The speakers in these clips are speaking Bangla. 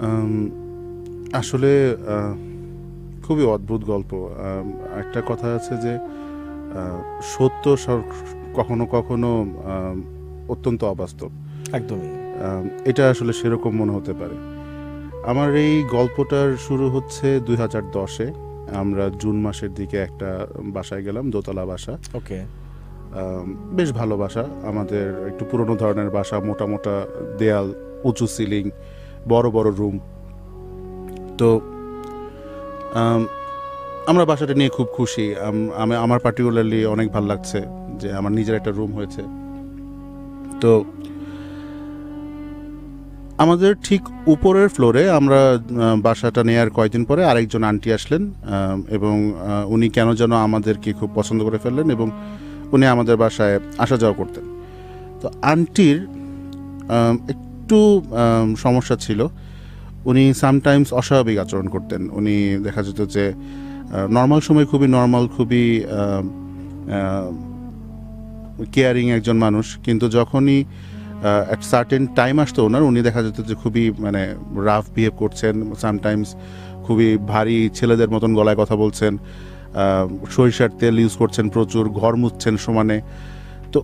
আম, আসলে খুবই অদ্ভুত গল্প। একটা কথা আছে যে আহ, সত্য কখনো কখনো আম, অত্যন্ত অবাস্তব। একদমই। এটা আসলে সেরকম মনে হতে পারে। আমার এই গল্পটার শুরু হচ্ছে 2010-এ। আমরা জুন মাসের দিকে একটা বাসায় গেলাম, দোতলা বাসা। ওকে। আম, বেশ ভালো বাসা, আমাদের একটু পুরনো ধরনের বাসা, মোটা মোটা দেয়াল, উঁচু সিলিং, বড় বড় রুম। তো আম, আমরা বাসাটা নিয়ে খুব খুশি। আমার পার্টিকুলারলি অনেক ভালো লাগছে যে আমার নিজের একটা রুম হয়েছে। তো আমাদের ঠিক উপরের ফ্লোরে আমরা বাসাটা নেওয়ার কয়েকদিন পরে আরেকজন আন্টি আসলেন, এবং উনি কেন যেন আমাদেরকে খুব পছন্দ করে ফেললেন এবং উনি আমাদের বাসায় আসা যাওয়া করতেন। তো আন্টির একটু সমস্যা ছিল। উনি সামটাইমস অস্বাভাবিক আচরণ করতেন। উনি দেখা যেত যে নর্মাল সময় খুবই নর্মাল, খুবই কেয়ারিং একজন মানুষ, কিন্তু যখনই এক সার্টেন টাইম আসতো ওনার, উনি দেখা যেত যে খুবই মানে রাফ বিহেভ করছেন। সামটাইমস খুবই ভারী ছেলেদের মতন গলায় কথা বলছেন, সরিষার তেল ইউজ করছেন প্রচুর, ঘর মুছছেন সমানে। তো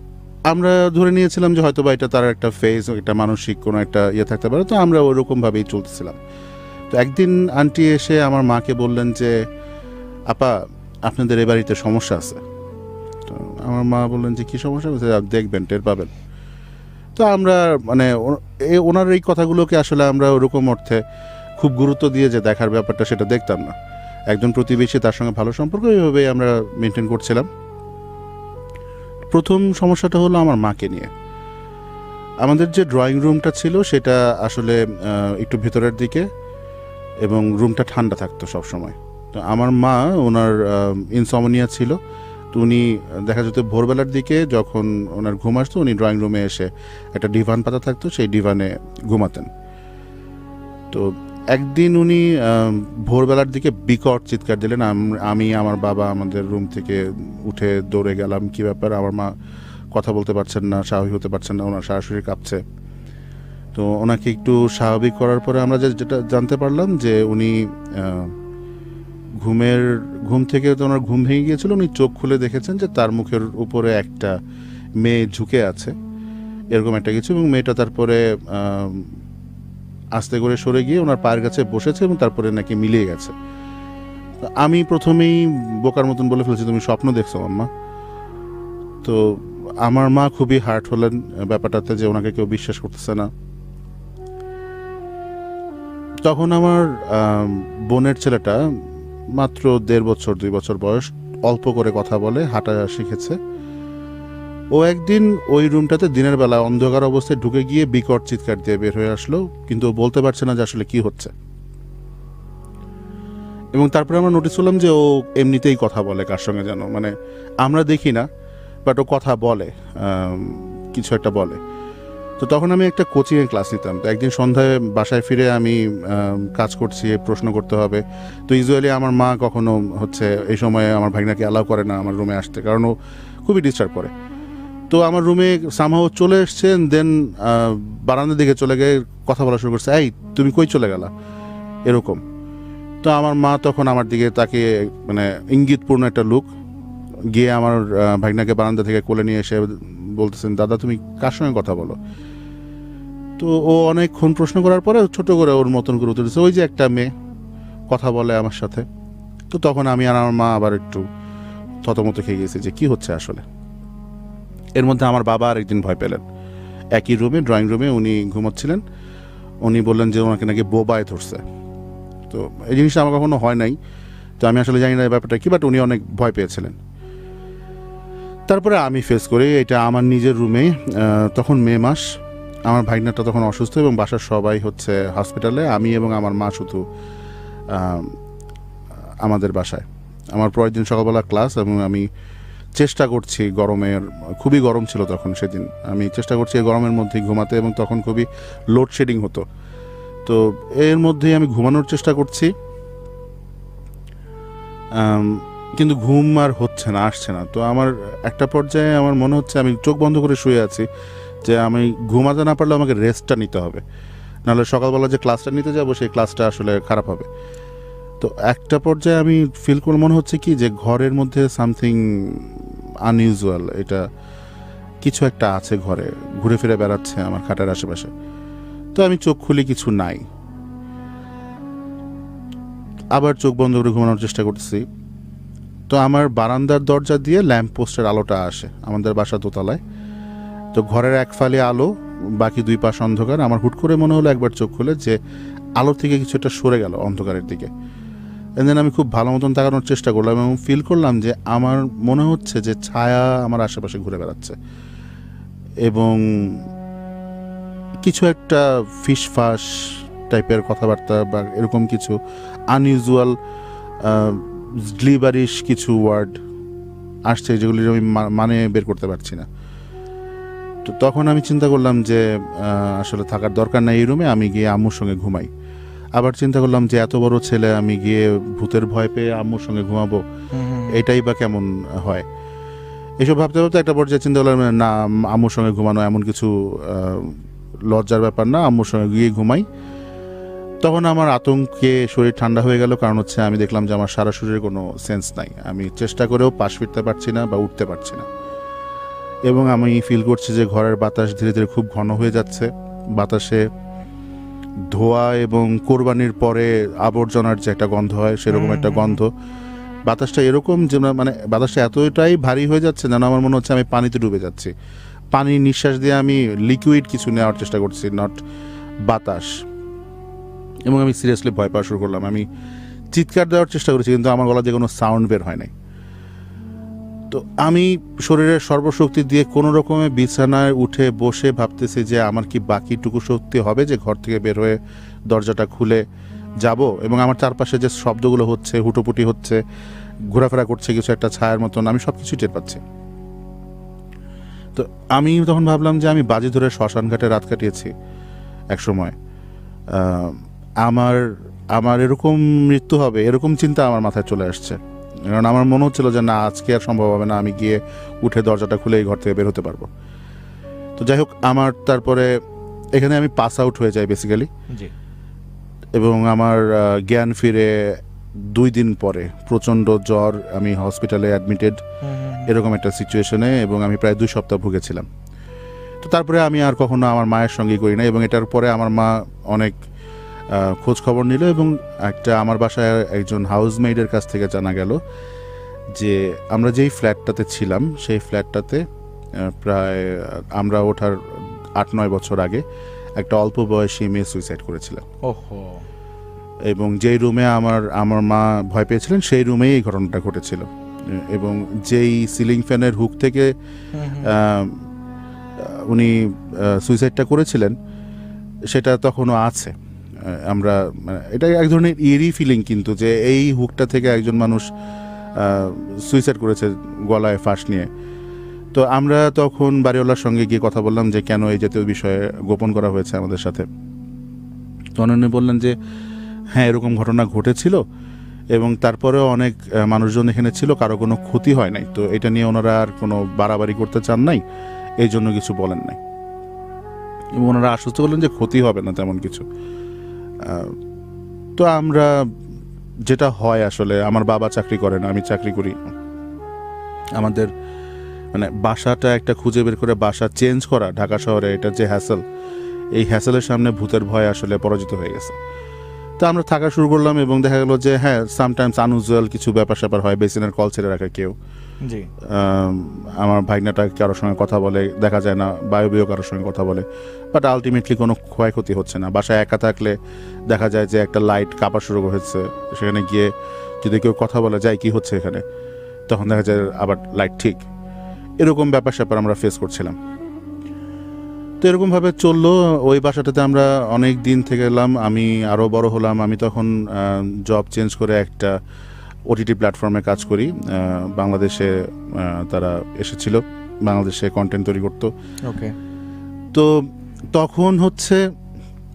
আমরা ধরে নিয়েছিলাম যে হয়তো বা এটা তার একটা ফেজ, একটা মানসিক কোনো একটা ইয়ে থাকতে পারে। তো আমরা ওরকমভাবেই চলতেছিলাম। তো একদিন আন্টি এসে আমার মাকে বললেন যে, আপা, আপনাদের এ বাড়িতে সমস্যা আছে। তো আমার মা বললেন যে, কী সমস্যা? বলছে, দেখবেন, টের পাবেন। তো আমরা মানে ওনার এই কথাগুলোকে আসলে আমরা ওরকম অর্থে খুব গুরুত্ব দিয়ে যে দেখার ব্যাপারটা, সেটা দেখতাম না। একজন প্রতিবেশী, তার সঙ্গে ভালো সম্পর্ক, এইভাবেই আমরা মেনটেন করছিলাম। প্রথম সমস্যাটা হলো আমার মাকে নিয়ে। আমাদের যে ড্রয়িং রুমটা ছিল সেটা আসলে একটু ভেতরের দিকে, এবং রুমটা ঠান্ডা থাকতো সব সময়। তো আমার মা, ওনার ইনসমনিয়া ছিল। তো উনি দেখা যেত ভোরবেলার দিকে যখন ওনার ঘুম আসতো, উনি ড্রয়িং রুমে এসে, একটা ডিভান পাতা থাকতো, সেই ডিভানে ঘুমাতেন। তো একদিন উনি ভোরবেলার দিকে বিকট চিৎকার দিলেন। আমি আমার বাবা আমাদের রুম থেকে উঠে দৌড়ে গেলাম। কী ব্যাপার? আমার মা কথা বলতে পারছেন না, স্বাভাবিক হতে পারছেন না, ওনার শাশুড়ি কাঁপছে। তো ওনাকে একটু স্বাভাবিক করার পরে আমরা যেটা জানতে পারলাম যে উনি ঘুম থেকে, তো ওনার ঘুম ভেঙে গিয়েছিল, উনি চোখ খুলে দেখেছেন যে তার মুখের উপরে একটা মেয়ে ঝুঁকে আছে, এরকম একটা কিছু। এবং মেয়েটা তারপরে আস্তে করে সরে গিয়ে ওনার পায়ের কাছে বসেছে এবং তারপরে নাকি মিলিয়ে গেছে। আমি প্রথমেই বোকার মতন বলে ফেলেছি, তুমি স্বপ্ন দেখছো আম্মা। তো আমার মা খুবই হার্ট হলেন ব্যাপারটাতে, যে ওনাকে কেউ বিশ্বাস করতেছে না। তখন আমার বোনের ছেলেটা মাত্র 1.5 বছর 2 বছর বয়স, অল্প করে কথা বলে, হাঁটা শিখেছে। ও একদিন ওই রুমটাতে দিনের বেলা অন্ধকার অবস্থায় ঢুকে গিয়ে বিকট চিৎকার দিয়ে বের হয়ে আসলো, কিন্তু ও বলতে পারছে না যে আসলে কি হচ্ছে। এবং তারপরে আমরা নোটিস করলাম যে ও এমনিতেই কথা বলে কার সঙ্গে যেন, মানে আমরা দেখি না, বাট ও কথা বলে, কিছু একটা বলে। তো তখন আমি একটা কোচিংয়ে ক্লাস নিতাম। তো একদিন সন্ধ্যায় বাসায় ফিরে আমি কাজ করছি, প্রশ্ন করতে হবে। তো ইউজুয়ালি আমার মা কখনো হচ্ছে এই সময়ে আমার ভাগনাকে অ্যালাউ করে না আমার রুমে আসতে, কারণ ও খুবই ডিস্টার্ব করে। তো আমার রুমে সামহাও চলে এসছেন, দেন বারান্দার দিকে চলে গিয়ে কথা বলা শুরু করছে, এই তুমি কই চলে গেলা, এরকম। তো আমার মা তখন আমার দিকে তাকে মানে ইঙ্গিতপূর্ণ একটা লুক, গিয়ে আমার ভাগনাকে বারান্দা থেকে কোলে নিয়ে এসে বলতেছেন, দাদা তুমি কার সঙ্গে কথা বলো? তো ও অনেকক্ষণ প্রশ্ন করার পরে ছোট করে ওর মতন করে উত্তর দিচ্ছে, ওই যে একটা মেয়ে কথা বলে আমার সাথে। তো তখন আমি আর আমার মা আবার একটু থতমত খেয়ে গেছি যে কি হচ্ছে আসলে। এর মধ্যে আমার বাবা আর একদিন ভয় পেলেন। একই রুমে, ড্রয়িং রুমে উনি ঘুমাচ্ছিলেন। উনি বললেন যে ওনাকে নাকি বোবায় ধরছে। তো এই জিনিসটা আমার কখনো হয় নাই, তো আমি আসলে জানি না এই ব্যাপারটা কি, বাট উনি অনেক ভয় পেয়েছিলেন। তারপরে আমি ফেস করি এটা আমার নিজের রুমে। তখন মে মাস, আমার ভাগনাটা তখন অসুস্থ এবং বাসার সবাই হচ্ছে হসপিটালে, আমি এবং আমার মা শুধু আমাদের বাসায়। আমার পরের দিন সকালবেলা ক্লাস, এবং আমি চেষ্টা করছি, গরমের খুবই গরম ছিল তখন সেদিন, আমি চেষ্টা করছি এই গরমের মধ্যেই ঘুমাতে, এবং তখন খুবই লোডশেডিং হতো। তো এর মধ্যেই আমি ঘুমানোর চেষ্টা করছি, কিন্তু ঘুম আর হচ্ছে না, আসছে না। তো আমার একটা পর্যায়ে আমার মনে হচ্ছে, আমি চোখ বন্ধ করে শুয়ে আছি, যে আমি ঘুমাতে না পারলে আমাকে রেস্টটা নিতে হবে। নাহলে সকালবেলা যে ক্লাসটা নিতে যাব সেই ক্লাসটা আসলে খারাপ হবে। তো একটা পর্যায়ে আমি ফিল করে মনে হচ্ছে কি যে ঘরের মধ্যে সামথিং আনইউজুয়াল, এটা কিছু একটা আছে ঘরে, ঘুরে ফিরে বেড়াচ্ছে আমার খাটের আশেপাশে। তো আমি চোখ খুলি, কিছু নাই। আবার চোখ বন্ধ করে ঘুমানোর চেষ্টা করতেছি। তো আমার বারান্দার দরজা দিয়ে ল্যাম্প পোস্টের আলোটা আসে, আমাদের বাসা দোতলায়। তো ঘরের এক ফালি আলো, বাকি দুই পাশ অন্ধকার। আমার হুট করে মনে হলো একবার চোখ খুলে যে আলো থেকে কিছু একটা সরে গেল অন্ধকারের দিকে। দেন আমি খুব ভালো মতন তাকানোর চেষ্টা করলাম এবং ফিল করলাম যে আমার মনে হচ্ছে যে ছায়া আমার আশেপাশে ঘুরে বেড়াচ্ছে এবং কিছু একটা ফিসফাস টাইপের কথাবার্তা বা এরকম কিছু আনইউজুয়াল গ্লিবারিশ কিছু ওয়ার্ড আসছে, যেগুলি আমি মানে বের করতে পারছি না। তো তখন আমি চিন্তা করলাম যে আসলে থাকার দরকার নাই এই রুমে, আমি গিয়ে আম্মুর সঙ্গে ঘুমাই। আবার চিন্তা করলাম যে এত বড় ছেলে, আমি গিয়ে ভূতের ভয় পেয়ে আম্মুর সঙ্গে ঘুমাবো, এটাই বা কেমন হয়। এসব ভাবতে ভাবতে একটা পর্যায়ে চিন্তা করলাম না, আম্মুর সঙ্গে ঘুমানো এমন কিছু লজ্জার ব্যাপার না, আম্মুর সঙ্গে গিয়ে ঘুমাই। তখন আমার আতঙ্কে শরীর ঠান্ডা হয়ে গেল, কারণ হচ্ছে আমি দেখলাম যে আমার সারা শরীরে কোনো সেন্স নাই, আমি চেষ্টা করেও পাশ ফিরতে পারছি না বা উঠতে পারছি না। এবং আমি ফিল করছি যে ঘরের বাতাস ধীরে ধীরে খুব ঘন হয়ে যাচ্ছে, বাতাসে ধোয়া এবং কোরবানির পরে আবর্জনার যে একটা গন্ধ হয় সেরকম একটা গন্ধ। বাতাসটা এরকম যে মানে বাতাসটা এতটাই ভারী হয়ে যাচ্ছে যেন আমার মনে হচ্ছে আমি পানিতে ডুবে যাচ্ছি। পানির নিঃশ্বাস দিয়ে আমি লিকুইড কিছু নেওয়ার চেষ্টা করছি, নট বাতাস। এবং আমি সিরিয়াসলি ভয় পাওয়া শুরু করলাম। আমি চিৎকার দেওয়ার চেষ্টা করেছি, কিন্তু আমার গলা দিয়ে কোনো সাউন্ড বের হয় নাই। তো আমি শরীরের সর্বশক্তি দিয়ে কোনো রকমে বিছানায় উঠে বসে ভাবতেছি যে আমার কি বাকিটুকু শক্তি হবে যে ঘর থেকে বের হয়ে দরজাটা খুলে যাব। এবং আমার চারপাশে যে শব্দগুলো হচ্ছে, হুটোপুটি হচ্ছে, ঘোরাফেরা করছে কিছু একটা ছায়ার মতন, আমি সব কিছুই টের পাচ্ছি। তো আমি তখন ভাবলাম যে আমি বাজি ধরে শ্মশান ঘাটে রাত কাটিয়েছি এক সময়, আমার এরকম মৃত্যু হবে এরকম চিন্তা আমার মাথায় চলে আসছে। কারণ আমার মনে হচ্ছিল যে না, আজকে আর সম্ভব হবে না, আমি গিয়ে উঠে দরজাটা খুলে এই ঘর থেকে বের হতে পারবো। তো যাই হোক, আমার তারপরে এখানে আমি পাস আউট হয়ে যাই বেসিক্যালি। এবং আমার জ্ঞান ফিরে 2 দিন পরে, প্রচণ্ড জ্বর, আমি হসপিটালে অ্যাডমিটেড এরকম একটা সিচুয়েশনে, এবং আমি প্রায় 2 সপ্তাহ ভুগেছিলাম। তো তারপরে আমি আর কখনো আমার মায়ের সঙ্গেই করি না। এবং এটার পরে আমার মা অনেক খোঁজ খবর নিল এবং আমার বাসায় একজন হাউসমেইডের কাছ থেকে জানা গেল যে আমরা যেই ফ্ল্যাটটাতে ছিলাম সেই ফ্ল্যাটটাতে প্রায় আমরা ওঠার 8-9 বছর আগে একটা অল্প বয়সী মেয়ে সুইসাইড করেছিলেন। এবং যেই রুমে আমার মা ভয় পেয়েছিলেন সেই রুমেই এই ঘটনাটা ঘটেছিল। এবং যেই সিলিং ফ্যানের হুক থেকে উনি সুইসাইডটা করেছিলেন সেটা তখনও আছে। আমরা এটা এক ধরনের ইরি ফিলিং, কিন্তু যে এই হুকটা থেকে একজন মানুষ সুইসাইড করেছে গলায় ফাঁস নিয়ে। তো আমরা তখন বাড়িওয়ালার সঙ্গে গিয়ে কথা বললাম যে কেন এই জাতীয় বিষয়ে গোপন করা হয়েছে আমাদের সাথে। তো উনি বললেন যে হ্যাঁ, এরকম ঘটনা ঘটেছিল এবং তারপরেও অনেক মানুষজন এখানে ছিল, কারো কোনো ক্ষতি হয় নাই। তো এটা নিয়ে ওনারা আর কোনো বাড়াবাড়ি করতে চান নাই, এই জন্য কিছু বলেন নাই। এবং ওনারা আশ্বস্ত করলেন যে ক্ষতি হবে না তেমন কিছু। তো আমরা যেটা হয় আসলে, আমার বাবা চাকরি করে না, আমি চাকরি করি। আমাদের মানে বাসাটা একটা খুঁজে বের করে বাসা চেঞ্জ করা ঢাকা শহরে, এটা যে হ্যাসেল, এই হ্যাসেলের সামনে ভূতের ভয় আসলে পরাজিত হয়ে গেছে। তো আমরা থাকা শুরু করলাম এবং দেখা গেল যে হ্যাঁ, সামটাইমস আনইউজুয়াল কিছু ব্যাপার স্যাপার হয়। বেসিনের কল ছেড়ে রাখে কেউ, আমার ভাগনাটা কারোর সঙ্গে কথা বলে, দেখা যায় না বায়বীয় কারোর সঙ্গে কথা বলে, বাট আলটিমেটলি কোনো ক্ষয়ক্ষতি হচ্ছে না। বাসায় একা থাকলে দেখা যায় যে একটা লাইট কাঁপা শুরু হয়েছে, সেখানে গিয়ে যদি কেউ কথা বলে যায় কি হচ্ছে এখানে, তখন দেখা যায় আবার লাইট ঠিক। এরকম ব্যাপার স্যাপার আমরা ফেস করছিলাম। তো এরকমভাবে চললো। ওই বাসাটাতে আমরা অনেক দিন থেকে এলাম, আমি আরও বড় হলাম। আমি তখন জব চেঞ্জ করে একটা ওটিটি প্ল্যাটফর্মে কাজ করি। বাংলাদেশে তারা এসেছিল, বাংলাদেশে কন্টেন্ট তৈরি করতো। তো তখন হচ্ছে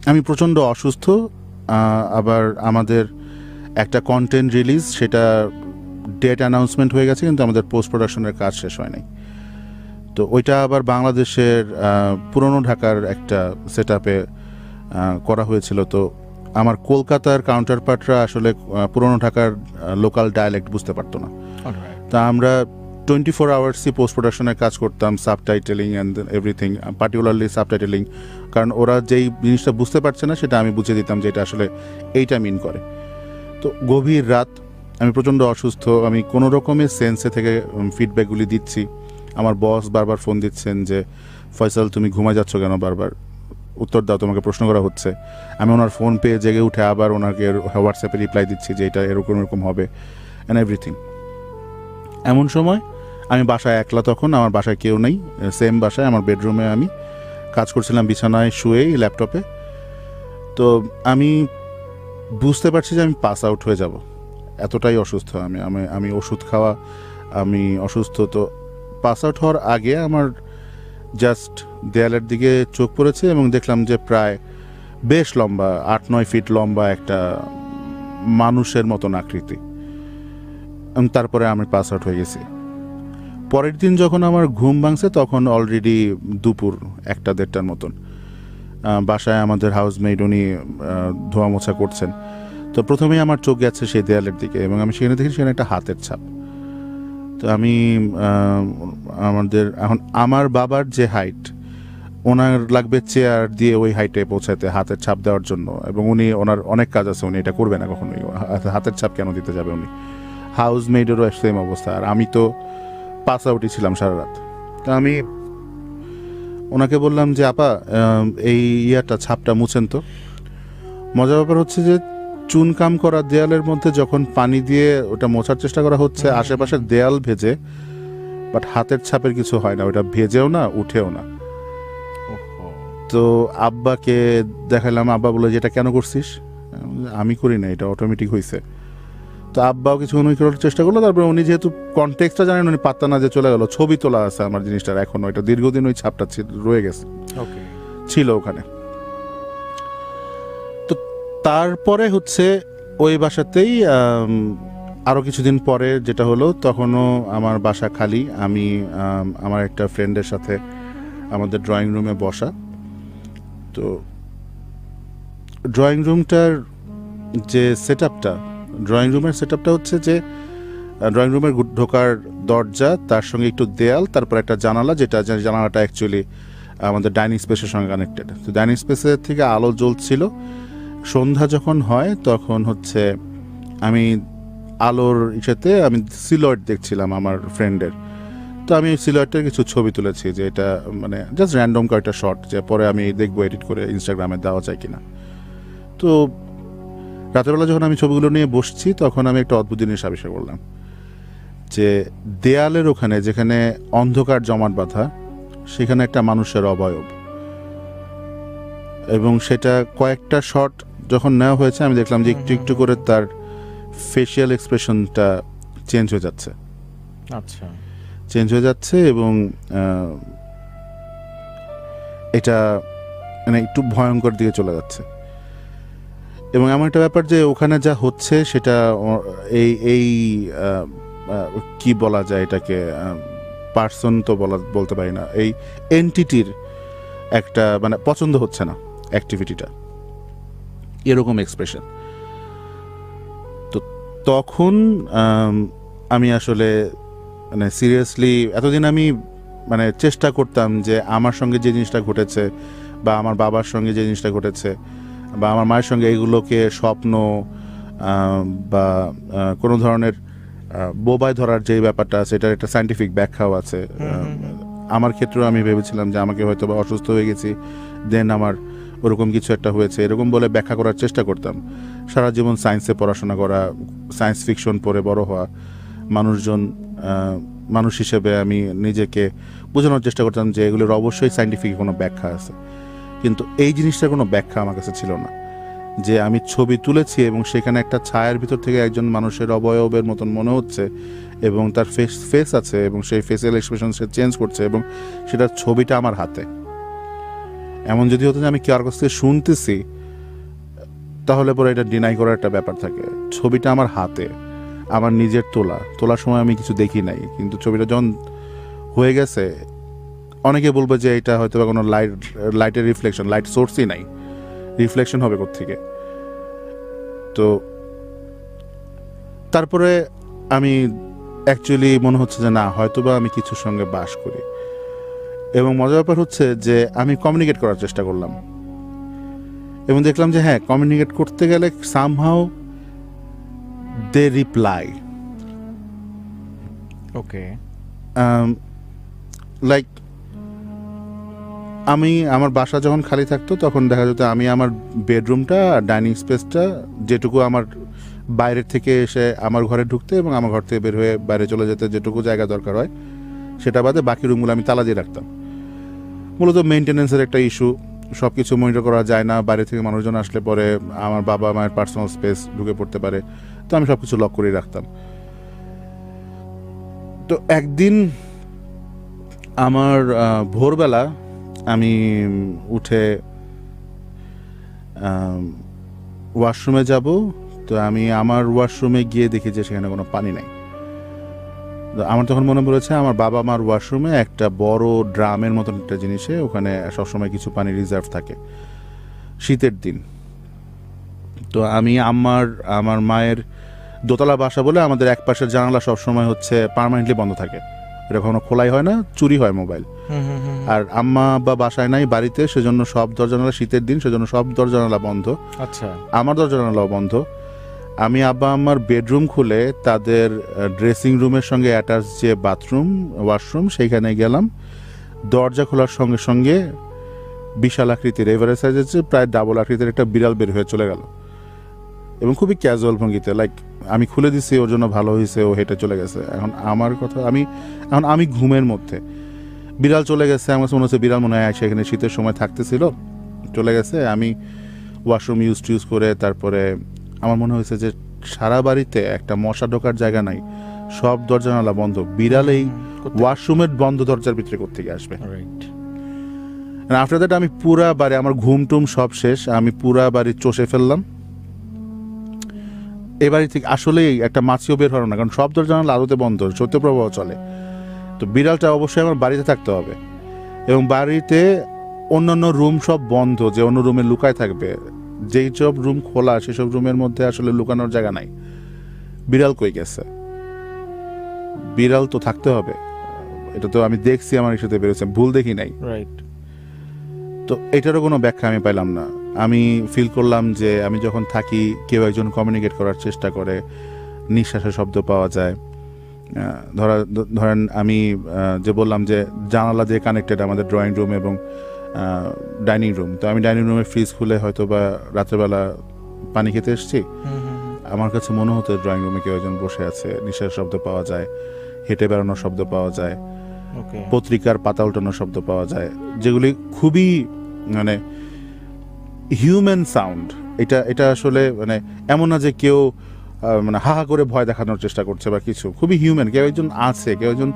আমি প্রচণ্ড অসুস্থ। আবার আমাদের একটা কন্টেন্ট রিলিজ, সেটা ডেট অ্যানাউন্সমেন্ট হয়ে গেছে, কিন্তু আমাদের পোস্ট প্রোডাকশনের কাজ শেষ হয় নাই। তো ওইটা আবার বাংলাদেশের পুরনো ঢাকার একটা সেট আপে করা হয়েছিল। তো আমার কলকাতার কাউন্টারপার্টরা আসলে পুরনো ঢাকার লোকাল ডায়ালেক্ট বুঝতে পারতো না। তা আমরা 24 আওয়ার্সই পোস্ট প্রোডাকশনে কাজ করতাম, subtitling and everything, particularly subtitling, কারণ ওরা যেই জিনিসটা বুঝতে পারছে না সেটা আমি বুঝিয়ে দিতাম যে এটা আসলে এইটা মিন করে। তো গভীর রাত, আমি প্রচণ্ড অসুস্থ, আমি কোনো রকমের সেন্সে থেকে ফিডব্যাকগুলি দিচ্ছি। আমার বস বারবার ফোন দিচ্ছেন যে ফয়সাল তুমি ঘুমায় যাচ্ছ কেন, বারবার উত্তর দাও, তোমাকে প্রশ্ন করা হচ্ছে। আমি ওনার ফোন পেয়ে জেগে উঠে আবার ওনাকে হোয়াটসঅ্যাপে রিপ্লাই দিচ্ছি যে এটা এরকম এরকম হবে অ্যান্ড এভরিথিং। এমন সময় আমি বাসায় একলা, তখন আমার বাসায় কেউ নেই, সেম বাসায় আমার বেডরুমে আমি কাজ করছিলাম বিছানায় শুয়েই ল্যাপটপে। তো আমি বুঝতে পারছি যে আমি পাস আউট হয়ে যাব, এতটাই অসুস্থ আমি আমি আমি ওষুধ খাওয়া, আমি অসুস্থ। তো পাস আউট হওয়ার আগে আমার জাস্ট দেয়ালের দিকে চোখ পড়েছে এবং দেখলাম যে প্রায় বেশ লম্বা, 8-9 ফিট লম্বা একটা মানুষের মতন আকৃতি, এবং তারপরে আমি পাস আউট হয়ে গেছি। পরের দিন যখন আমার ঘুম ভাঙছে তখন অলরেডি দুপুর 1-1:30টার মতন। বাসায় আমাদের হাউসমেইড উনি ধোয়া মোছা করছেন। তো প্রথমেই আমার চোখ গেছে সেই দেয়ালের দিকে এবং আমি সেখানে দেখি সেখানে একটা হাতের ছাপ। তো আমি এখন আমার বাবার যে হাইট, ওনার লাগবে চেয়ার দিয়ে ওই হাইটে পৌঁছাতে হাতের ছাপ দেওয়ার জন্য, এবং ওনার অনেক কাজ আছে, উনি এটা করবে না কখনোই, হাতের ছাপ কেন দিতে যাবে উনি। হাউসমেইডেরও সেম অবস্থা, আর আমি তো পাস আউটই ছিলাম সারা রাত। তা আমি ওনাকে বললাম যে আপা এই ছাপটা মুছেন তো। মজার ব্যাপার হচ্ছে যে চুনকাম করা দেয়ালের মধ্যে যখন পানি দিয়ে ওটা মোছার চেষ্টা করা হচ্ছে, আশেপাশের দেয়াল ভেজে, বাট হাতের ছাপের কিছু হয় না, ওটা ভেজেও না উঠেও না। তো আব্বাকে দেখালাম, আব্বা বলে যে এটা কেন করছিস? আমি করি না, এটা অটোমেটিক হয়েছে। তো আব্বাও কিছু করার চেষ্টা করলো, তারপরে উনি যেহেতু কনটেক্সটটা জানেন, উনি পাত্তা না যে চলে গেল। ছবি তোলা আছে আমার জিনিসটার এখনো, এটা দীর্ঘদিন ওই ছাপটা রয়ে গেছে, ছিল ওখানে। তো তারপরে হচ্ছে ওই বাসাতেই আরও কিছুদিন পরে যেটা হলো, তখনও আমার বাসা খালি। আমি আমার একটা ফ্রেন্ডের সাথে আমাদের ড্রয়িং রুমে বসা। তো ড্রয়িং রুমটার যে ড্রয়িং রুমের সেট আপটা হচ্ছে যে ড্রয়িং রুমের ঢোকার দরজা, তার সঙ্গে একটু দেয়াল, তারপর একটা জানালা, যেটা জানালাটা অ্যাকচুয়ালি আমাদের ডাইনিং স্পেসের সঙ্গে কানেক্টেড। তো ডাইনিং স্পেসের থেকে আলো জ্বলছিল। সন্ধ্যা যখন হয় তখন হচ্ছে আমি আলোর ইসেতে আমি সিলয়েট দেখছিলাম আমার ফ্রেন্ডের। তো আমি সিলয়েটের কিছু ছবি তুলেছি, যে এটা মানে জাস্ট র্যান্ডম কয়েকটা শট, যে পরে আমি দেখবো এডিট করে ইনস্টাগ্রামে দেওয়া যায় কিনা। তো রাতেরবেলা যখন আমি ছবিগুলো নিয়ে বসছি, তখন আমি একটা অদ্ভুত জিনিস আবিষ্কার করলাম, যে দেয়ালের ওখানে যেখানে অন্ধকার জমাট বাঁধা, সেখানে একটা মানুষের অবয়ব, এবং সেটা কয়েকটা শট যখন নেওয়া হয়েছে আমি দেখলাম যে একটু একটু করে তার ফেশিয়াল এক্সপ্রেশনটা চেঞ্জ হয়ে যাচ্ছে। আচ্ছা, চেঞ্জ হয়ে যাচ্ছে, এবং এটা মানে একটু ভয়ঙ্কর দিকে চলে যাচ্ছে। এবং এমন একটা ব্যাপার যে ওখানে যা হচ্ছে সেটা এই কি বলা যায় এটাকে, পার্সন তো বলতে পারি না, এই এন্টিটির একটা মানে পছন্দ হচ্ছে না অ্যাক্টিভিটিটা, এরকম এক্সপ্রেশন। তো তখন আমি আসলে মানে সিরিয়াসলি, এতদিন আমি মানে চেষ্টা করতাম যে আমার সঙ্গে যে জিনিসটা ঘটেছে, বা আমার বাবার সঙ্গে যে জিনিসটা ঘটেছে, বা আমার মায়ের সঙ্গে, এগুলোকে স্বপ্ন বা কোনো ধরনের বোবায় ধরার যে ব্যাপারটা আছে, এটার একটা সায়েন্টিফিক ব্যাখ্যাও আছে। আমার ক্ষেত্রেও আমি ভেবেছিলাম যে আমাকে হয়তো বা অসুস্থ হয়ে গেছি, দেন আমার ওরকম কিছু একটা হয়েছে, এরকম বলে ব্যাখ্যা করার চেষ্টা করতাম। সারা জীবন সায়েন্সে পড়াশোনা করা, সায়েন্স ফিকশন পড়ে বড় হওয়া মানুষ হিসেবে আমি নিজেকে বোঝানোর চেষ্টা করতাম যে এগুলোর অবশ্যই সায়েন্টিফিক কোনো ব্যাখ্যা আছে। কিন্তু এই জিনিসটার কোনো ব্যাখ্যা আমার কাছে ছিল না, যে আমি ছবি তুলেছি এবং সেখানে একটা ছায়ার ভিতর থেকে একজন মানুষের অবয়বের মতন মনে হচ্ছে, এবং তার ফেস আছে, এবং সেই ফেসিয়াল এক্সপ্রেশন সে চেঞ্জ করছে, এবং সেটার ছবিটা আমার হাতে। এমন যদি হতো যে আমি কার কাছ থেকে শুনতেছি, তাহলে পরে এটা ডিনাই করার একটা ব্যাপার থাকে। ছবিটা আমার হাতে, আমার নিজের তোলার সময় আমি কিছু দেখি নাই, কিন্তু ছবিটা যখন হয়ে গেছে, অনেকে বলবে যে এটা হয়তো বা কোনো লাইটের রিফ্লেকশন, লাইট সোর্সই নাই, রিফ্লেকশন হবে কোত্থেকে? তো তারপরে আমি অ্যাকচুয়ালি মনে হচ্ছে যে না, হয়তোবা আমি কিছুর সঙ্গে বাস করি। এবং মজার ব্যাপার হচ্ছে যে আমি কমিউনিকেট করার চেষ্টা করলাম এবং দেখলাম যে হ্যাঁ, কমিউনিকেট করতে গেলে সামহাউ দে রিপ্লাই। ওকে, লাইক আমি আমার বাসা যখন খালি থাকতো তখন দেখা যেত আমি আমার বেডরুমটা, ডাইনিং স্পেসটা, যেটুকু আমার বাইরের থেকে এসে আমার ঘরে ঢুকতে এবং আমার ঘর থেকে বের হয়ে বাইরে চলে যেতে যেটুকু জায়গা দরকার হয় সেটা বাদে বাকি রুমগুলো আমি তালা দিয়ে রাখতাম। মূলত মেনটেন্যান্সের একটা ইস্যু, সব কিছু মনিটর করা যায় না, বাইরে থেকে মানুষজন আসলে পরে আমার বাবা মায়ের পার্সোনাল স্পেস ঢুকে পড়তে পারে, তো আমি সব কিছু লক করে রাখতাম। তো একদিন আমার ভোরবেলা আমি উঠে ওয়াশরুমে যাব, তো আমি আমার ওয়াশরুমে গিয়ে দেখি যে সেখানে কোনো পানি নাই। আমার তখন মনে পড়েছে আমার বাবা মার ওয়াশরুমে একটা বড় ড্রামের মতন একটা জিনিসে ওখানে সবসময় কিছু পানি রিজার্ভ থাকে শীতের দিন। তো আমি আমার মায়ের দোতলা বাসা বলে আমাদের এক পাশের জানালা সবসময় হচ্ছে পার্মানেন্টলি বন্ধ থাকে, এটা কখনো খোলাই হয় না, চুরি হয় মোবাইল। আর আম্মা বা বাসায় নাই বাড়িতে, সেজন্য সব দরজা জানালা শীতের দিন, সেজন্য সব দরজা জানালা বন্ধ। আচ্ছা, আমার দরজা জানালাও বন্ধ। আমি আব্বা আমার বেডরুম খুলে তাদের ড্রেসিং রুমের সঙ্গে অ্যাটাচ যে বাথরুম ওয়াশরুম সেইখানে গেলাম। দরজা খোলার সঙ্গে সঙ্গে বিশাল আকৃতির, এভারেজ সাইজের প্রায় ডাবল আকৃতির একটা বিড়াল বের হয়ে চলে গেল এবং খুবই ক্যাজুয়াল ভঙ্গিতে, লাইক আমি খুলে দিচ্ছি ওর জন্য ভালো হয়েছে, ও হেঁটে চলে গেছে। এখন আমার কথা, আমি ঘুমের মধ্যে, বিড়াল চলে গেছে, আমার মনে হচ্ছে বিড়াল মনে হয় সেখানে শীতের সময় থাকতেছিল, চলে গেছে। আমি ওয়াশরুম ইউজ করে তারপরে আমার মনে হয়েছে যে সারা বাড়িতে একটা মশা ঢোকার জায়গা নাই, সব দরজা জানালা বন্ধ, বিড়াল এই ওয়াশরুমের বন্ধ দরজার ভিতরে কোত্থেকে আসবে? আফটার দ্যাট আমি পুরা বাড়ি, আমার ঘুম টুম সব শেষ, আমি পুরা বাড়ি চষে ফেললাম। এ বাড়ি থেকে আসলেই একটা মাছিও বের হলো না, কারণ সব দরজা জানালা আলোতে বন্ধ, শৈত্যপ্রবাহ চলে। তো বিড়ালটা অবশ্যই আমার বাড়িতে থাকতে হবে এবং বাড়িতে অন্যান্য রুম সব বন্ধ, যে অন্য রুমে লুকায় থাকবে, যেই সব রুম খোলা সেসব রুমের মধ্যে আসলে লুকানোর জায়গা নাই। বিড়াল কই গেছে? বিড়াল তো থাকতে হবে, এটা তো আমি দেখছি, আমার সাথে বেরোচ্ছে, ভুল দেখি নাই। রাইট। তো এটারও কোনো ব্যাখ্যা আমি পাইলাম না। আমি ফিল করলাম যে আমি যখন থাকি কেউ একজন কমিউনিকেট করার চেষ্টা করে, নিঃশ্বাসের শব্দ পাওয়া যায়। ধরেন আমি যে বললাম যে জানালা দিয়ে কানেক্টেড আমাদের ড্রয়িং রুম এবং ডাইনিং রুম, তো আমি ডাইনিং রুমের ফ্রিজ খুলে হয়তো বা রাত্রেবেলা পানি খেতে এসেছি, আমার কাছে মনে হতো ড্রয়িং রুমে কেউ একজন বসে আছে, নিঃশ্বাসের শব্দ পাওয়া যায়, হেঁটে বেড়ানোর শব্দ পাওয়া যায়, পত্রিকার পাতা উল্টানোর শব্দ পাওয়া যায়, যেগুলি খুবই মানে হিউম্যান সাউন্ড। এটা আসলে মানে এমন না যে কেউ মানে হাহা করে ভয় দেখানোর চেষ্টা করছে বা কিছু, খুবই হিউম্যান, কেউ একজন আছে, কেউ একজন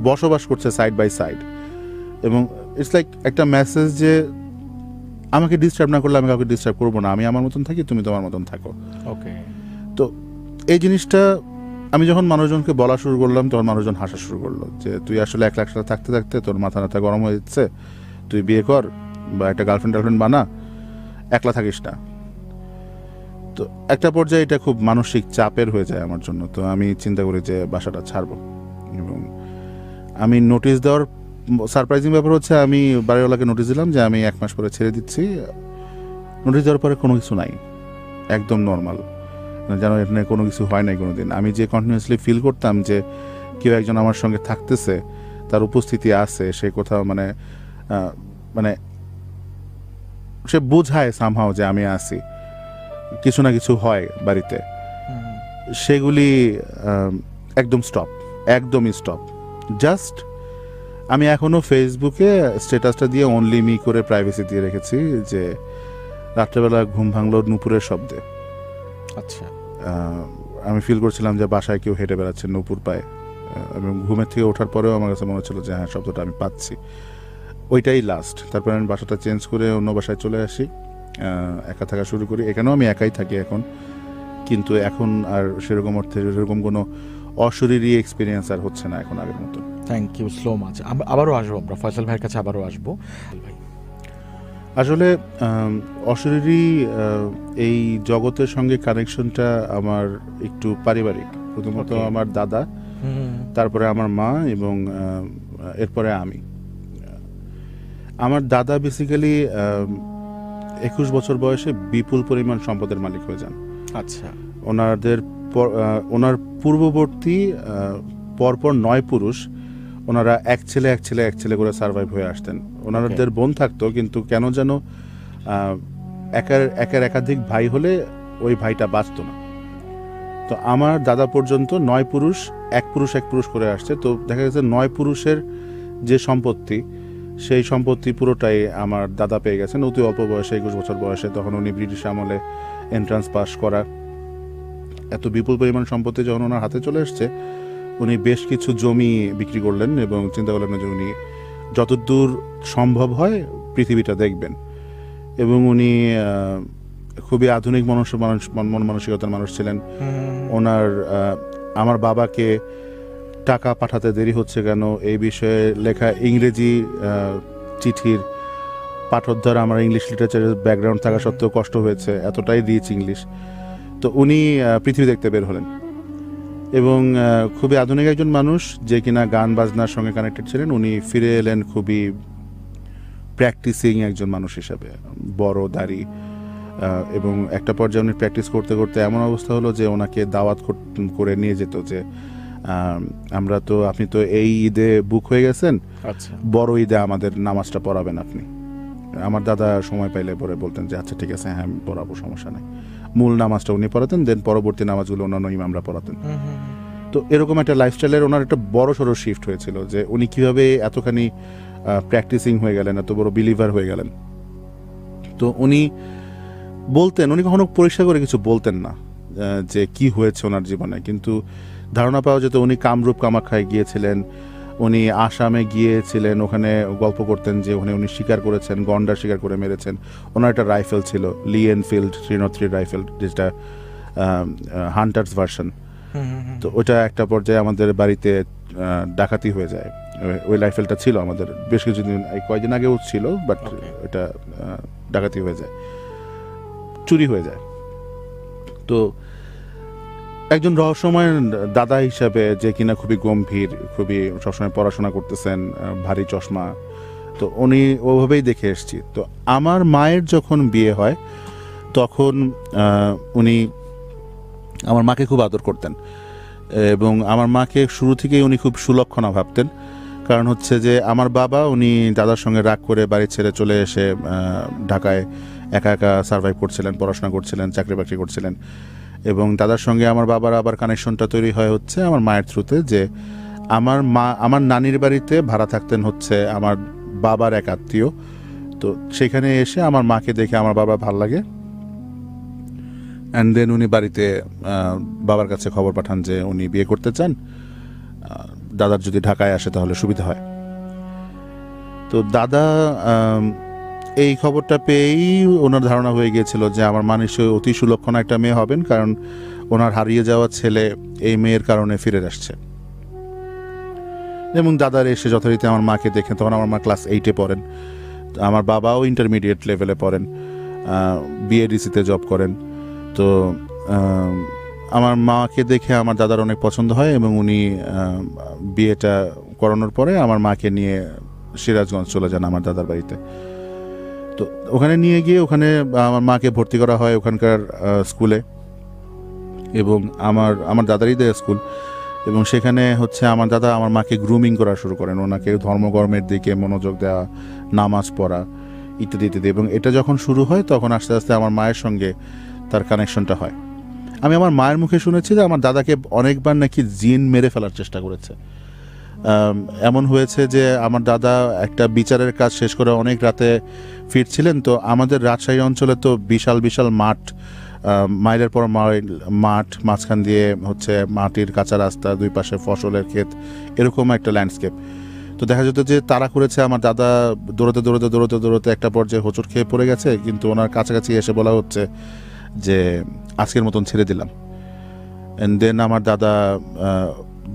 বসবাস করছে সাইড বাই সাইড। এবং ইটস লাইক একটা মেসেজ যে আমাকে ডিস্টার্ব না করলে আমি কাউকে ডিস্টার্ব করবো না, আমি আমার মতন থাকি, তুমি তোমার মতন থাকো। ওকে। তো এই জিনিসটা আমি যখন মানুষজনকে বলা শুরু করলাম তখন মানুষজন হাসা শুরু করলো যে তুই আসলে একলা একসাথে থাকতে থাকতে তোর মাথা ব্যথা গরম হয়ে যাচ্ছে, তুই বিয়ে কর বা একটা গার্লফ্রেন্ড বানা, একলা থাকিস না। তো একটা পর্যায়ে এটা খুব মানসিক চাপের হয়ে যায় আমার জন্য। তো আমি চিন্তা করি যে বাসাটা ছাড়বো এবং আমি নোটিশ দেওয়ার সারপ্রাইজিং ব্যাপার হচ্ছে আমি বাড়িওয়ালাকে নোটিশ দিলাম যে আমি 1 মাস পরে ছেড়ে দিচ্ছি। নোটিশ দেওয়ার পরে কোনো কিছু নাই, একদম নর্মাল, যেন এখানে কোনো কিছু হয় নাই কোনো দিন। আমি যে কন্টিনিউয়াসলি ফিল করতাম যে কেউ একজন আমার সঙ্গে থাকতেছে, তার উপস্থিতি আছে, সে কোথাও মানে মানে সে বোঝায় সামহাও যে আমি আছি, কিছু না কিছু হয় বাড়িতে, সেগুলি একদম স্টপ, একদমই স্টপ। জাস্ট আমি এখনও ফেসবুকে স্ট্যাটাসটা দিয়ে অনলি মি করে প্রাইভেসি দিয়ে রেখেছি যে রাত্রেবেলা ঘুম ভাঙলো নূপুরের শব্দে। আচ্ছা, আমি ফিল করছিলাম যে বাসায় কেউ হেঁটে বেড়াচ্ছে নূপুর পায়ে, এবং ঘুমের থেকে ওঠার পরেও আমার কাছে মনে হচ্ছিল যে হ্যাঁ, শব্দটা আমি পাচ্ছি। ওইটাই লাস্ট। তারপরে আমি বাসাটা চেঞ্জ করে অন্য বাসায় চলে আসি, একা থাকা শুরু করি। এখানেও আমি একাই থাকি এখন, কিন্তু এখন আর সেরকম অর্থে সেরকম কোনো অশরীরী এক্সপিরিয়েন্স আর হচ্ছে না এখন আগের মতো। Thank you so much. আবারও আসবো আমরা ফয়সাল ভাইয়ের কাছে, আবারও আসবো। ভাই আসলে অশরীরী এই জগতের সঙ্গে কানেকশনটা আমার একটু পারিবারিক। প্রথমত আমার দাদা, তারপরে আমার মা, এবং এরপরে আমি। আমার দাদা বেসিক্যালি 21 বছর বয়সে বিপুল পরিমাণ সম্পদের মালিক হয়ে যান। আচ্ছা। ওনার পূর্ববর্তী পরপর 9 পুরুষ, ওনারা এক ছেলে করে সার্ভাইভ হয়ে আসতেন। ওনাদের বোন থাকতো, কিন্তু কেন যেন একাধিক ভাই হলে ওই ভাইটা বাঁচত না। তো আমার দাদা পর্যন্ত 9 পুরুষ এক পুরুষ করে আসছে। তো দেখা গেছে 9 পুরুষের যে সম্পত্তি, সেই সম্পত্তি পুরোটাই আমার দাদা পেয়ে গেছেন অতি অল্প বয়সে, 21 বছর বয়সে। তখন উনি ব্রিটিশ আমলে এন্ট্রান্স পাস করা। এত বিপুল পরিমাণ সম্পত্তি যখন ওনার হাতে চলে এসছে, উনি বেশ কিছু জমি বিক্রি করলেন এবং চিন্তা করলেন যে উনি যতদূর সম্ভব হয় পৃথিবীটা দেখবেন। এবং উনি খুবই আধুনিক মন মানসিকতার মানুষ ছিলেন। ওনার আমার বাবাকে টাকা পাঠাতে দেরি হচ্ছে কেন এই বিষয়ে লেখা ইংরেজি চিঠির পাঠোদ্ধার আমার ইংলিশ লিটারেচারের ব্যাকগ্রাউন্ড থাকা সত্ত্বেও কষ্ট হয়েছে, এতটাই রিচ ইংলিশ। তো উনি পৃথিবী দেখতে বের হলেন এবং খুবই আধুনিক একজন মানুষ যে কিনা গান বাজনার সঙ্গে কানেক্টেড ছিলেন। উনি ফিরে এলেন খুবই প্র্যাকটিসিং একজন মানুষ হিসাবে, বড় দাড়ি, এবং একটা পর্যায়ে উনি প্র্যাকটিস করতে করতে এমন অবস্থা হলো যে ওনাকে দাওয়াত করে নিয়ে যেত যে আপনি তো এই ঈদে বুক হয়ে গেছেন, আচ্ছা, বড় ঈদে আমাদের নামাজটা পড়াবেন আপনি। আমার দাদা সময় পাইলে পরে বলতেন যে আচ্ছা ঠিক আছে, হ্যাঁ আমি পড়াবো, সমস্যা নেই। মূল নামাজটা উনি পড়াতেন, দেন পরবর্তী নামাজগুলো অন্যান্য ইমামরা পড়াতেন। তো এরকম একটা লাইফস্টাইলের ওনার একটা বড় সড়ো শিফট হয়েছিল যে উনি কিভাবে এতখানি প্র্যাকটিসিং হয়ে গেলেন, এত বড় বিলিভার হয়ে গেলেন। তো উনি কখনো পরিষ্কার করে কিছু বলতেন না যে কি হয়েছে ওনার জীবনে, কিন্তু ধারণা পাওয়া যেত উনি কামরূপ কামাখ্যায় গিয়েছিলেন, উনি আসামে গিয়েছিলেন, ওখানে গল্প করতেন যে ওখানে উনি শিকার করেছেন, গন্ডার শিকার করে মেরেছেন। ওনার একটা রাইফেল ছিল, লি এনফিল্ড 303 রাইফেল, যেটা হান্টার্স ভার্সন। তো ওইটা একটা পর্যায়ে আমাদের বাড়িতে ডাকাতি হয়ে যায়। ওই রাইফেলটা ছিল আমাদের বেশ কিছুদিন, কয়েকদিন আগেও ছিল, বাট এটা ডাকাতি হয়ে যায়, চুরি হয়ে যায়। তো একজন রহস্যময় দাদা হিসাবে, যে কিনা খুবই গম্ভীর, খুবই সবসময় পড়াশোনা করতেছেন, ভারী চশমা, তো উনি ওভাবেই দেখে এসছি। তো আমার মায়ের যখন বিয়ে হয় তখন উনি আমার মাকে খুব আদর করতেন এবং আমার মাকে শুরু থেকেই উনি খুব সুলক্ষণা ভাবতেন। কারণ হচ্ছে যে আমার বাবা, উনি দাদার সঙ্গে রাগ করে বাড়ি ছেড়ে চলে এসে ঢাকায় একা সার্ভাইভ করছিলেন, পড়াশোনা করছিলেন, চাকরি বাকরি করছিলেন। এবং দাদার সঙ্গে আমার বাবার আবার কানেকশনটা তৈরি হয় হচ্ছে আমার মায়ের থ্রুতে, যে আমার নানির বাড়িতে ভাড়া থাকতেন হচ্ছে আমার বাবার এক আত্মীয়। তো সেখানে এসে আমার মাকে দেখে আমার বাবার ভাল লাগে, অ্যান্ড দেন উনি বাড়িতে বাবার কাছে খবর পাঠান যে উনি বিয়ে করতে চান, দাদার যদি ঢাকায় আসে তাহলে সুবিধা হয়। তো দাদা এই খবরটা পেয়েই ওনার ধারণা হয়ে গিয়েছিল যে আমার মা নিশ্চয়ই অতি সুলক্ষণা একটা মেয়ে হবেন, কারণ ওনার হারিয়ে যাওয়া ছেলে এই মেয়ের কারণে ফিরে আসছে। এবং দাদার এসে যথারীতি আমার মাকে দেখেন, তখন আমার মা ক্লাস 8-এ পড়েন, আমার বাবাও ইন্টারমিডিয়েট লেভেলে পড়েন, বিএডিসিতে জব করেন। তো আমার মাকে দেখে আমার দাদার অনেক পছন্দ হয় এবং উনি বিয়েটা করানোর পরে আমার মাকে নিয়ে সিরাজগঞ্জ চলে যান আমার দাদার বাড়িতে। তো ওখানে নিয়ে গিয়ে ওখানে আমার মাকে ভর্তি করা হয় ওখানকার স্কুলে, এবং আমার দাদারই দেয়া স্কুল। এবং সেখানে হচ্ছে আমার দাদা আমার মাকে গ্রুমিং করা শুরু করেন, ওনাকে ধর্মকর্মের দিকে মনোযোগ দেওয়া, নামাজ পড়া ইত্যাদি ইত্যাদি। এবং এটা যখন শুরু হয় তখন আস্তে আস্তে আমার মায়ের সঙ্গে তার কানেকশনটা হয়। আমি আমার মায়ের মুখে শুনেছি যে আমার দাদাকে অনেকবার নাকি জিন মেরে ফেলার চেষ্টা করেছে। এমন হয়েছে যে আমার দাদা একটা বিচারের কাজ শেষ করে অনেক রাতে ফিরছিলেন। তো আমাদের রাজশাহী অঞ্চলে তো বিশাল বিশাল মাঠ, মাইলের পর মাঠ, মাঝখান দিয়ে হচ্ছে মাটির কাঁচা রাস্তা, দুই পাশে ফসলের ক্ষেত, এরকম একটা ল্যান্ডস্কেপ। তো দেখা যেত যে তারা করেছে আমার দাদা দৌড়তে একটা পর্যায়ে হোঁচট খেয়ে পড়ে গেছে, কিন্তু ওনার কাছাকাছি এসে বলা হচ্ছে যে আজকের মতন ছেড়ে দিলাম। অ্যান্ড দেন আমার দাদা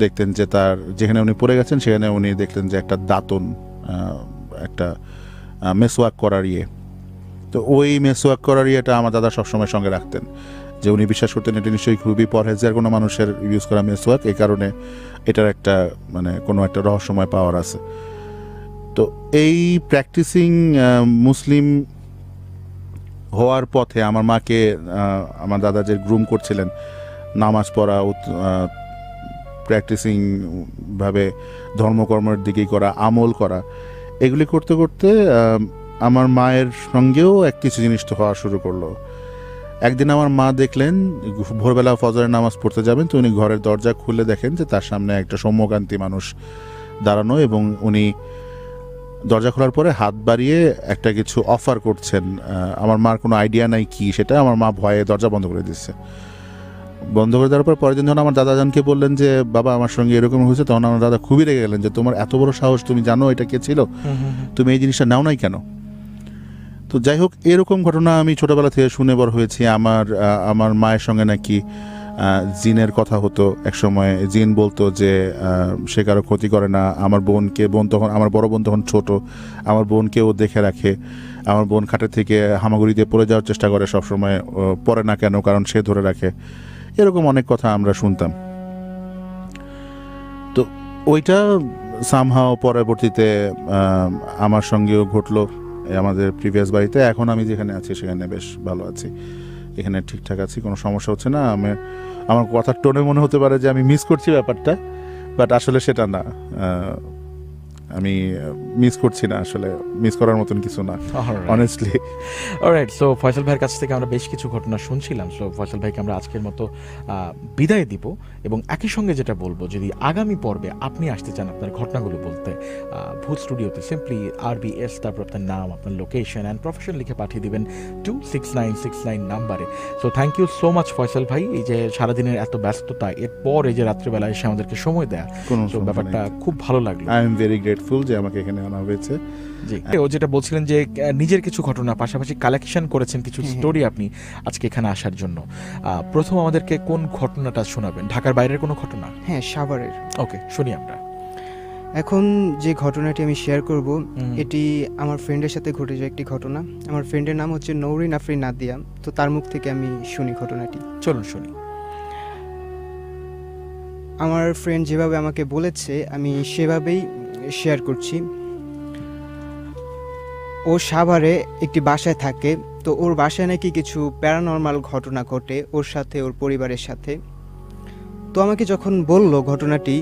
দেখতেন যে তার যেখানে উনি পড়ে গেছেন সেখানে উনি দেখলেন যে একটা দাঁতন, একটা মেসওয়াক করার তো ওই মেসওয়াক করার ইয়েটা আমার দাদা সবসময় সঙ্গে রাখতেন, যে উনি বিশ্বাস করতেন এটা নিশ্চয়ই খুবই পরহেজগার কোনো মানুষের ইউজ করা মেসওয়াক, এই কারণে এটার একটা মানে কোনো একটা রহস্যময় পাওয়ার আছে। তো এই প্র্যাকটিসিং মুসলিম হওয়ার পথে আমার মাকে আমার দাদা যে গ্রুম করছিলেন, নামাজ পড়া, প্র্যাকটিসিং ভাবে ধর্মকর্মের দিকেই করা, আমল করা, এগুলি করতে করতে আমার মায়ের সঙ্গেও কিছু জিনিস তো হওয়া শুরু করলো। একদিন আমার মা দেখলেন ভোরবেলা ফজরের নামাজ পড়তে যাবেন, তো উনি ঘরের দরজা খুলে দেখেন যে তার সামনে একটা সৌম্যকান্তি মানুষ দাঁড়ানো, এবং উনি দরজা খোলার পরে হাত বাড়িয়ে একটা কিছু অফার করছেন। আমার মার কোনো আইডিয়া নাই কি সেটা, আমার মা ভয়ে দরজা বন্ধ করে দিচ্ছে। বন্ধ করে দেওয়ার পর পরের দিন যখন আমার দাদাজানকে বললেন যে বাবা আমার সঙ্গে এরকম হয়েছে, তখন আমার দাদা খুবই রেগে গেলেন যে তোমার এত বড় সাহস, তুমি জানো এটা কে ছিল, তুমি এই জিনিসটা নাও নাই কেন? তো যাই হোক, এরকম ঘটনা আমি ছোটবেলা থেকে শুনে বড় হয়েছি। আমার মায়ের সঙ্গে নাকি জিনের কথা হতো, একসময় জিন বলতো যে সে কারো ক্ষতি করে না। আমার বড় বোন তখন ছোট, আমার বোনকেও দেখে রাখে। আমার বোন খাটের থেকে হামাগুড়ি দিয়ে পড়ে যাওয়ার চেষ্টা করে সবসময়, পড়ে না কেন, কারণ সে ধরে রাখে। এরকম অনেক কথা আমরা শুনতাম। তো ওইটা সামহাও পরবর্তীতে আমার সঙ্গেও ঘটলো আমাদের প্রিভিয়াস বাড়িতে। এখন আমি যেখানে আছি সেখানে বেশ ভালো আছি, এখানে ঠিকঠাক আছি, কোনো সমস্যা হচ্ছে না। আমার কথার টোনে মনে হতে পারে যে আমি মিস করছি ব্যাপারটা, বাট আসলে সেটা না। আমি মিস করছি না, আসলে মিস করার মতন কিছু না অনেস্টলি। অলরাইট, সো ফয়সাল ভাইয়ের কাছ থেকে আমরা বেশ কিছু ঘটনা শুনছিলাম। সো ফয়সাল ভাইকে আমরা আজকের মতো বিদায় দিব, এবং একই সঙ্গে যেটা বলবো, যদি আগামী পর্বে আপনি আসতে চান আপনার ঘটনাগুলো বলতে ভূত স্টুডিওতে, সিম্পলি RBS তারপর আপনার নাম, আপনার লোকেশন অ্যান্ড প্রফেশন লিখে পাঠিয়ে দিবেন 26969 নাম্বারে। So thank you so much Faisal ভাই, এই যে সারাদিনের এত ব্যস্ততা, এরপর এই যে রাত্রিবেলা এসে আমাদেরকে সময় দেয়া, তো ব্যাপারটা খুব ভালো লাগলো। আই এম ভেরি গ্রেটফুল যে আমাকে এখানে আনা হয়েছে। জি, ও যেটা বলছিলেন যে নিজের কিছু ঘটনা পাশাপাশি কালেকশন করেছেন কিছু স্টোরি আপনি আজকে এখানে আসার জন্য। প্রথম আমাদেরকে কোন ঘটনাটা শোনাবেন? ঢাকার বাইরের কোনো ঘটনা? হ্যাঁ, সাভারের। ওকে, শুনি আমরা। এখন যে ঘটনাটি আমি শেয়ার করব, এটি আমার ফ্রেন্ডের সাথে ঘটে যায় একটি ঘটনা। আমার ফ্রেন্ডের নাম হচ্ছে নৌরিন আফরিন নাদিয়া। তো তার মুখ থেকে আমি শুনি ঘটনাটি। চলুন শুনি। আমার ফ্রেন্ড যেভাবে আমাকে বলেছে আমি সেভাবেই শেয়ার করছি। ও সাভারে একটি বাসায় থাকে। তো ওর বাসায় নাকি কিছু প্যারানর্মাল ঘটনা ঘটে ওর সাথে, ওর পরিবারের সাথে। তো আমাকে যখন বলল ঘটনাটি,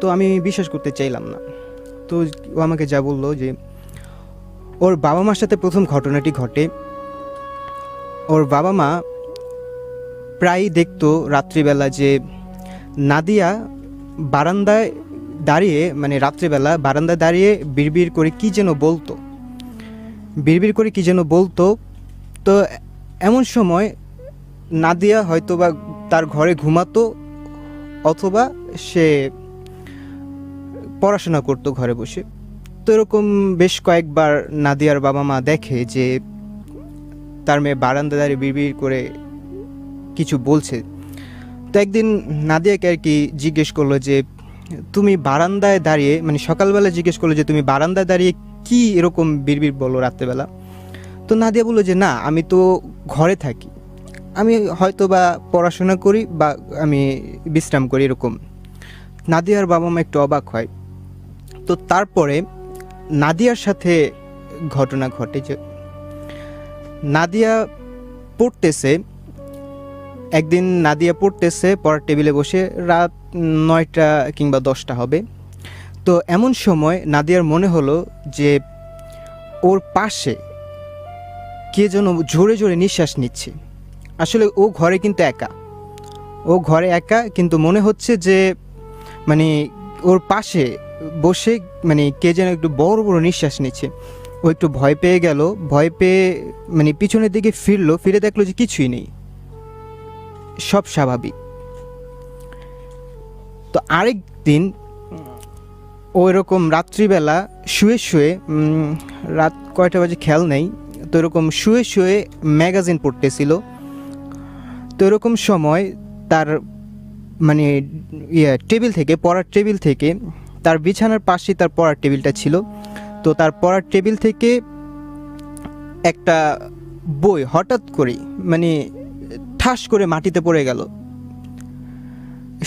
তো আমি বিশ্বাস করতে চাইলাম না। তো ও আমাকে যা বললো যে ওর বাবা মার সাথে প্রথম ঘটনাটি ঘটে। ওর বাবা মা প্রায়ই দেখতো রাত্রিবেলা যে নাদিয়া বারান্দায় দাঁড়িয়ে, মানে রাত্রিবেলা বারান্দায় দাঁড়িয়ে বিড়বিড় করে কি যেন বলতো। তো এমন সময় নাদিয়া হয়তো বা তার ঘরে ঘুমাতো, অথবা সে পড়াশোনা করতো ঘরে বসে। তো এরকম বেশ কয়েকবার নাদিয়ার বাবা মা দেখে যে তার মেয়ে বারান্দা দাঁড়িয়ে বিড়বিড় করে কিছু বলছে। তো একদিন নাদিয়াকে আর কি জিজ্ঞেস করলো যে তুমি বারান্দায় দাঁড়িয়ে, মানে সকালবেলা জিজ্ঞেস করলো যে তুমি বারান্দায় দাঁড়িয়ে কি এরকম বিড়বিড় বলো রাত্রেবেলা? তো নাদিয়া বললো যে না, আমি তো ঘরে থাকি, আমি হয়তো বা পড়াশোনা করি বা আমি বিশ্রাম করি এরকম। নাদিয়ার বাবা মা একটু অবাক হয়। তো তারপরে নাদিয়ার সাথে ঘটনা ঘটে যে নাদিয়া পড়তেছে, একদিন নাদিয়া পড়তেছে পড়ার টেবিলে বসে, রাত 9টা কিংবা 10টা হবে। তো এমন সময় নাদিয়ার মনে হলো যে ওর পাশে কে যেন জোরে জোরে নিঃশ্বাস নিচ্ছে। আসলে ও ঘরে একা, কিন্তু মনে হচ্ছে যে মানে ওর পাশে বসে মানে কে যেন একটু বড় বড় নিঃশ্বাস নিচ্ছে। ও একটু ভয় পেয়ে গেল, ভয় পেয়ে মানে পিছনের দিকে ফিরে দেখলো যে কিছুই নেই, সব স্বাভাবিক। তো আরেক দিন ও এরকম রাত্রিবেলা শুয়ে রাত কয়টা বাজে খেয়াল নেই, তো এরকম শুয়ে ম্যাগাজিন পড়তেছিল। তো এরকম সময় তার মানে পড়ার টেবিল থেকে তার বিছানার পাশেই তার পড়ার টেবিলটা ছিল। তো তার পড়ার টেবিল থেকে একটা বই হঠাৎ করেই মানে ঠাস করে মাটিতে পড়ে গেল।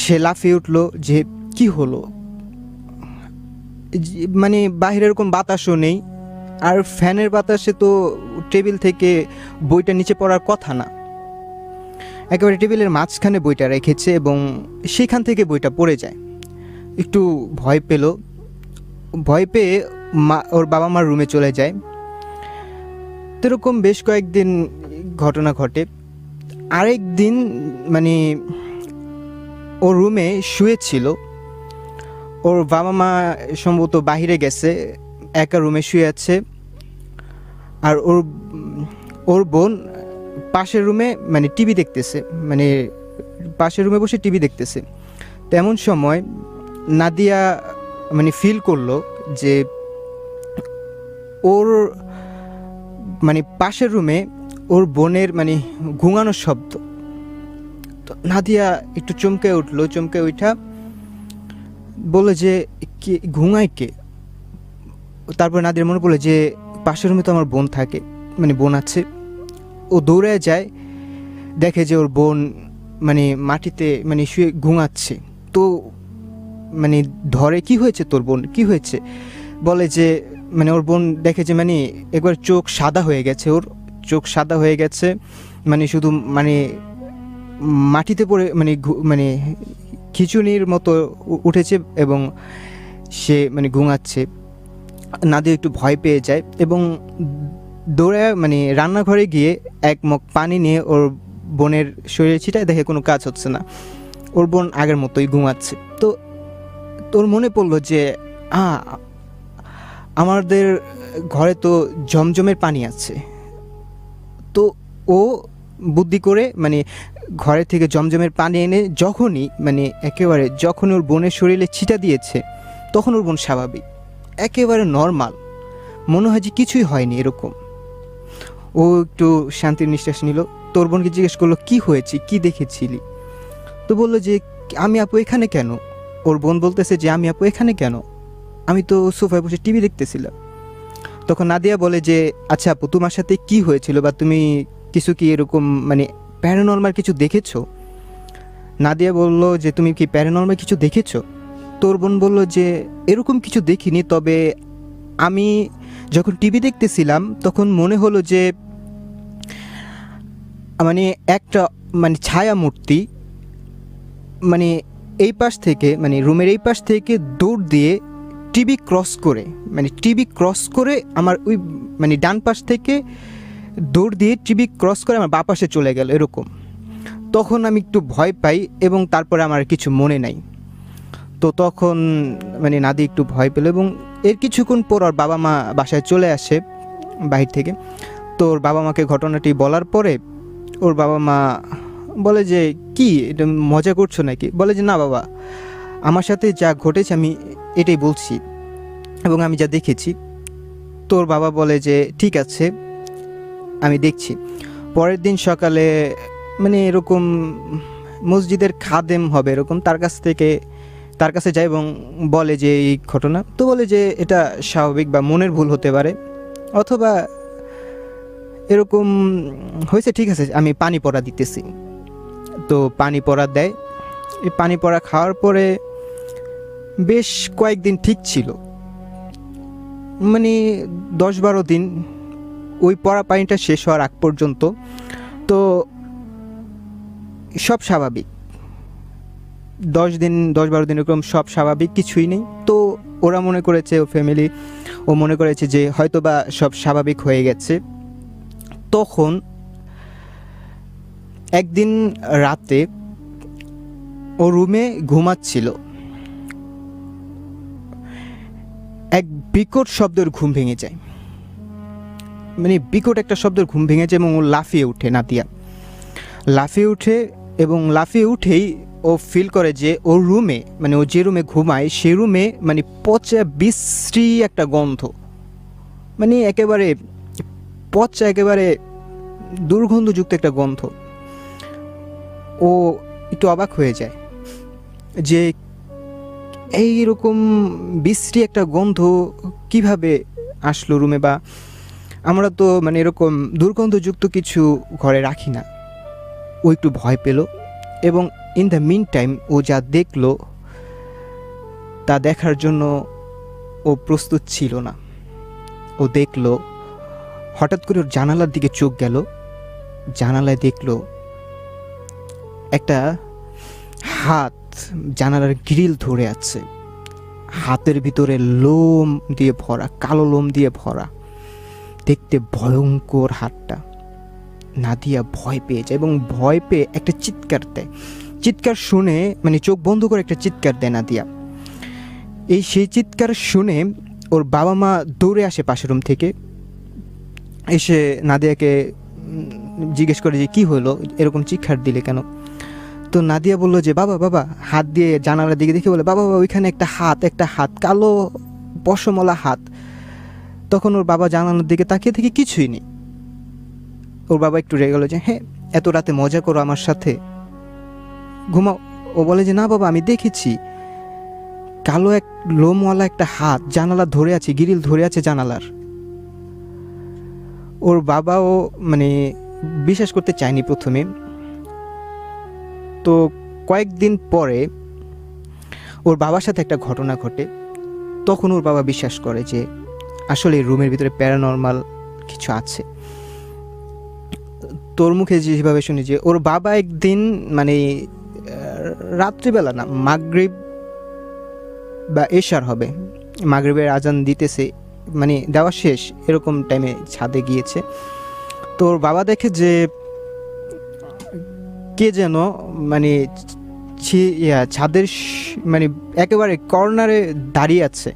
সে লাফিয়ে উঠলো যে কি হলো, মানে বাইরে এরকম বাতাসও নেই, আর ফ্যানের বাতাসে তো টেবিল থেকে বইটা নিচে পড়ার কথা না। একেবারে টেবিলের মাঝখানে বইটা রেখেছে এবং সেখান থেকে বইটা পড়ে যায়। একটু ভয় পেল, ভয় পেয়ে ওর বাবা মার রুমে চলে যায়। তো এরকম বেশ কয়েকদিন ঘটনা ঘটে। আরেক দিন মানে ওর রুমে শুয়েছিল, ওর বাবা মা সম্ভবত বাহিরে গেছে, একা রুমে শুয়ে আছে। আর ওর বোন পাশের রুমে মানে টিভি দেখতেছে, মানে পাশের রুমে বসে টিভি দেখতেছে। তেমন সময় নাদিয়া মানে ফিল করলো যে ওর মানে পাশের রুমে ওর বোনের মানে ঘুমানোর শব্দ। তো নাদিয়া একটু চমকে উঠলো, চমকে উঠা বলে যে কে ঘুমায় কে। তারপর নাদিয়ার মনে পড়লো যে পাশের রুমে তো আমার বোন থাকে, মানে বোন আছে। ও দৌড়ে যায়, দেখে যে ওর বোন মানে মাটিতে মানে শুয়ে ঘুমাচ্ছে। তো মানে ধরে কি হয়েছে তোর বোন, কি হয়েছে, বলে যে মানে ওর বোন দেখে যে মানে একবার চোখ সাদা হয়ে গেছে, ওর চোখ সাদা হয়ে গেছে, মানে শুধু মানে মাটিতে পড়ে মানে মানে খিচুনির মতো উঠেছে এবং সে মানে ঘুমাচ্ছে। নাদিয়া একটু ভয় পেয়ে যায় এবং দৌড়ে মানে রান্নাঘরে গিয়ে এক মগ পানি নিয়ে ওর বোনের শরীরে ছিটায়, দেখে কোনো কাজ হচ্ছে না, ওর বোন আগের মতোই ঘুমাচ্ছে। তো তোর মনে পড়লো যে আমাদের ঘরে তো জমজমের পানি আছে। তো ও বুদ্ধি করে মানে ঘরে থেকে জমজমের পানি এনে যখনই মানে একেবারে যখন ওর বোনের শরীরে ছিটা দিয়েছে, তখন ওর বোন স্বাভাবিক, একেবারে নর্মাল, মনে হয় যে কিছুই হয়নি এরকম। ও একটু শান্তির নিঃশ্বাস নিল। তোর বোনকে জিজ্ঞেস করলো কি হয়েছে, কি দেখেছিলি। তো বললো যে আমি আপু এখানে কেন। ওর বোন বলতেছে যে আমি আপু এখানে কেন, আমি তো সোফায় বসে টিভি দেখতেছিলাম। তখন নাদিয়া বলে যে আচ্ছা আপু তোমার সাথে কি হয়েছিল, বা তুমি কিছু কি এরকম মানে প্যারানর্মাল কিছু দেখেছো। নাদিয়া বলল যে তুমি কি প্যারানর্মাল কিছু দেখেছো। তোর বোন বলল যে এরকম কিছু দেখিনি, তবে আমি যখন টিভি দেখতেছিলাম তখন মনে হলো যে মানে একটা মানে ছায়া মূর্তি মানে এই পাশ থেকে মানে রুমের এই পাশ থেকে দৌড় দিয়ে টিভি ক্রস করে মানে টিভি ক্রস করে আমার ওই মানে ডান পাশ থেকে দৌড় দিয়ে টিভি ক্রস করে আমার বাঁ পাশে চলে গেল এরকম। তখন আমি একটু ভয় পাই এবং তারপরে আমার কিছু মনে নাই। তো তখন মানে নাদি একটু ভয় পেল এবং এর কিছুক্ষণ পর ওর বাবা মা বাসায় চলে আসে বাহির থেকে। তো ওর বাবা মাকে ঘটনাটি বলার পরে ওর বাবা মা বলে যে কি এটা মজা করছো নাকি। বলে যে না বাবা, আমার সাথে যা ঘটেছে আমি এটাই বলছি এবং আমি যা দেখেছি। তোর বাবা বলে যে ঠিক আছে আমি দেখছি। পরের দিন সকালে মানে এরকম মসজিদের খাদেম হবে এরকম, তার কাছে যায় এবং বলে যে এই ঘটনা। তো বলে যে এটা স্বাভাবিক বা মনের ভুল হতে পারে, অথবা এরকম হয়েছে, ঠিক আছে আমি পানি পড়া দিতেছি। তো পানি পড়া দেয়। এই পানি পড়া খাওয়ার পরে বেশ কয়েকদিন ঠিক ছিল, মানে 10-12 দিন ওই পড়া পানিটা শেষ হওয়ার আগ পর্যন্ত তো সব স্বাভাবিক। 10-12 দিন এরকম সব স্বাভাবিক, কিছুই নেই। তো ওরা মনে করেছে, ও ফ্যামিলি ও মনে করেছে যে হয়তো বা সব স্বাভাবিক হয়ে গেছে। তখন একদিন রাতে ও রুমে ঘুমাচ্ছিল, এক বিকট শব্দের ঘুম ভেঙে যায়, মানে বিকট একটা শব্দের ঘুম ভেঙে যায় এবং ও লাফিয়ে ওঠে। নাদিয়া লাফিয়ে ওঠে এবং লাফিয়ে উঠেই ও ফিল করে যে ওর রুমে মানে ও যে রুমে ঘুমায় সে রুমে মানে পচা বিশ্রী একটা গন্ধ, মানে একেবারে পচা একেবারে দুর্গন্ধযুক্ত একটা গন্ধ। ও একটু অবাক হয়ে যায় যে এইরকম বিশ্রী একটা গন্ধ কিভাবে আসলো রুমে, বা আমরা তো মানে এরকম দুর্গন্ধযুক্ত কিছু ঘরে রাখি না। ও একটু ভয় পেল এবং ইন দ্য মিন টাইম ও যা দেখলো তা দেখার জন্য ও প্রস্তুত ছিল না। ও দেখলো, হঠাৎ করে ওর জানালার দিকে চোখ গেল, জানালায় দেখলো একটা হাত জানালার গ্রিল ধরে আছে, হাতের ভিতরে লোম দিয়ে ভরা, কালো লোম দিয়ে ভরা, দেখতে ভয়ঙ্কর হাতটা। নাদিয়া ভয় পেয়ে যায় এবং ভয় পেয়ে একটা চিৎকার দেয়। চিৎকার শুনে মানে চোখ বন্ধ করে একটা চিৎকার দেয় নাদিয়া। সেই চিৎকার শুনে ওর বাবা মা দৌড়ে আসে পাশের রুম থেকে, এসে নাদিয়াকে জিজ্ঞেস করে যে কি হলো, এরকম চিৎকার দিলে কেন? তো নাদিয়া বললো যে বাবা বাবা, হাত দিয়ে জানালার দিকে দেখে বলে বাবা বাবা ওইখানে একটা হাত, কালো পশমলা হাত। তখন ওর বাবা জানালার দিকে তাকিয়ে থেকে কিছুই নেই। ওর বাবা একটু রেগে গেলো যে হ্যাঁ এত রাতে মজা করো আমার সাথে, ঘুমাও। ও বলে যে না বাবা আমি দেখেছি কালো এক লোমওয়ালা একটা হাত জানালা ধরে আছে, গ্রিল ধরে আছে জানালার। ওর বাবাও মানে বিশ্বাস করতে চায়নি প্রথমে। তো কয়েকদিন পরে ওর বাবার সাথে একটা ঘটনা ঘটে। তখন ওর বাবা বিশ্বাস করে যে আসলে রুমের ভিতরে প্যারানর্মাল কিছু আছে। তোর মুখে যেভাবে শুনি যে ওর বাবা একদিন মানে রাত্রিবেলা না, মাগরিব বা এশার হবে, মাগরিবের আজান দিতেছে মানে দেওয়া শেষ এরকম টাইমে ছাদে গিয়েছে। তো ওর বাবা দেখে যে কে যেন মানে ছাদের মানে একেবারে কর্নারে দাঁড়িয়ে আছে,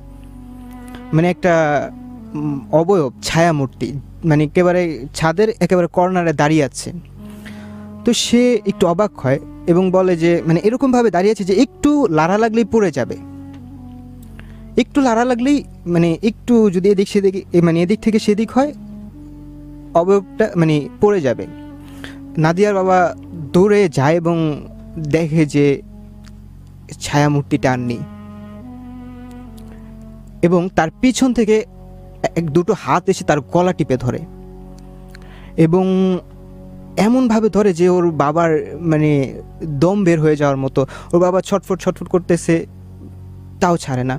মানে একটা অবয়ব ছায়ামূর্তি, মানে একেবারে ছাদের একেবারে কর্নারে দাঁড়িয়ে আছে। তো সে একটু অবাক হয় এবং বলে যে মানে এরকমভাবে দাঁড়িয়ে আছে যে একটু লাড়া লাগলেই পড়ে যাবে, একটু লাড়া লাগলেই মানে একটু যদি এদিক সেদিক মানে এদিক থেকে সেদিক হয় অবয়বটা মানে পড়ে যাবে। নাদিয়ার বাবা দৌড়ে যায় এবং দেখে যে ছায়ামূর্তিটা আর নেই এবং তার পিছন থেকে দুটো হাত এসে তার গলা টিপে ধরে এবং এমনভাবে ধরে যে ওর বাবার মানে দম বের হয়ে যাওয়ার মতো। ওর বাবা ছটফট করতেছে, তাও ছাড়ে না।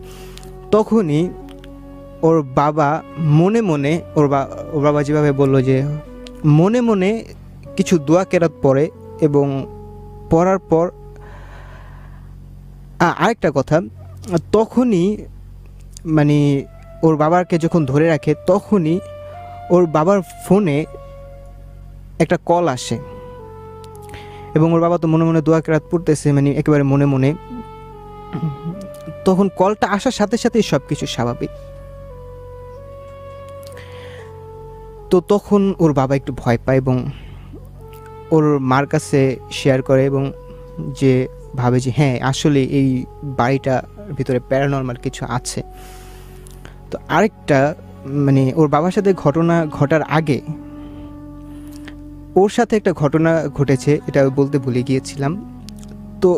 তখনই ওর বাবা মনে মনে ওর বাবা যেভাবে বলল যে মনে মনে কিছু দোয়া কেরাত পড়ে এবং পড়ার পর আরেকটা কথা, তখনই মানে ওর বাবাকে যখন ধরে রাখে তখনই ওর বাবার ফোনে একটা কল আসে এবং ওর বাবা তো মনে মনে দোয়া কেরাত পড়তেছে মানে একেবারে মনে মনে। তখন কলটা আসার সাথে সাথেই সব কিছু স্বাভাবিক। তো তখন ওর বাবা একটু ভয় পায় এবং ওর মার কাছে শেয়ার করে এবং যে ভাবে যে হ্যাঁ আসলে এই বাড়িটার ভিতরে প্যারানর্মাল কিছু আছে। তো আরেকটা মানে ওর বাবার সাথে ঘটনা ঘটার আগে ওর সাথে একটা ঘটনা ঘটেছে, এটা বলতে ভুলে গিয়েছিলাম। তো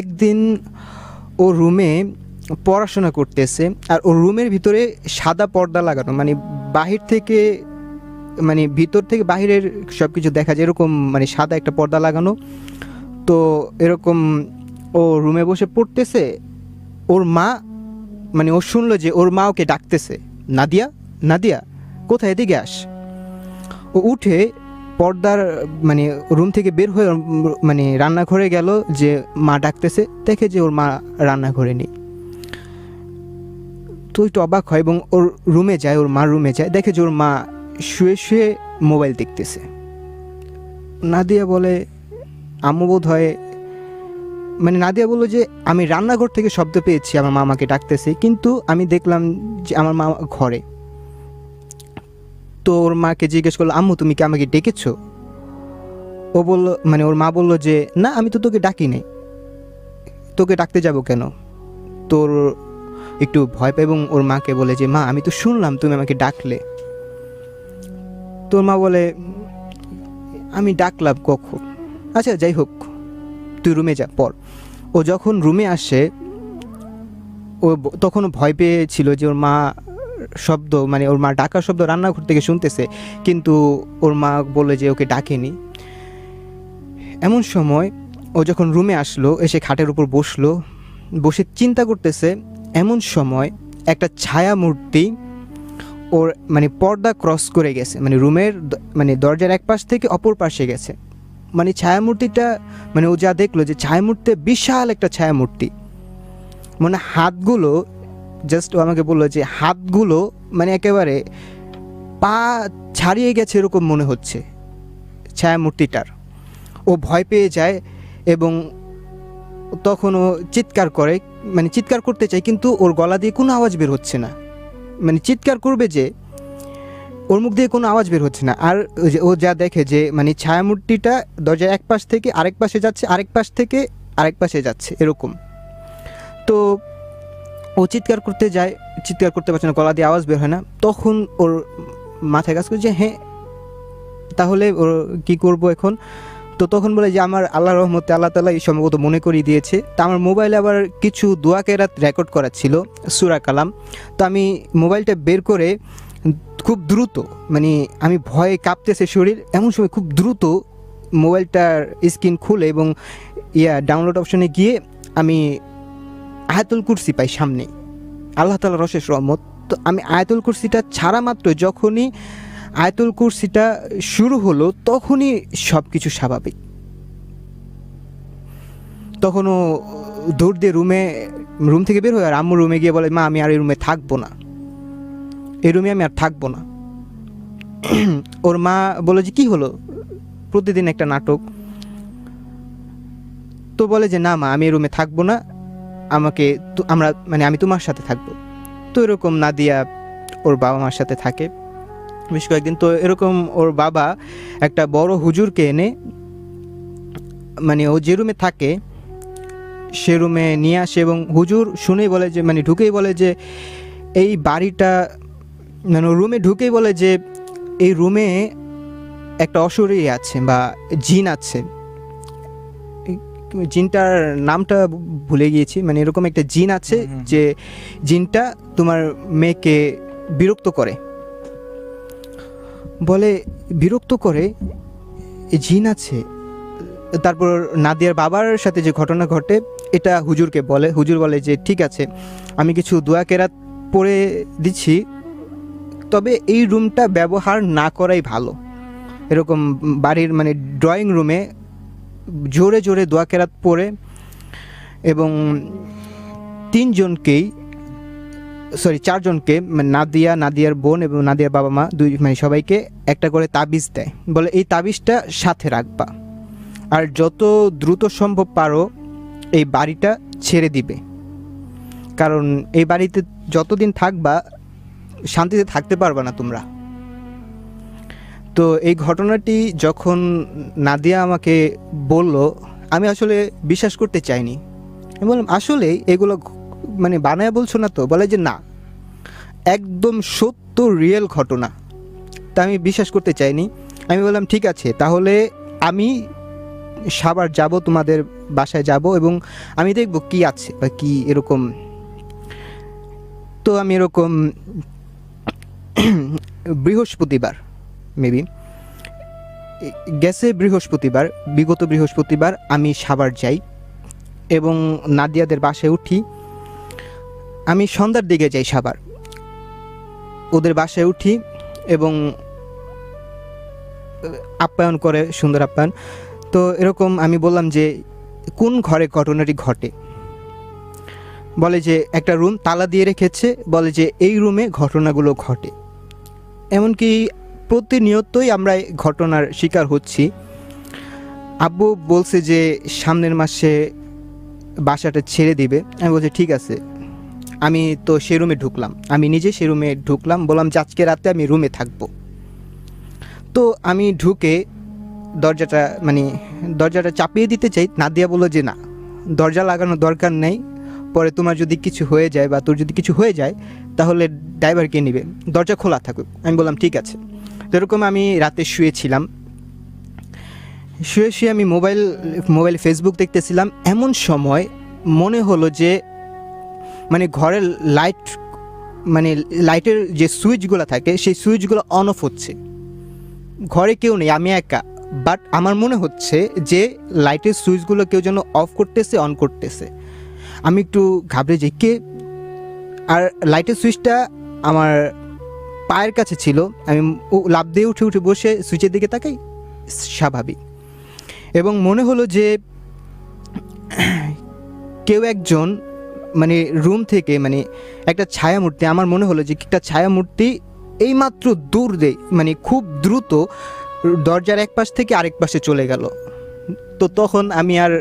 একদিন ও রুমে পড়াশোনা করতেছে আর ওর রুমের ভিতরে সাদা পর্দা লাগানো, মানে বাহির থেকে মানে ভিতর থেকে বাহিরের সব কিছু দেখা যায় এরকম মানে সাদা একটা পর্দা লাগানো। তো এরকম ও রুমে বসে পড়তেছে, ওর মা মানে ও শুনলো যে ওর মা ওকে ডাকতেছে, নাদিয়া নাদিয়া কোথায়, এদিকে আস। ও উঠে পর্দার মানে রুম থেকে বের হয়ে মানে রান্নাঘরে গেল যে মা ডাকতেছে, দেখে যে ওর মা রান্নাঘরে নেই। তো একটু অবাক হয় এবং ওর রুমে যায়, ওর মার রুমে যায়, দেখে যে ওর মা শুয়ে শুয়ে মোবাইল দেখতেছে। নাদিয়া বলে আম্মু বোধ হয় মানে নাদিয়া বললো যে আমি রান্নাঘর থেকে শব্দ পেয়েছি, আমার মা আমাকে ডাকতেছে, কিন্তু আমি দেখলাম যে আমার মা ঘরে। তো ওর মাকে জিজ্ঞেস করলো আম্মু তুমি কি আমাকে ডেকেছো? ও বলল মানে ওর মা বললো যে না আমি তো তোকে ডাকি নাই, তোকে ডাকতে যাব কেন? তোর একটু ভয় পায় এবং ওর মাকে বলে যে মা আমি তো শুনলাম তুমি আমাকে ডাকলে। তোর মা বলে আমি ডাকলাম কখন, আচ্ছা যাই হোক তুই রুমে যা পর। ও যখন রুমে আসে ও তখন ভয় পেয়েছিল যে ওর মা শব্দ, মানে ওর মা ডাকার শব্দ রান্নাঘর থেকে শুনতেছে, কিন্তু ওর মা বলে যে ওকে ডাকেনি। এমন সময় ও যখন রুমে আসলো, এসে খাটের উপর বসলো, বসে চিন্তা করতেছে, এমন সময় একটা ছায়া মূর্তি ওর মানে পর্দা ক্রস করে গেছে, মানে রুমের মানে দরজার এক পাশ থেকে অপর পাশে গেছে। মানে ছায়ামূর্তিটা, মানে ও যা দেখলো যে ছায়ামূর্তি বিশাল একটা ছায়ামূর্তি, মানে হাতগুলো জাস্ট, ও আমাকে বললো যে হাতগুলো মানে একেবারে পা ছাড়িয়ে গেছে এরকম মনে হচ্ছে ছায়ামূর্তিটার। ও ভয় পেয়ে যায় এবং তখন ও চিৎকার করে, মানে চিৎকার করতে চায় কিন্তু ওর গলা দিয়ে কোনো আওয়াজ বের হচ্ছে না, মানে চিৎকার করবে যে ওর মুখ দিয়ে কোনো আওয়াজ বের হচ্ছে না। আর ও যা দেখে যে মানে ছায়ামূর্তিটা দরজার এক পাশ থেকে আরেক পাশে যাচ্ছে, আরেক পাশ থেকে আরেক পাশে যাচ্ছে এরকম। তো ও চিৎকার করতে যায়, চিৎকার করতে পারছে না, গলা দিয়ে আওয়াজ বের হয় না। তখন ওর মাথায় কাজ করে যে হ্যাঁ তাহলে ওর কী করবো এখন। তো তখন বলে যে আমার আল্লাহ রহমতে আল্লাহ তাআলা এই সম্ভবত মনে করিয়ে দিয়েছে। তো আমার মোবাইলে আবার কিছু দোয়া কেরাত রেকর্ড করা ছিল, সূরা কালাম। তো আমি মোবাইলটা বের করে খুব দ্রুত, মানে আমি ভয়ে কাঁপতেছে শরীর, এমন সময় খুব দ্রুত মোবাইলটার স্ক্রিন খুলে এবং ডাউনলোড অপশনে গিয়ে আমি আয়াতুল কুরসি পাই সামনে, আল্লাহ তাআলার অশেষ রহমত। তো আমি আয়াতুল কুরসিটা ছাড়া মাত্র যখনই আয়াতুল কুরসিটা শুরু হলো তখনই সব কিছু স্বাভাবিক। তখনও দৌড় দিয়ে রুম থেকে বের হয়ে আর আম্মুর রুমে গিয়ে বলে মা আমি আর এই রুমে থাকবো না, এই রুমে আমি আর থাকবো না। ওর মা বলে যে কী হলো, প্রতিদিন একটা নাটক। তো বলে যে না মা আমি এই রুমে থাকবো না, আমি তোমার সাথে থাকবো। তো এরকম নাদিয়া ওর বাবা মার সাথে থাকে বেশ কয়েকদিন। তো এরকম ওর বাবা একটা বড় হুজুরকে এনে, মানে ও যে রুমে থাকে সে রুমে নিয়ে আসে এবং হুজুর শুনেই বলে যে, মানে ঢুকেই বলে যে এই বাড়িটা, মানে রুমে ঢুকেই বলে যে এই রুমে একটা অশরীরী আছে বা জিন আছে। জিনটার নামটা ভুলে গিয়েছি, মানে এরকম একটা জিন আছে যে জিনটা তোমার মেয়েকে বিরক্ত করে। বলে বিরক্ত করে, জিন আছে। তারপর নাদিয়ার বাবার সাথে যে ঘটনা ঘটে এটা হুজুরকে বলে। হুজুর বলে যে ঠিক আছে আমি কিছু দোয়া কেরাত পড়ে দিচ্ছি, তবে এই রুমটা ব্যবহার না করাই ভালো। এরকম বাড়ির মানে ড্রয়িং রুমে জোরে জোরে দোয়া কেরাত পড়ে এবং চারজনকে, মানে নাদিয়ার বোন এবং নাদিয়ার বাবা মা মানে সবাইকে একটা করে তাবিজ দেয়। বলে এই তাবিজটা সাথে রাখবা, আর যত দ্রুত সম্ভব পারো এই বাড়িটা ছেড়ে দিবে, কারণ এই বাড়িতে যতদিন থাকবা শান্তিতে থাকতে পারবা না তোমরা। তো এই ঘটনাটি যখন নাদিয়া আমাকে বলল আমি আসলে বিশ্বাস করতে চাইনি। আমি বললাম আসলে এগুলো মানে বানায় বলছো না তো? বলে যে না, একদম সত্য রিয়েল ঘটনা। তা আমি বিশ্বাস করতে চাইনি। আমি বললাম ঠিক আছে, তাহলে আমি সাবার যাব, তোমাদের বাসায় যাব এবং আমি দেখব কি আছে বা কি এরকম। তো আমি এরকম বৃহস্পতিবার মেবি বিগত বৃহস্পতিবার আমি সাবার যাই এবং নাদিয়াদের বাসায় উঠি। আমি সন্ধ্যার দিকে যাই সাবার, ওদের বাসায় উঠি এবং আপ্যায়ন করে, সুন্দর আপ্যায়ন। তো এরকম আমি বললাম যে কোন ঘরে ঘটনাটি ঘটে। বলে যে একটা রুম তালা দিয়ে রেখেছে, বলে যে এই রুমে ঘটনাগুলো ঘটে। এমনকি প্রতিনিয়তই আমরা ঘটনার শিকার হচ্ছি। আব্বু বলছে যে সামনের মাসে বাসাটা ছেড়ে দিবে। আমি বলছি ঠিক আছে। আমি তো সে রুমে ঢুকলাম, আমি নিজে সে রুমে ঢুকলাম, বললাম যে আজকে রাতে আমি রুমে থাকবো। তো আমি ঢুকে দরজাটা চাপিয়ে দিতে চাই। নাদিয়া বললো যে না, দরজা লাগানোর দরকার নেই, পরে তোমার যদি কিছু হয়ে যায় বা তোর যদি কিছু হয়ে যায় তাহলে ড্রাইভারকে নেবে, দরজা খোলা থাকুক। আমি বললাম ঠিক আছে। তো এরকম আমি রাতে শুয়েছিলাম, শুয়ে আমি মোবাইল ফেসবুক দেখতেছিলাম। এমন সময় মনে হলো যে মানে ঘরের লাইট মানে লাইটের যে সুইচগুলো থাকে সেই সুইচগুলো অন অফ হচ্ছে, ঘরে কেউ নেই, আমি একা, বাট আমার মনে হচ্ছে যে লাইটের সুইচগুলো কেউ যেন অফ করতেছে অন করতেছে। আমি একটু ঘাবড়ে যাই, কে? আর লাইটের সুইচটা আমার পায়ের কাছে ছিল, আমি লাফ দিয়ে উঠে উঠে বসে সুইচের দিকে তাকাই, স্বাভাবিক। এবং মনে হলো যে কেউ একজন মানে রুম থেকে মানে একটা ছায়ামূর্তি, আমার মনে হলো যে একটা ছায়ামূর্তি এইমাত্র দৌড় মানে খুব দ্রুত দরজার এক পাশ থেকে আরেক পাশে চলে গেল। তো তখন আমি আর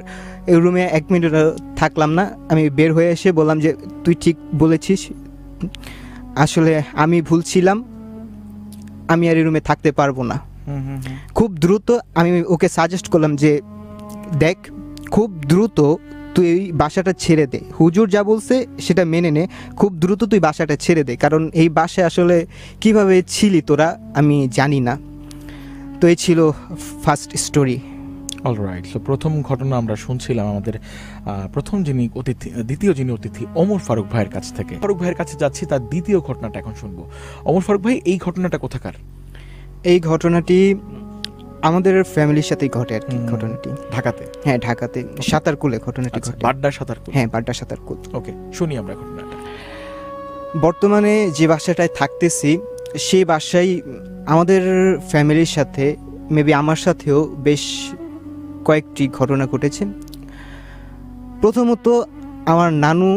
এই রুমে 1 মিনিট থাকলাম না, আমি বের হয়ে এসে বললাম যে তুই ঠিক বলেছিস, আসলে আমি ভুল ছিলাম, আমি আর এই রুমে থাকতে পারবো না। খুব দ্রুত আমি ওকে সাজেস্ট করলাম যে দেখ, খুব দ্রুত তুই এই বাসাটা ছেড়ে দে, হুজুর যা বলছে সেটা মেনে নে, খুব দ্রুত তুই বাসাটা ছেড়ে দে, কারণ এই বাসায় আসলে কিভাবে ছিলি তোরা আমি জানি না। তো এই ছিল ফার্স্ট স্টোরি। অলরাইট, সো প্রথম ঘটনা আমরা শুনছিলাম আমাদের প্রথম যিনি অতিথি, দ্বিতীয় যিনি অতিথি ওমর ফারুক ভাইয়ের কাছ থেকে। ফারুক ভাইয়ের কাছে যাচ্ছি, তার দ্বিতীয় ঘটনাটা এখন শুনবো। ওমর ফারুক ভাই, এই ঘটনাটা কোথাকার? এই ঘটনাটি আমাদের ফ্যামিলির সাথেই ঘটে আর কি। ঘটনাটি ঢাকাতে? হ্যাঁ, ঢাকাতে সাঁতারকুলে ঘটনাটি ঘটে। বাড্ডা সাঁতারকুল? হ্যাঁ, বাড্ডা সাঁতারকুল। ওকে, শুনি আমরা ঘটনাটা। বর্তমানে যে বাসাটায় থাকতেছি সেই বাসায় আমাদের ফ্যামিলির সাথে, মেবি আমার সাথেও বেশ কয়েকটি ঘটনা ঘটেছে। প্রথমত আমার নানু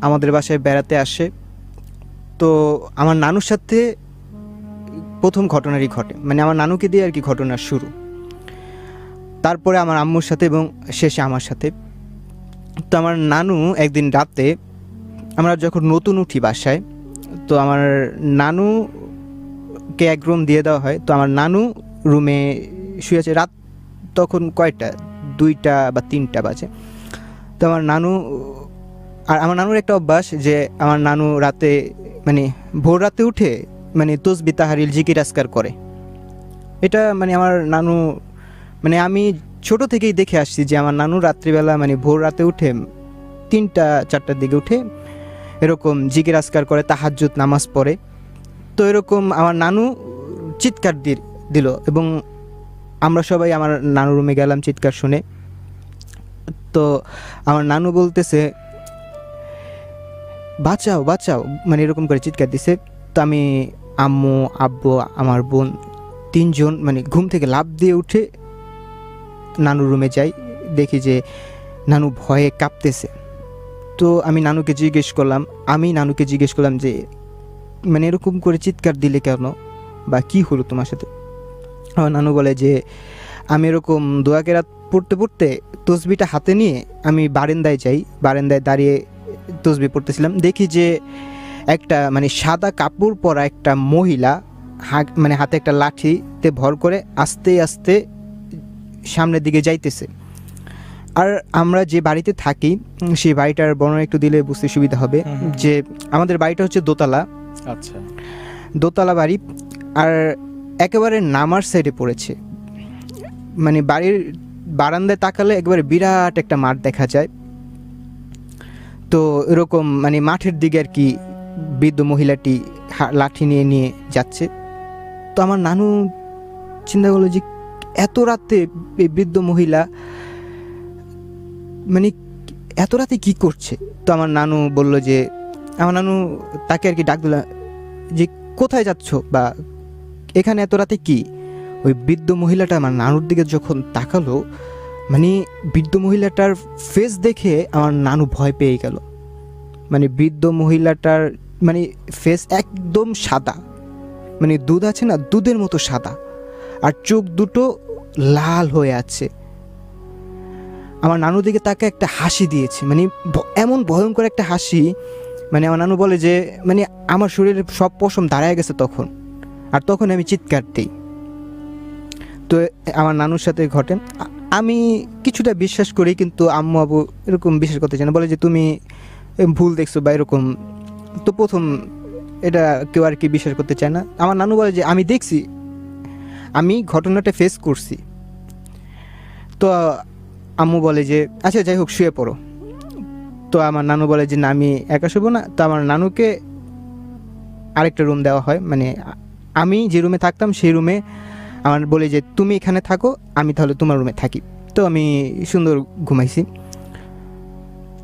আমাদের বাসায় বেড়াতে আসে, তো আমার নানুর সাথে প্রথম ঘটনারই ঘটে, মানে আমার নানুকে দিয়ে আর কি ঘটনার শুরু, তারপরে আমার আম্মুর সাথে এবং শেষে আমার সাথে। তো আমার নানু একদিন রাতে, আমরা যখন নতুন উঠি বাসায়, তো আমার নানুকে এক রুম দিয়ে দেওয়া হয়, তো আমার নানু রুমে শুয়ে আছে। রাত তখন কয়টা, 2টা বা 3টা বাজে। তো আমার নানু, আর আমার নানুর একটা অভ্যাস যে আমার নানু রাতে মানে ভোর রাতে উঠে মানে তসবি তাহারিল জিকির আজকার করে। এটা মানে আমার নানু, মানে আমি ছোট থেকেই দেখে আসছি যে আমার নানু রাত্রিবেলা মানে ভোর রাতে উঠে 3টা-4টার দিকে উঠে এরকম জিকির আজকার করে, তাহাজ্জুদ নামাজ পড়ে। তো এরকম আমার নানু চিৎকার দিল এবং আমরা সবাই আমার নানু রুমে গেলাম চিৎকার শুনে। তো আমার নানু বলতেছে বাঁচাও বাঁচাও, মানে এরকম করে চিৎকার দিছে। তো আমি, আম্মু, আব্বু, আমার বোন 3জন মানে ঘুম থেকে লাফ দিয়ে উঠে নানুর রুমে যাই, দেখি যে নানু ভয়ে কাঁপতেছে। তো আমি নানুকে জিজ্ঞেস করলাম যে মানে এরকম করে চিৎকার দিলে কেন, বা কি হলো তোমার সাথে? আমার নানু বলে যে আমি এরকম দোয়া কেরাত পড়তে পড়তে তসবিটা হাতে নিয়ে আমি বারান্দায় যাই, বারান্দায় দাঁড়িয়ে তসবি পড়তেছিলাম, দেখি যে একটা মানে সাদা কাপড় পরা একটা মহিলা মানে হাতে একটা লাঠিতে ভর করে আস্তে আস্তে সামনের দিকে যাইতেছে। আর আমরা যে বাড়িতে থাকি সেই বাড়িটার বর্ণনা একটু দিলে বুঝতে সুবিধা হবে যে আমাদের বাড়িটা হচ্ছে দোতলা। আচ্ছা, দোতলা বাড়ি, আর একেবারে নামার সাইডে পড়েছে, মানে বাড়ির বারান্দায় তাকালে একবারে বিরাট একটা মাঠ দেখা যায়। তো এরকম মানে মাঠের দিকে আর কি বৃদ্ধ মহিলাটি লাঠি নিয়ে যাচ্ছে। তো আমার নানু চিন্তা করলো যে এত রাতে এই বৃদ্ধ মহিলা মানে এত রাতে কি করছে। তো আমার নানু বলল যে, আমার নানু তাকে আর কি ডাক দিল যে কোথায় যাচ্ছ, বা এখানে এত রাতে কি? ওই বৃদ্ধ মহিলাটা আমার নানুর দিকে যখন তাকালো, মানে বৃদ্ধ মহিলাটার ফেস দেখে আমার নানু ভয় পেয়ে গেল। মানে বৃদ্ধ মহিলাটার মানে ফেস একদম সাদা, মানে দুধ আছে না, দুধের মতো সাদা, আর চোখ দুটো লাল হয়ে আছে। আমার নানুর দিকে তাকে একটা হাসি দিয়েছে, মানে এমন ভয়ঙ্কর একটা হাসি, মানে আমার নানু বলে যে মানে আমার শরীরে সব পশম দাঁড়ায় গেছে তখন, আর তখন আমি চিৎকার দিই। তো আমার নানুর সাথে ঘটে। আমি কিছুটা বিশ্বাস করি, কিন্তু আম্মু আবু এরকম বিশ্বাস করতে চায় না, বলে যে তুমি ভুল দেখছো বা এরকম। তো প্রথম এটা কেউ আর কি বিশ্বাস করতে চায় না। আমার নানু বলে যে আমি দেখছি, আমি ঘটনাটা ফেস করছি। তো আম্মু বলে যে আচ্ছা যাই হোক, শুয়ে পড়ো। তো আমার নানু বলে যে না, আমি একা শুবো না। তো আমার নানুকে আরেকটা রুম দেওয়া হয়, মানে আমি যে রুমে থাকতাম সেই রুমে আমার বলে যে তুমি এখানে থাকো, আমি তাহলে তোমার রুমে থাকি। তো আমি সুন্দর ঘুমাইছি।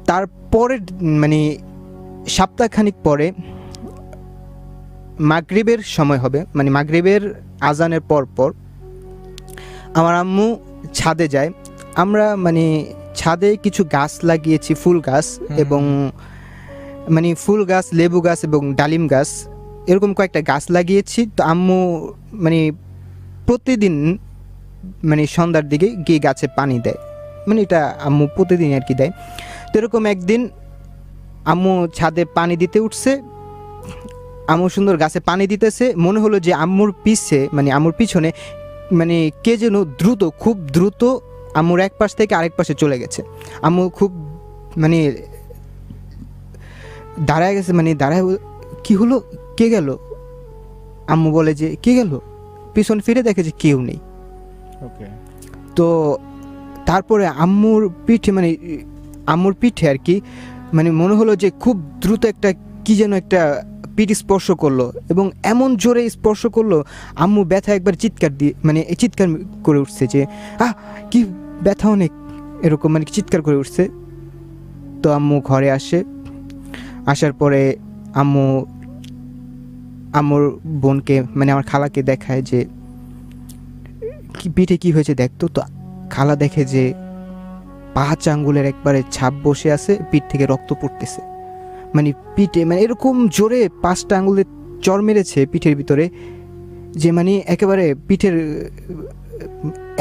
তারপরে মানে সপ্তাহখানিক পরে মাগরিবের সময় হবে, মানে মাগরিবের আজানের পর পর আমার আম্মু ছাদে যায়। আমরা মানে ছাদে কিছু গাছ লাগিয়েছি, ফুল গাছ এবং মানে ফুল গাছ, লেবু গাছ এবং ডালিম গাছ, এরকম কয়েকটা গাছ লাগিয়েছি। তো আম্মু মানে প্রতিদিন মানে সন্ধ্যার দিকে গিয়ে গাছে পানি দেয়, মানে এটা আম্মু প্রতিদিন আর কি দেয়। তো এরকম একদিন আম্মু ছাদে পানি দিতে উঠছে, আম্মু সুন্দর গাছে পানি দিতেছে, মনে হলো যে আম্মুর পিছে মানে আম্মুর পিছনে মানে কে যেন দ্রুত, খুব দ্রুত আম্মুর এক পাশ থেকে আরেক পাশে চলে গেছে। আম্মু খুব মানে দাঁড়ায় গেছে, মানে দাঁড়ায়, কি হলো, কে গেল? আম্মু বলে যে কে গেল, পিছন ফিরে দেখে যে কেউ নেই। ওকে। তো তারপরে আম্মুর পিঠে মানে আম্মুর পিঠে আর কি মানে মনে হলো যে খুব দ্রুত একটা কি যেন একটা পিঠ স্পর্শ করলো এবং এমন জোরে স্পর্শ করলো আম্মু ব্যথা একবার চিৎকার দিয়ে মানে চিৎকার করে উঠছে যে কি ব্যথা অনেক, এরকম মানে চিৎকার করে উঠছে। তো আম্মু ঘরে আসে, আসার পরে আম্মুর বোনকে মানে আমার খালাকে দেখায় যে পিঠে কি হয়েছে দেখতো। তো খালা দেখে যে 5 আঙ্গুলের একবারে ছাপ বসে আছে, পিঠ থেকে রক্ত পড়তেছে, মানে পিঠে মানে এরকম জোরে 5টা আঙ্গুলের চর মেরেছে পিঠের ভিতরে যে মানে একেবারে পিঠের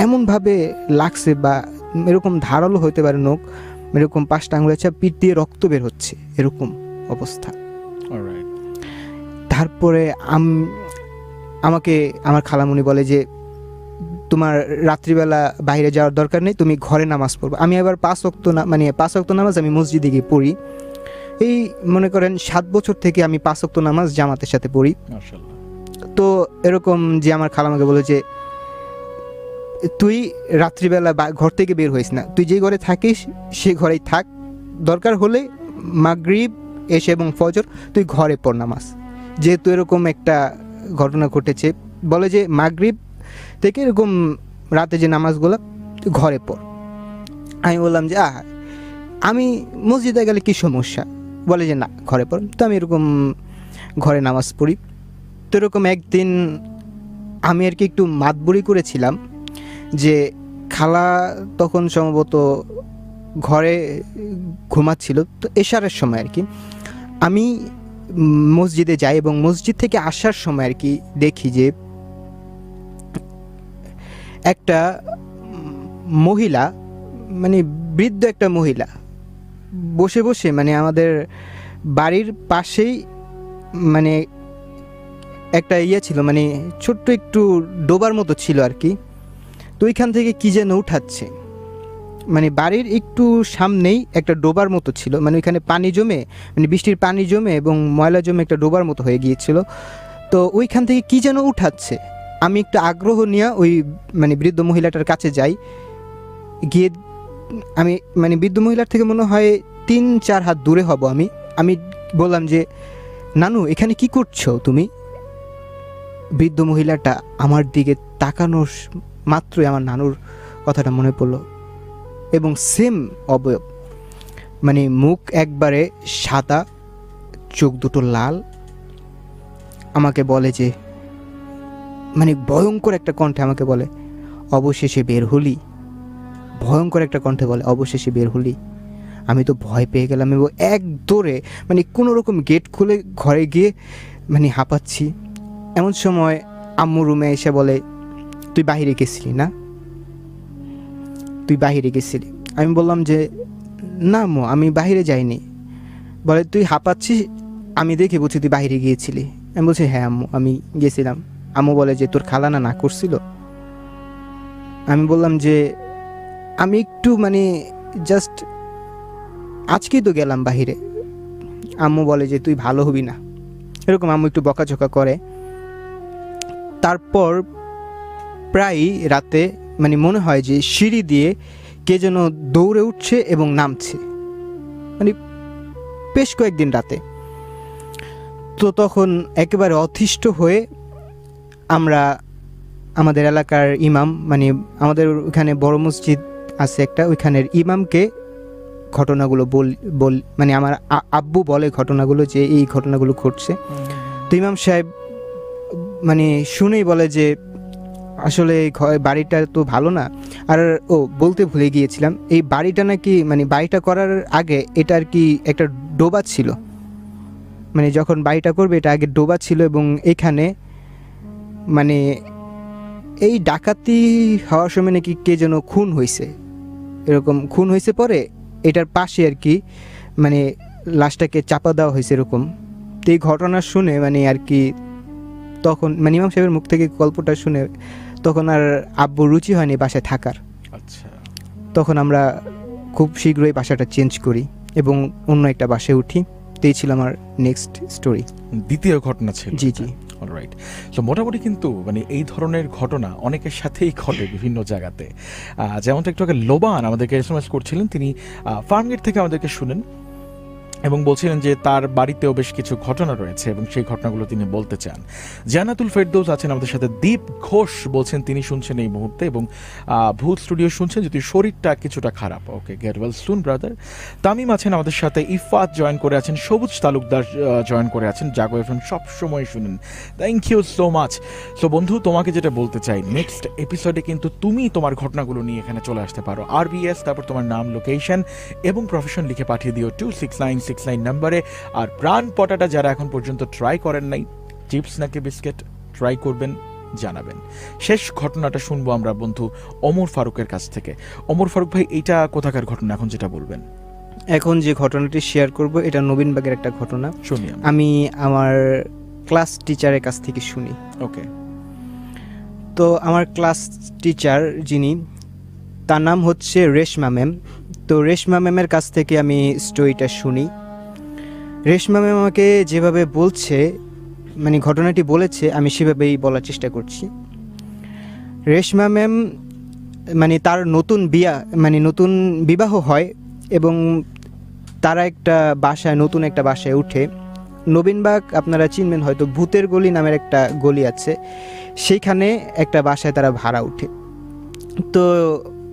এমনভাবে লাগছে বা এরকম ধারালো হতে পারে নখ, এরকম 5টা আঙ্গুলের ছাপ, পিঠ দিয়ে রক্ত বের হচ্ছে, এরকম অবস্থা। অলরাইট। তারপরে আমাকে আমার খালামুনি বলে যে তোমার রাত্রিবেলা বাইরে যাওয়ার দরকার নেই, তুমি ঘরে নামাজ পড়বে। আমি আবার 5 ওয়াক্ত নামাজ আমি মসজিদে গিয়ে পড়ি। এই মনে করেন 7 বছর থেকে আমি 5 ওয়াক্ত নামাজ জামাতের সাথে পড়ি। মাশাআল্লাহ। তো এরকম যে আমার খালা আমাকে বলে যে তুই রাত্রিবেলা ঘর থেকে বের হইস না, তুই যে ঘরে থাকিস সে ঘরেই থাক, দরকার হলে মাগরিব এসে এবং ফজর তুই ঘরে পড় নামাজ। যেহেতু এরকম একটা ঘটনা ঘটেছে, বলে যে মাগরিব থেকে এরকম রাতে যে নামাজগুলো তুই ঘরে পড়। আমি বললাম যে আমি মসজিদে গেলে কি সমস্যা, বলে যে না ঘরে পড়। তো আমি এরকম ঘরে নামাজ পড়ি। তো এরকম একদিন আমি আর কি একটু মাতবুরি করেছিলাম যে খালা তখন সম্ভবত ঘরে ঘুমাচ্ছিল। তো এশারের সময় আর কি আমি মসজিদে যাই এবং মসজিদ থেকে আসার সময় আর কি দেখি যে একটা মহিলা, মানে বৃদ্ধ একটা মহিলা বসে বসে মানে আমাদের বাড়ির পাশেই মানে একটা ছিল, মানে ছোট্ট একটু ডোবার মতো ছিল আর কি। তো ওইখান থেকে কি যেন উঠাচ্ছে, মানে বাড়ির একটু সামনেই একটা ডোবার মতো ছিল, মানে ওইখানে পানি জমে, মানে বৃষ্টির পানি জমে এবং ময়লা জমে একটা ডোবার মতো হয়ে গিয়েছিল। তো ওইখান থেকে কি যেন উঠাচ্ছে। আমি একটু আগ্রহ নিয়ে ওই মানে বৃদ্ধ মহিলাটার কাছে যাই, গিয়ে আমি মানে বৃদ্ধ মহিলার থেকে মনে হয় 3-4 হাত দূরে হব আমি বললাম যে নানু এখানে কি করছো তুমি? বৃদ্ধ মহিলাটা আমার দিকে তাকানোর মাত্রই আমার নানুর কথাটা মনে পড়লো এবং সেম অবয়ব, মানে মুখ একবারে সাদা, চোখ দুটো লাল। আমাকে বলে যে মানে ভয়ঙ্কর একটা কণ্ঠে আমাকে বলে অবশেষে বের হলি, ভয়ঙ্কর একটা কণ্ঠে বলে অবশেষে বের হলি। আমি তো ভয় পেয়ে গেলাম এবং এক দৌড়ে মানে কোনো রকম গেট খুলে ঘরে গিয়ে মানে হাঁপাচ্ছি। এমন সময় আম্মু রুমে এসে বলে তুই বাহিরে গেছিলি না, তুই বাহিরে গেছিলি। আমি বললাম যে না আম্মু আমি বাহিরে যাইনি। বলে তুই হাঁপাচ্ছিস, আমি দেখে বলছি তুই বাহিরে গিয়েছিলি। আমি বলছি হ্যাঁ আম্মু আমি গেছিলাম। আম্মু বলে যে তোর খালা না করছিল? আমি বললাম যে আমি একটু মানে জাস্ট আজকেই তো গেলাম বাহিরে। আম্মু বলে যে তুই ভালো হবি না, এরকম আম্মু একটু বকাঝকা করে। তারপর প্রায় রাতে মানে মনে হয় যে সিঁড়ি দিয়ে কে যেন দৌড়ে উঠছে এবং নামছে, মানে বেশ কয়েকদিন রাতে। তো তখন একেবারে অতিষ্ঠ হয়ে আমরা আমাদের এলাকার ইমাম, মানে আমাদের ওখানে বড় মসজিদ আছে একটা, ওইখানের ইমামকে ঘটনাগুলো মানে আমার আব্বু বলে ঘটনাগুলো, যে এই ঘটনাগুলো ঘটছে। তো ইমাম সাহেব মানে শুনেই বলে যে আসলে এই বাড়িটা তো ভালো না। আর বলতে ভুলে গিয়েছিলাম, এই বাড়িটা নাকি, মানে বাড়িটা করার আগে এটা আর কি একটা ডোবা ছিল, মানে যখন বাড়িটা করবে এটা আগে ডোবা ছিল, এবং এখানে মানে এই ডাকাতি হওয়ার সময় নাকি কে যেন খুন হয়েছে, এরকম খুন হয়েছে, পরে এটার পাশে আর কি মানে লাশটাকে চাপা দেওয়া হয়েছে এরকম। তো এই ঘটনা শুনে মানে আর কি তখন মানে ইমাম সাহেবের মুখ থেকে গল্পটা শুনে তখন আর আব্বুর রুচি হয়নি বাসায় থাকার। আচ্ছা, তখন আমরা খুব শীঘ্রই বাসাটা চেঞ্জ করি এবং অন্য একটা বাসায় উঠি। তো এই ছিল আমার নেক্সট স্টোরি, দ্বিতীয় ঘটনা ছিল। জি জি। অলরাইট, তো মোটামুটি কিন্তু মানে এই ধরনের ঘটনা অনেকের সাথেই ঘটে বিভিন্ন জায়গাতে। যেমনটা একটু আগে লোবান আমাদেরকে এসএমএস করছিলেন, তিনি ফার্মগেট থেকে আমাদেরকে শুনেন এবং বলছিলেন যে তার বাড়িতেও বেশ কিছু ঘটনা রয়েছে এবং সেই ঘটনাগুলো তিনি বলতে চান। জান্নাতুল ফেরদৌস আছেন আমাদের সাথে, দীপ ঘোষ বলছেন তিনি শুনছেন এই মুহূর্তে এবং ভূত স্টুডিও শুনছেন, যদি শরীরটা কিছুটা খারাপ। Okay, get well soon brother. Tamim আছেন আমাদের সাথে, ইফাত জয়েন করে আছেন, সবুজ তালুকদার জয়েন করে আছেন, জাগো এফএম সবসময় শুনেন, thank you so much. So বন্ধু, তোমাকে যেটা বলতে চাই, নেক্সট এপিসোডে কিন্তু তুমি তোমার ঘটনাগুলো নিয়ে এখানে চলে আসতে পারো। RBS, তারপর তোমার নাম, লোকেশন এবং প্রফেশন লিখে পাঠিয়ে দিও 26969 নাম্বারে। আর প্রাণ পটাটা যারা এখন পর্যন্ত ট্রাই করেন নাই, চিপস নাকি বিস্কিট ট্রাই করবেন, জানাবেন। শেষ ঘটনাটা শুনবো আমরা বন্ধু ওমর ফারুকের কাছ থেকে। ওমর ফারুক ভাই, এইটা কোথাকার ঘটনা এখন যেটা বলবেন? এখন যে ঘটনাটি শেয়ার করব এটা নবীনবাগের একটা ঘটনা, শুনি আমি আমার ক্লাস টিচারের কাছ থেকে শুনি। ওকে। তো আমার ক্লাস টিচার যিনি, তার নাম হচ্ছে রেশমা ম্যাম। তো রেশমা ম্যামের কাছ থেকে আমি স্টোরিটা শুনি। রেশমা ম্যাম আমাকে যেভাবে বলছে, মানে ঘটনাটি বলেছে, আমি সেভাবেই বলার চেষ্টা করছি। রেশমা ম্যাম মানে তার নতুন বিবাহ হয় এবং তারা একটা বাসায়, নতুন একটা বাসায় উঠে। নবীনবাগ আপনারা চিনবেন হয়তো, ভূতের গলি নামের একটা গলি আছে, সেইখানে একটা বাসায় তারা ভাড়া উঠে। তো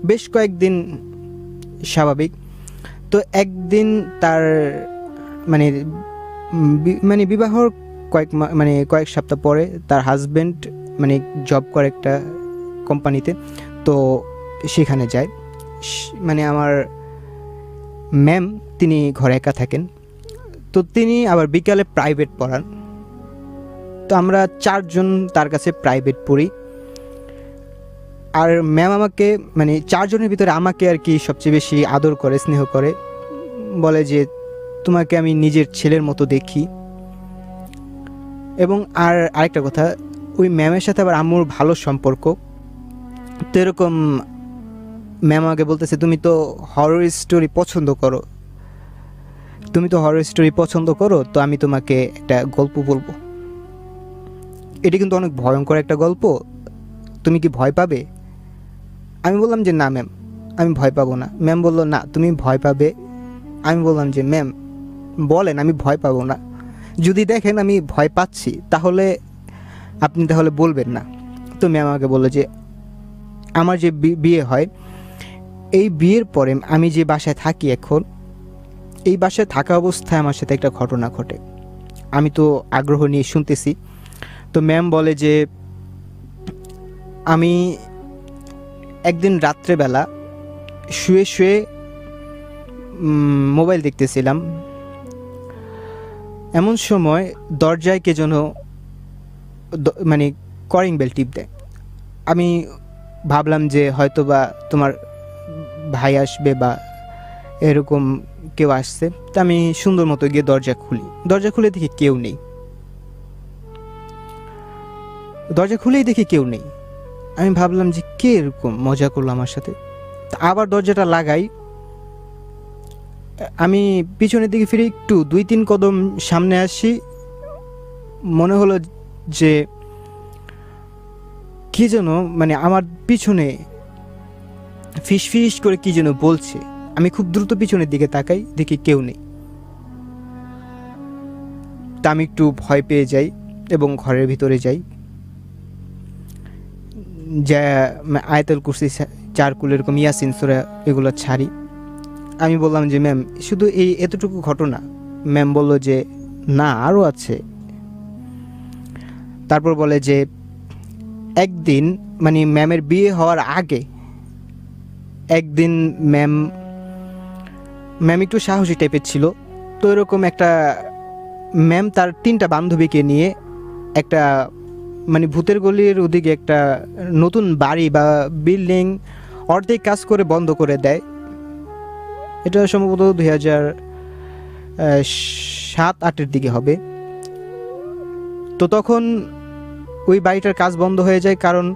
বেশ কয়েকদিন স্বাভাবিক। তো একদিন তার মানে বিবাহর কয়েক সপ্তাহ পরে তার হাজব্যান্ড মানে জব করে একটা কোম্পানিতে, তো সেখানে যায়। মানে আমার ম্যাম তিনি ঘরে একা থাকেন, তো তিনি আবার বিকালে প্রাইভেট পড়ান। তো আমরা 4 জন তার কাছে প্রাইভেট পড়ি। আর ম্যাম আমাকে, মানে 4 জনের ভিতরে আমাকে আর কি সবচেয়ে বেশি আদর করে, স্নেহ করে, বলে যে তোমাকে আমি নিজের ছেলের মতো দেখি। এবং আরেকটা কথা, ওই ম্যামের সাথে আবার আম্মুর ভালো সম্পর্ক। তো এরকম ম্যাম আমাকে বলতেছে, তুমি তো হরর স্টোরি পছন্দ করো, তো আমি তোমাকে একটা গল্প বলবো। এটা কিন্তু অনেক ভয়ঙ্কর একটা গল্প, তুমি কি ভয় পাবে? আমি বললাম যে না ম্যাম, আমি ভয় পাবো না। ম্যাম বললো না, তুমি ভয় পাবে। আমি বললাম যে ম্যাম বলেন, আমি ভয় পাবো না। যদি দেখেন আমি ভয় পাচ্ছি তাহলে আপনি তাহলে বলবেন না। তো ম্যাম আমাকে বললো যে আমার যে বিয়ে হয়, এই বিয়ের পরে আমি যে বাসায় থাকি এখন, এই বাসায় থাকা অবস্থায় আমার সাথে একটা ঘটনা ঘটে। আমি তো আগ্রহ নিয়ে শুনতেছি। তো ম্যাম বলে যে আমি একদিন রাত্রেবেলা শুয়ে শুয়ে মোবাইল দেখতেছিলাম, এমন সময় দরজায় কে যেন মানে কলিং বেল টিপ দেয়। আমি ভাবলাম যে হয়তো বা তোমার ভাই আসবে বা এরকম কেউ আসছে। তা আমি সুন্দর মতো গিয়ে দরজা খুলে দেখি কেউ নেই। দরজা খুলেই দেখি কেউ নেই। আমি ভাবলাম যে কে এরকম মজা করলো আমার সাথে। আবার দরজাটা লাগাই, আমি পিছনের দিকে ফিরে একটু 2-3 কদম সামনে আসি, মনে হলো যে কি যেন মানে আমার পিছনে ফিস ফিস করে কি যেন বলছে। আমি খুব দ্রুত পিছনের দিকে তাকাই, দেখি কেউ নেই। তা আমি একটু ভয় পেয়ে যাই এবং ঘরের ভিতরে যাই, যা আয়াতুল কুরসি 4 কুল এরকম ইয়াসিন সূরা এগুলো ছাড়ি। আমি বললাম যে ম্যাম শুধু এই এতটুকু ঘটনা? ম্যাম বলল যে না, আরও আছে। তারপর বলে যে একদিন মানে ম্যামের বিয়ে হওয়ার আগে একদিন ম্যাম একটু সাহসী টাইপের ছিল, তো এরকম একটা ম্যাম তার 3টা বান্ধবীকে নিয়ে একটা মানে ভূতের গলির ওদিকে একটা নতুন বাড়ি বা বিল্ডিং অর্ধেক কাজ করে বন্ধ করে দেয়। এটা সম্ভবত 2007-08-এর দিকে হবে। তো তখন ওই বাড়িটার কাজ বন্ধ হয়ে যায়, কারণ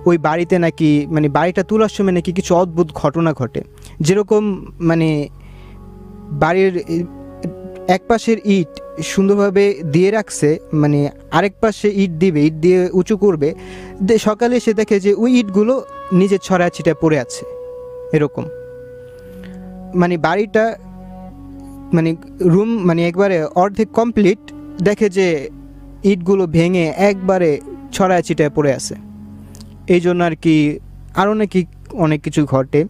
ওই বাড়িতে নাকি মানে বাড়িটা তোলার সময় নাকি কিছু অদ্ভুত ঘটনা ঘটে। যেরকম মানে বাড়ির এক পাশের ইট সুন্দরভাবে দিয়ে রাখছে, মানে আরেক পাশে ইট দিয়ে উঁচু করবে, সকালে এসে দেখে যে ওই ইটগুলো নিজের ছড়া ছিটায় পড়ে আছে। এরকম মানে বাড়িটা মানে রুম মানে একবারে অর্ধেক কমপ্লিট, দেখে যে ইটগুলো ভেঙে একবারে ছড়ায় ছিটায় পড়ে আছে। এই জন্য আর কি আরও নাকি অনেক কিছু ঘটে।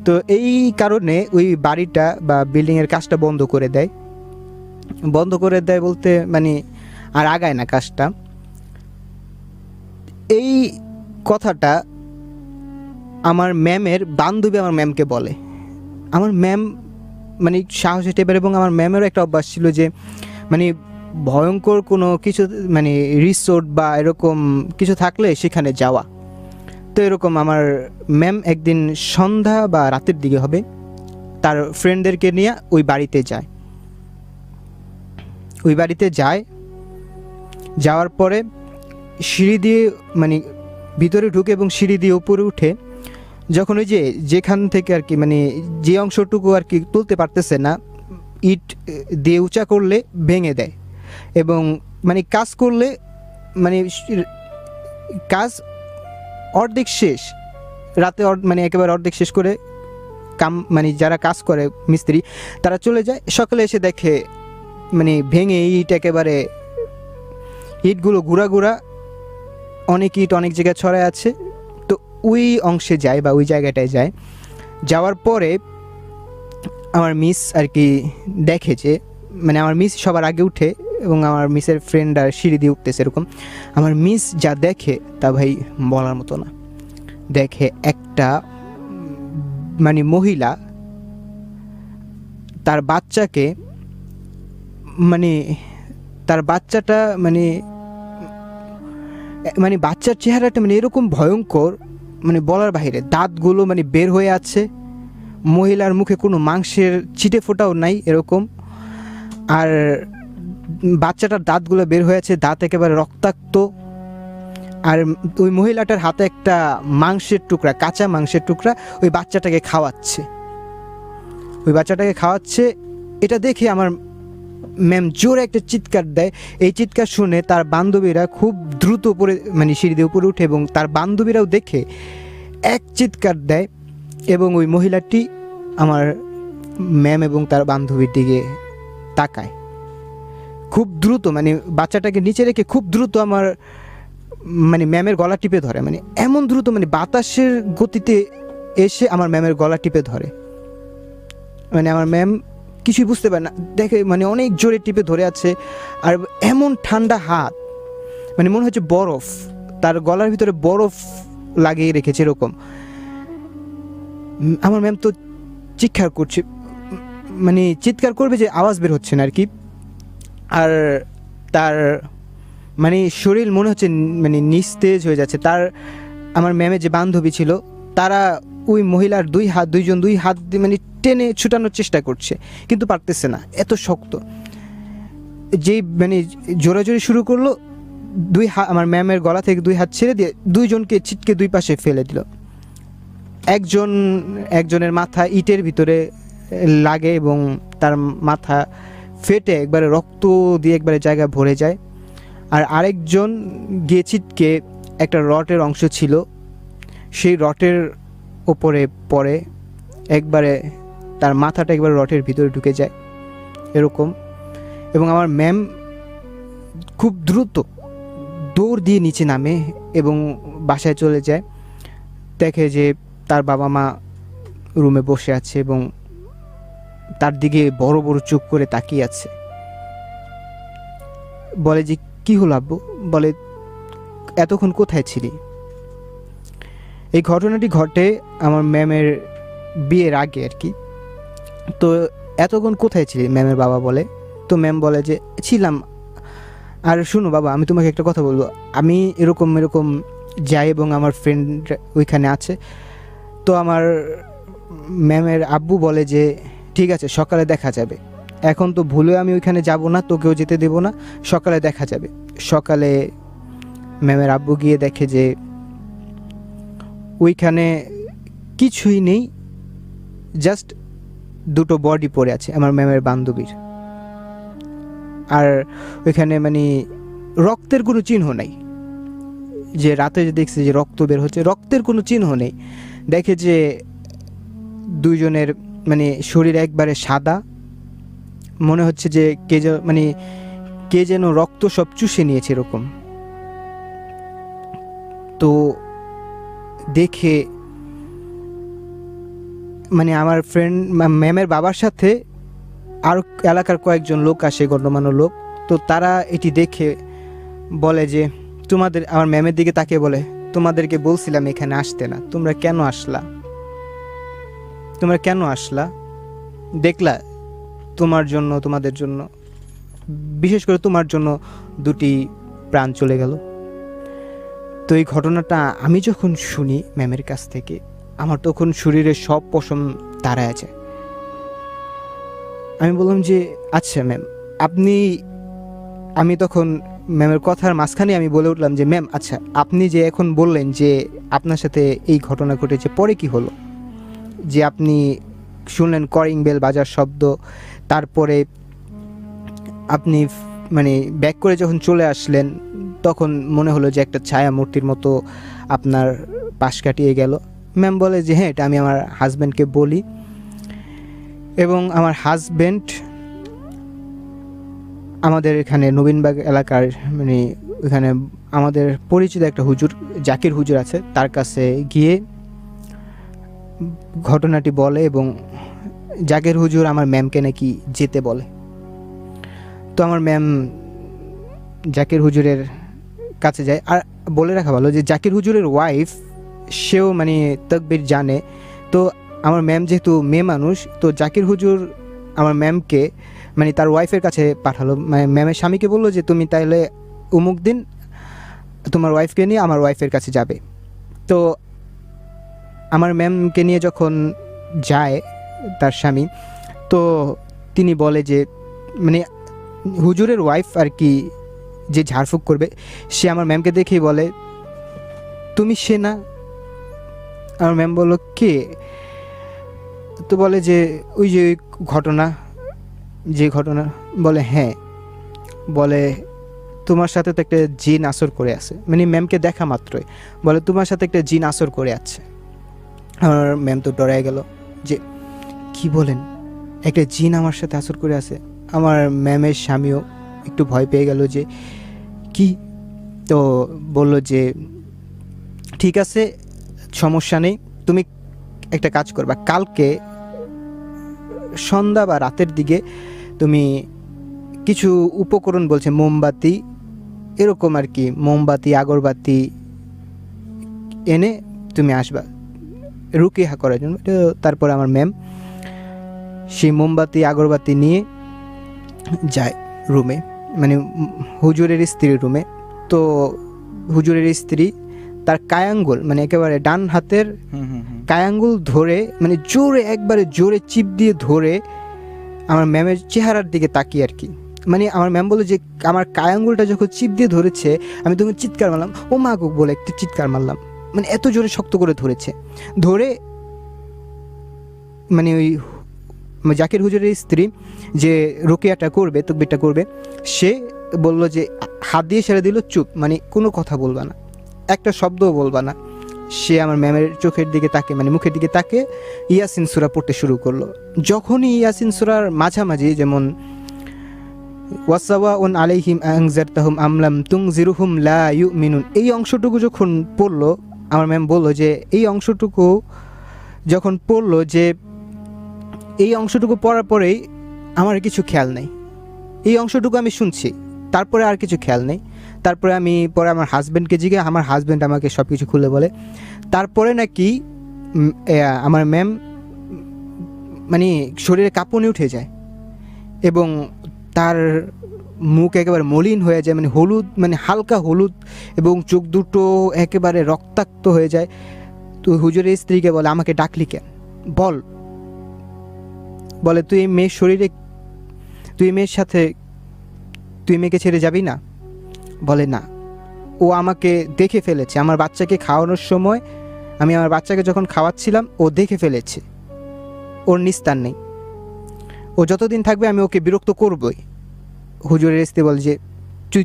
তো এই কারণে ওই বাড়িটা বা বিল্ডিংয়ের কাজটা বন্ধ করে দেয় বলতে মানে আর আগায় না কাজটা। এই কথাটা আমার ম্যামের বান্ধবী আমার ম্যামকে বলে। আমার ম্যাম মানে সাহসী টাইপের, এবং আমার ম্যামেরও একটা অভ্যাস ছিল যে মানে ভয়ঙ্কর কোনো কিছু মানে রিসোর্ট বা এরকম কিছু থাকলে সেখানে যাওয়া। তো এরকম আমার ম্যাম একদিন সন্ধ্যা বা রাতের দিকে হবে, তার ফ্রেন্ডদেরকে নিয়ে ওই বাড়িতে যায়। যাওয়ার পরে সিঁড়ি দিয়ে মানে ভিতরে ঢুকে এবং সিঁড়ি দিয়ে উপরে উঠে যখন ওই যেখান থেকে আর কি মানে যে অংশটুকু আর কি তুলতে পারতেছে না, ইট দিয়ে উঁচা করলে ভেঙে দেয়। এবং মানে কাজ করলে মানে কাজ অর্ধেক শেষ, রাতে মানে একেবারে অর্ধেক শেষ করে মানে যারা কাজ করে মিস্ত্রি তারা চলে যায়, সকালে এসে দেখে মানে ভেঙে ইট একেবারে ইটগুলো গুঁড়া অনেক ইট অনেক জায়গায় ছড়ায় আছে। তো ওই অংশে যায় বা ওই জায়গাটায় যাওয়ার পরে আমার মিস আর কি দেখে যে মানে আমার মিস সবার আগে উঠে এবং আমার মিসের ফ্রেন্ড আর সিঁড়ি দিয়ে উঠতেছে। এরকম আমার মিস যা দেখে তা ভাই বলার মতো না। দেখে একটা মানে মহিলা তার বাচ্চাকে মানে তার বাচ্চাটা মানে মানে বাচ্চার চেহারাটা মানে এরকম ভয়ঙ্কর মানে বলার বাইরে, দাঁতগুলো মানে বের হয়ে আছে, মহিলার মুখে কোনো মাংসের ছিটে ফোটাও নাই এরকম, আর বাচ্চাটার দাঁতগুলো বের হয়ে আছে, দাঁত একেবারে রক্তাক্ত। আর ওই মহিলাটার হাতে একটা মাংসের টুকরা, কাঁচা মাংসের টুকরা ওই বাচ্চাটাকে খাওয়াচ্ছে। এটা দেখে আমার ম্যাম জোরে একটা চিৎকার দেয়। এই চিৎকার শুনে তার বান্ধবীরা খুব দ্রুত উপরে মানে সিঁড়ি দিয়ে উপরে উঠে এবং তার বান্ধবীরাও দেখে এক চিৎকার দেয়, এবং ওই মহিলাটি আমার ম্যাম এবং তার বান্ধবীর দিকে তাকায় খুব দ্রুত, মানে বাচ্চাটাকে নিচে রেখে খুব দ্রুত আমার মানে ম্যামের গলা টিপে ধরে, মানে এমন দ্রুত মানে বাতাসের গতিতে এসে আমার ম্যামের গলা টিপে ধরে। মানে আমার ম্যাম কিছুই বুঝতে পারে না, দেখে মানে অনেক জোরে টিপে ধরে আছে, আর এমন ঠান্ডা হাত মানে মনে হচ্ছে বরফ, তার গলার ভিতরে বরফ লাগিয়ে রেখেছে এরকম। আমার ম্যাম তো চিৎকার করছে, মানে চিৎকার করবে যে আওয়াজ বের হচ্ছে না আর কি। আর তার মানে শরীর মনে হচ্ছে মানে নিস্তেজ হয়ে যাচ্ছে। তার আমার ম্যামের যে বান্ধবী ছিল তারা ওই মহিলার দুই হাত দিয়ে মানে টেনে ছুটানোর চেষ্টা করছে, কিন্তু পারতেছে না, এত শক্ত। যেই মানে জোরাজোরি শুরু করলো, আমার ম্যামের গলা থেকে 2 হাত ছেড়ে দিয়ে 2 জনকে ছিটকে 2 পাশে ফেলে দিল। একজনের মাথা ইটের ভিতরে লাগে এবং তার মাথা ফেটে একবারে রক্ত দিয়ে একবারে জায়গা ভরে যায়। আর আরেকজন গিয়ে ছিটকে একটা রটের অংশ ছিল, সেই রটের ওপরে পড়ে একবারে তার মাথাটা একবার রটের ভিতরে ঢুকে যায় এরকম। এবং আমার ম্যাম খুব দ্রুত দৌড় দিয়ে নিচে নামে এবং বাসায় চলে যায়। দেখে যে তার বাবা মা রুমে বসে আছে এবং তার দিকে বড় বড় চোখ করে তাকিয়ে আছে। বলে যে কি হলো আব্বু? বলে এতক্ষণ কোথায় ছিলি? এই ঘটনাটি ঘটে আমার ম্যামের বিয়ের আগে আর কি। তো এতক্ষণ কোথায় ছিলি? ম্যামের বাবা বলে। তো ম্যাম বলে যে ছিলাম। আর শুনো বাবা, আমি তোমাকে একটা কথা বলবো, আমি এরকম এরকম যাই এবং আমার ফ্রেন্ড ওইখানে আছে। তো আমার ম্যামের আব্বু বলে যে ঠিক আছে, সকালে দেখা যাবে, এখন তো ভুলেও আমি ওইখানে যাব না, তোকেও যেতে দেবো না, সকালে দেখা যাবে। সকালে ম্যামের আব্বু গিয়ে দেখে যে ওইখানে কিছুই নেই, জাস্ট দুটো বডি পড়ে আছে আমার ম্যামের বান্ধবীর। আর ওইখানে মানে রক্তের কোনো চিহ্ন নাই, যে রাতে যে দেখছে যে রক্ত বের হচ্ছে, রক্তের কোনো চিহ্ন নেই। দেখে যে দুইজনের মানে শরীর একবারে সাদা, মনে হচ্ছে যে কে যেন রক্ত সব চুষে নিয়েছে এরকম। তো দেখে মানে আমার ফ্রেন্ড ম্যামের বাবার সাথে আর এলাকার কয়েকজন লোক আসে, গণ্যমান্য লোক। তো তারা এটি দেখে বলে যে আমার ম্যামের দিকে তাকিয়ে বলে, তোমাদেরকে বলছিলাম এখানে আসতে না, তোমরা কেন আসলা? দেখলা তোমাদের জন্য, বিশেষ করে তোমার জন্য দুটি প্রাণ চলে গেল। তো এই ঘটনাটা আমি যখন শুনি ম্যামের কাছ থেকে, আমার তখন শরীরে সব পশম দাঁড়ায় আছে। আমি বললাম যে আচ্ছা ম্যাম আমি তখন ম্যামের কথার মাঝখানে আমি বলে উঠলাম যে ম্যাম আচ্ছা, আপনি যে এখন বললেন যে আপনার সাথে এই ঘটনা ঘটেছে, পরে কি হলো? যে আপনি শুনলেন কলিং বেল বাজার শব্দ, তারপরে আপনি মানে ব্যাক করে যখন চলে আসলেন, তখন মনে হলো যে একটা ছায়া মূর্তির মতো আপনার পাশ কাটিয়ে গেল। ম্যাম বলে যে হ্যাঁ, এটা আমি আমার হাজব্যান্ডকে বলি, এবং আমার হাজব্যান্ড আমাদের এখানে নবীনবাগ এলাকার মানে এখানে আমাদের পরিচিত একটা হুজুর, জাকির হুজুর আছে, তার কাছে গিয়ে ঘটনাটি বলে এবং জাকির হুজুর আমার ম্যামকে নাকি যেতে বলে। তো আমার ম্যাম জাকির হুজুরের কাছে যায়। আর বলে রাখা ভালো যে জাকির হুজুরের ওয়াইফ, সেও মানে তাকবীর জানে। তো আমার ম্যাম যেহেতু মেয়ে মানুষ, তো জাকির হুজুর আমার ম্যামকে মানে তার ওয়াইফের কাছে পাঠালো, মানে ম্যামের স্বামীকে বললো যে তুমি তাইলে অমুক দিন তোমার ওয়াইফকে নিয়ে আমার ওয়াইফের কাছে যাবে। তো আমার ম্যামকে নিয়ে যখন যায় তার স্বামী, তো তিনি বলে যে মানে হুজুরের ওয়াইফ আর কি, যে ঝাড়ফুঁক করবে, সে আমার ম্যামকে দেখেই বলে তুমি সে না? আমার ম্যাম বলল কে? তো বলে যে ওই যে যে ঘটনা। বলে হ্যাঁ। বলে তোমার সাথে তো একটা জিন আসর করে আছে, মানে ম্যামকে দেখা মাত্রই বলে তোমার সাথে একটা জিন আসর করে আছে। আমার ম্যাম তো ডরে গেল যে কি বলেন, একটা জিন আমার সাথে আসর করে আছে। আমার ম্যামের স্বামীও একটু ভয় পেয়ে গেল যে কি। তো বলল যে ঠিক আছে, সমস্যা নেই, তুমি একটা কাজ করবা, কালকে সন্ধ্যা বা রাতের দিকে তুমি কিছু উপকরণ বলছে, মোমবাতি এরকম আর কি, মোমবাতি আগরবাতি এনে তুমি আসবা রুকিয়া করার জন্য। তারপর আমার ম্যাম সেই মোমবাতি আগরবাতি নিয়ে যায় রুমে, মানে হুজুরের স্ত্রীর রুমে। তো হুজুরের স্ত্রী তার কায়াঙ্গুল, মানে একেবারে ডান হাতের কায়াঙ্গুল ধরে, মানে জোরে একবারে জোরে চিপ দিয়ে ধরে আমার ম্যামের চেহারার দিকে তাকিয়ে আর কি। মানে আমার ম্যাম বলে যে আমার কায়াঙ্গুলটা যখন চিপ দিয়ে ধরেছে, আমি তখন চিৎকার মারলাম, ও মা গো বলে একটা চিৎকার মারলাম, মানে এত জোরে শক্ত করে ধরেছে। ধরে মানে ওই জাকির হুজুরের স্ত্রী যে রুকিয়াটা করবে, তকবিরটা করবে, সে বলল যে হাত দিয়ে ছেড়ে দিল, চুপ, মানে কোনো কথা বলবা না, একটা শব্দও বলবা না। সে আমার ম্যামের চোখের দিকে তাকে, মানে মুখের দিকে তাকে ইয়াসিন সূরা পড়তে শুরু করলো। যখনই ইয়াসিন সূরার মাঝামাঝি, যেমন ওয়াসাওয়াউন আলাইহিম আনজারতাহুম আম লাম তুনজিরহুম লা ইউমিনুন। এই অংশটুকু যখন পড়লো, আমার ম্যাম বলল যে এই অংশটুকু যখন পড়লো, যে এই অংশটুকু পড়ার পরেই আমার কিছু খেয়াল নেই। এই অংশটুকু আমি শুনছি, তারপরে আর কিছু খেয়াল নেই। তারপরে আমি পরে আমার হাজব্যান্ডকে জিজ্ঞাসা, আমার হাজব্যান্ড আমাকে সব কিছু খুলে বলে। তারপরে নাকি আমার ম্যাম মানে শরীরে কাঁপুনি উঠে যায় এবং তার মুখ একেবারে মলিন হয়ে যায়, মানে হলুদ, মানে হালকা হলুদ, এবং চোখ দুটো একেবারে রক্তাক্ত হয়ে যায়। তো হুজুরের স্ত্রীকে বলে, আমাকে ডাকলি কেন, বলে তুই এই মেয়ের শরীরে, তুই মেয়ের সাথে, তুই মেয়েকে ছেড়ে যাবি না? বলে না, ও আমাকে দেখে ফেলেছে। আমার বাচ্চাকে খাওয়ানোর সময়, আমি আমার বাচ্চাকে যখন খাওয়াচ্ছিলাম, ও দেখে ফেলেছে, ওর নিস্তার নেই, ও যতদিন থাকবে আমি ওকে বিরক্ত করবই। হুজুরের স্ত্রী বলে যে তুই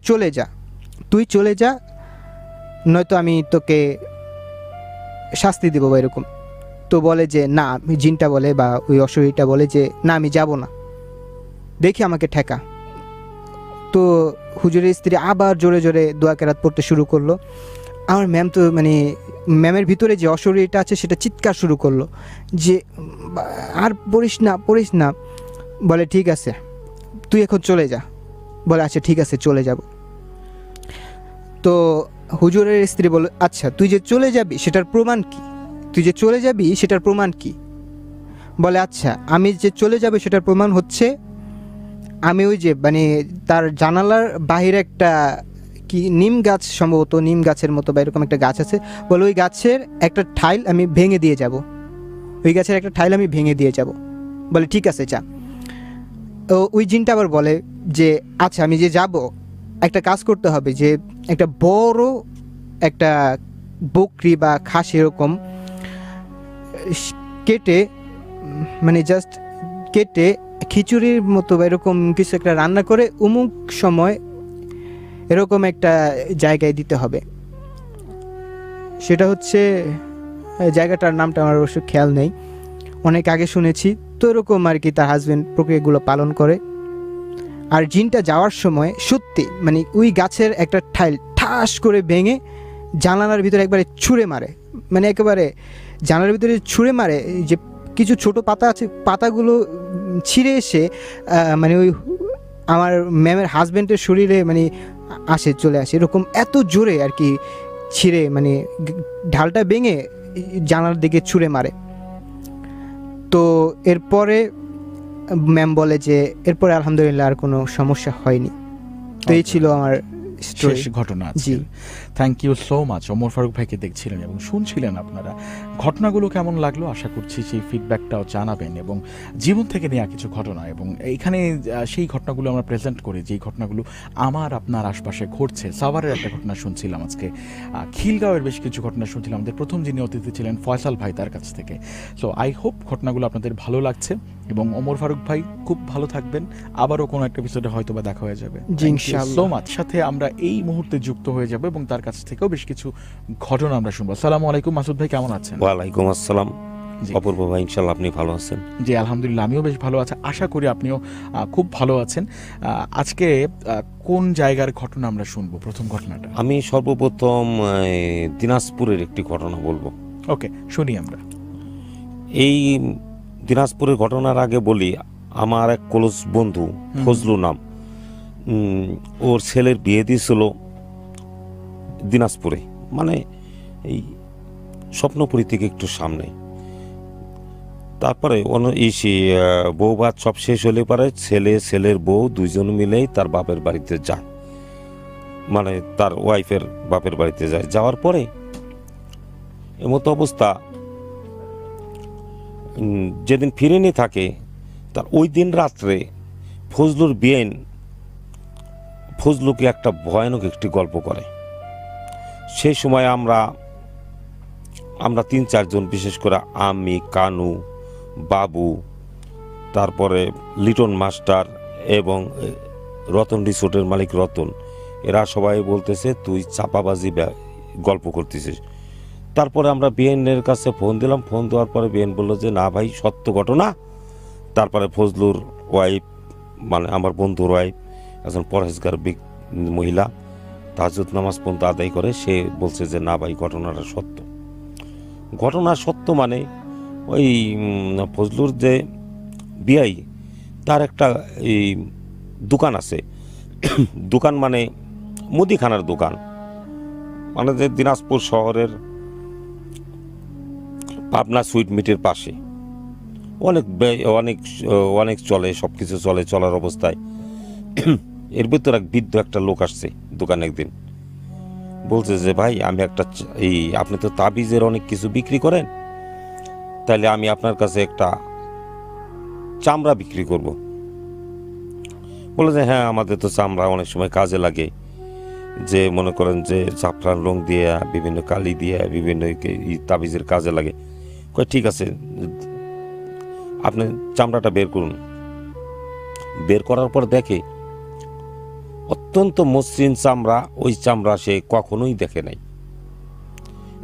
চলে যা, নয়তো আমি তোকে শাস্তি দেবো বা এরকম। তো বলে যে না, জিনটা বলে বা ওই অশরীরটা বলে যে না, আমি যাব না, দেখি আমাকে ঠেকা। তো হুজুরের স্ত্রী আবার জোরে জোরে দোয়া কেরাত পড়তে শুরু করলো। আমার ম্যাম তো মানে ম্যামের ভিতরে যে অশরীরটা আছে সেটা চিৎকার শুরু করলো যে আর পড়িস না। বলে ঠিক আছে, তুই এখন চলে যা। বলে আচ্ছা ঠিক আছে, চলে যাব। তো হুজুরের স্ত্রী বলে, আচ্ছা তুই যে চলে যাবি সেটার প্রমাণ কি? বলে আচ্ছা, আমি যে চলে যাবে সেটার প্রমাণ হচ্ছে, আমি ওই যে মানে তার জানালার বাহিরে একটা কি নিম গাছ, সম্ভবত নিম গাছের মতো বা এরকম একটা গাছ আছে। বলে ওই গাছের একটা ঠাইল আমি ভেঙে দিয়ে যাব। বলে ঠিক আছে যা। ওই জিনটা আবার বলে যে আচ্ছা আমি যে যাব, একটা কাজ করতে হবে, যে একটা বড় একটা বকরি বা খাসি এরকম কেটে, মানে জাস্ট কেটে খিচুড়ির মতো বা এরকম কিছু একটা রান্না করে অমুক সময় এরকম একটা জায়গায় দিতে হবে। সেটা হচ্ছে, জায়গাটার নামটা আমার অবশ্য খেয়াল নেই, অনেক আগে শুনেছি। তো এরকম আর কি তার হাজব্যান্ড প্রক্রিয়াগুলো পালন করে। আর জিনটা যাওয়ার সময় সত্যি মানে ওই গাছের একটা ঠাইল ঠাস করে ভেঙে জানালার ভিতরে একবারে ছুঁড়ে মারে, মানে একেবারে জানালার ভিতরে ছুঁড়ে মারে। যে কিছু ছোট পাতা আছে, পাতাগুলো ছিঁড়ে এসে মানে ওই আমার ম্যামের হাজব্যান্ডের শরীরে মানে চলে আসে, এরকম এত জোরে আর কি ছিঁড়ে, মানে ঢালটা ভেঙে জানালার দিকে ছুঁড়ে মারে। তো এরপরে ম্যাম বলে যে এরপরে আলহামদুলিল্লাহ আর কোনো সমস্যা হয়নি। তো এই ছিল আমার শেষ ঘটনা। জি, thank you so much. Omar Faruk ভাইকে দেখছিলেন এবং শুনছিলেন আপনারা, ঘটনাগুলো কেমন লাগলো আশা করছি সেই ফিডব্যাকটাও জানাবেন, এবং জীবন থেকে নেওয়া কিছু ঘটনা, এবং এইখানে সেই ঘটনাগুলো আমরা প্রেজেন্ট করি যেই ঘটনাগুলো আমার আপনার আশপাশে ঘটছে। সাভারের একটা ঘটনা শুনছিলাম আজকে, খিলগাঁওয়ের বেশ কিছু ঘটনা শুনছিলাম আমাদের প্রথম যিনি অতিথি ছিলেন ফয়সাল ভাই, তার কাছ থেকে। সো আই হোপ ঘটনাগুলো আপনাদের ভালো লাগছে, এবং ওমর ফারুক ভাই খুব ভালো থাকবেন, আবারও কোনো একটা এপিসোডে হয়তো বা দেখা হয়ে যাবে। So much. সাথে আমরা এই মুহূর্তে যুক্ত হয়ে যাব এবং তার কাছ থেকেও বেশ কিছু ঘটনা আমরা শুনবো। আসসালামু আলাইকুম মাসুদ ভাই, কেমন আছেন? ওয়ালাইকুম আসসালাম অপূর্ব ভাই, ইনশাআল্লাহ আপনি ভালো আছেন? জি আলহামদুলিল্লাহ, আমিও বেশ ভালো আছি, আশা করি আপনিও খুব ভালো আছেন। আজকে কোন জায়গার ঘটনা আমরা শুনবো? প্রথম ঘটনাটা আমি সর্বপ্রথম দিনাজপুরের একটি ঘটনা বলবো। ওকে, শুনি আমরা। এই দিনাজপুরের ঘটনার আগে বলি, আমার এক ক্লোজ বন্ধু ফজলু নাম, ওর ছেলের বিয়ে দিয়েছিল দিনাজপুরে, মানে এই স্বপ্নপুরী থেকে একটু সামনে। তারপরে বউ ভাত সব শেষ হলে পরে ছেলের বউ দুইজন মিলেই তার বাপের বাড়িতে যায়, মানে তার ওয়াইফের বাপের বাড়িতে যায়। যাওয়ার পরে এমতো অবস্থা, যেদিন ফিরেনি থাকে তার ওই দিন রাত্রে ফজলুর বিয়েন ফজলুকে একটা ভয়ানক একটি গল্প করে। সেই সময় আমরা 3-4 জন, বিশেষ করে আমি, কানু, বাবু, তারপরে লিটন মাস্টার এবং রতন রিসোর্টের মালিক রতন, এরা সবাই বলতেছে তুই চাপাবাজি গল্প করতেছিস। তারপরে আমরা বিএনের কাছে ফোন দিলাম, ফোন দেওয়ার পরে বিএন বললো যে না ভাই, সত্য ঘটনা। তারপরে ফজলুর ওয়াইফ, মানে আমার বন্ধুর ওয়াইফ, একজন পরহেজগার মহিলা তাহাজ্জুদ নামাজ পর্যন্ত আদায় করে, সে বলছে যে না ভাই ঘটনাটা সত্য। ঘটনা সত্য মানে ওই ফজলুর যে বিয়াই, তার একটা এই দোকান আছে, দোকান মানে মুদিখানার দোকান, মানে যে দিনাজপুর শহরের পাবনা সুইট মিটের পাশে অনেক অনেক অনেক চলে, সব কিছু চলে, চলার অবস্থায় এর ভিতর এক বৃদ্ধ একটা লোক আসছে দোকানে একদিন, বলছে যে ভাই আমি একটা এই আপনি তো তাবিজের অনেক কিছু বিক্রি করেন, তাহলে আমি আপনার কাছে একটা চামড়া বিক্রি করব। বলে যে হ্যাঁ আমাদের তো চামড়া অনেক সময় কাজে লাগে, যে মনে করেন যে জাফরান রং দিয়ে বিভিন্ন কালি দিয়ে বিভিন্ন তাবিজের কাজে লাগে। কয় ঠিক আছে, আপনি চামড়াটা বের করুন। বের করার পর দেখে অত্যন্ত মসৃণ চামড়া, ওই চামড়া সে কখনোই দেখে নাই।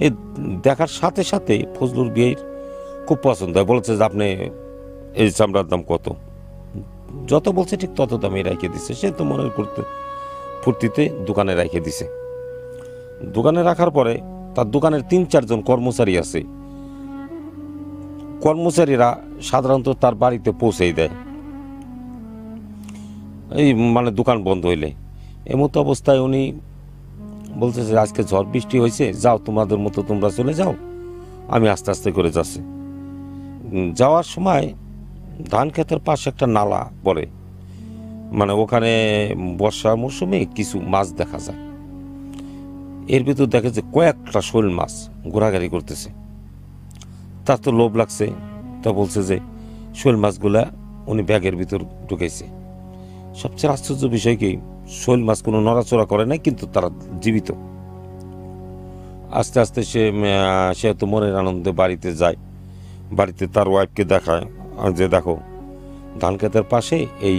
এই দেখার সাথে সাথে ফজলুর বিয়ের খুব পছন্দ হয়, বলেছে যে আপনি এই চামড়ার দাম কত? যত বলছে ঠিক তত দামে রেখে দিছে। সে তো মনের করতে ফুর্তিতে দোকানে রেখে দিছে। দোকানে রাখার পরে তার দোকানের 3-4 জন কর্মচারী আছে, কর্মচারীরা সাধারণত তার বাড়িতে পৌঁছেই দেয় এই মানে দোকান বন্ধ হইলে। এমতো অবস্থায় উনি বলছে যে আজকে ঝড় বৃষ্টি হয়েছে, যাও তোমাদের মতো তোমরা চলে যাও, আমি আস্তে আস্তে করে যাচ্ছি। যাওয়ার সময় ধান ক্ষেতের পাশে একটা নালা পড়ে, মানে ওখানে বর্ষা মৌসুমে কিছু মাছ দেখা যায়। এর ভিতর দেখে যে কয়েকটা শোল মাছ ঘোরাঘুরি করতেছে। তার তো লোভ লাগছে, তা বলছে যে শোল মাছগুলা উনি ব্যাগের ভিতর ঢুকেছে। সবচেয়ে আশ্চর্য বিষয় কি, শোল মাছ কোনো নড়াচড়া করে নাই, কিন্তু তারা জীবিত। আস্তে আস্তে সে তো মনের আনন্দে বাড়িতে যায়, বাড়িতে তার ওয়াইফকে দেখায় যে দেখো ধান ক্ষেতের পাশে এই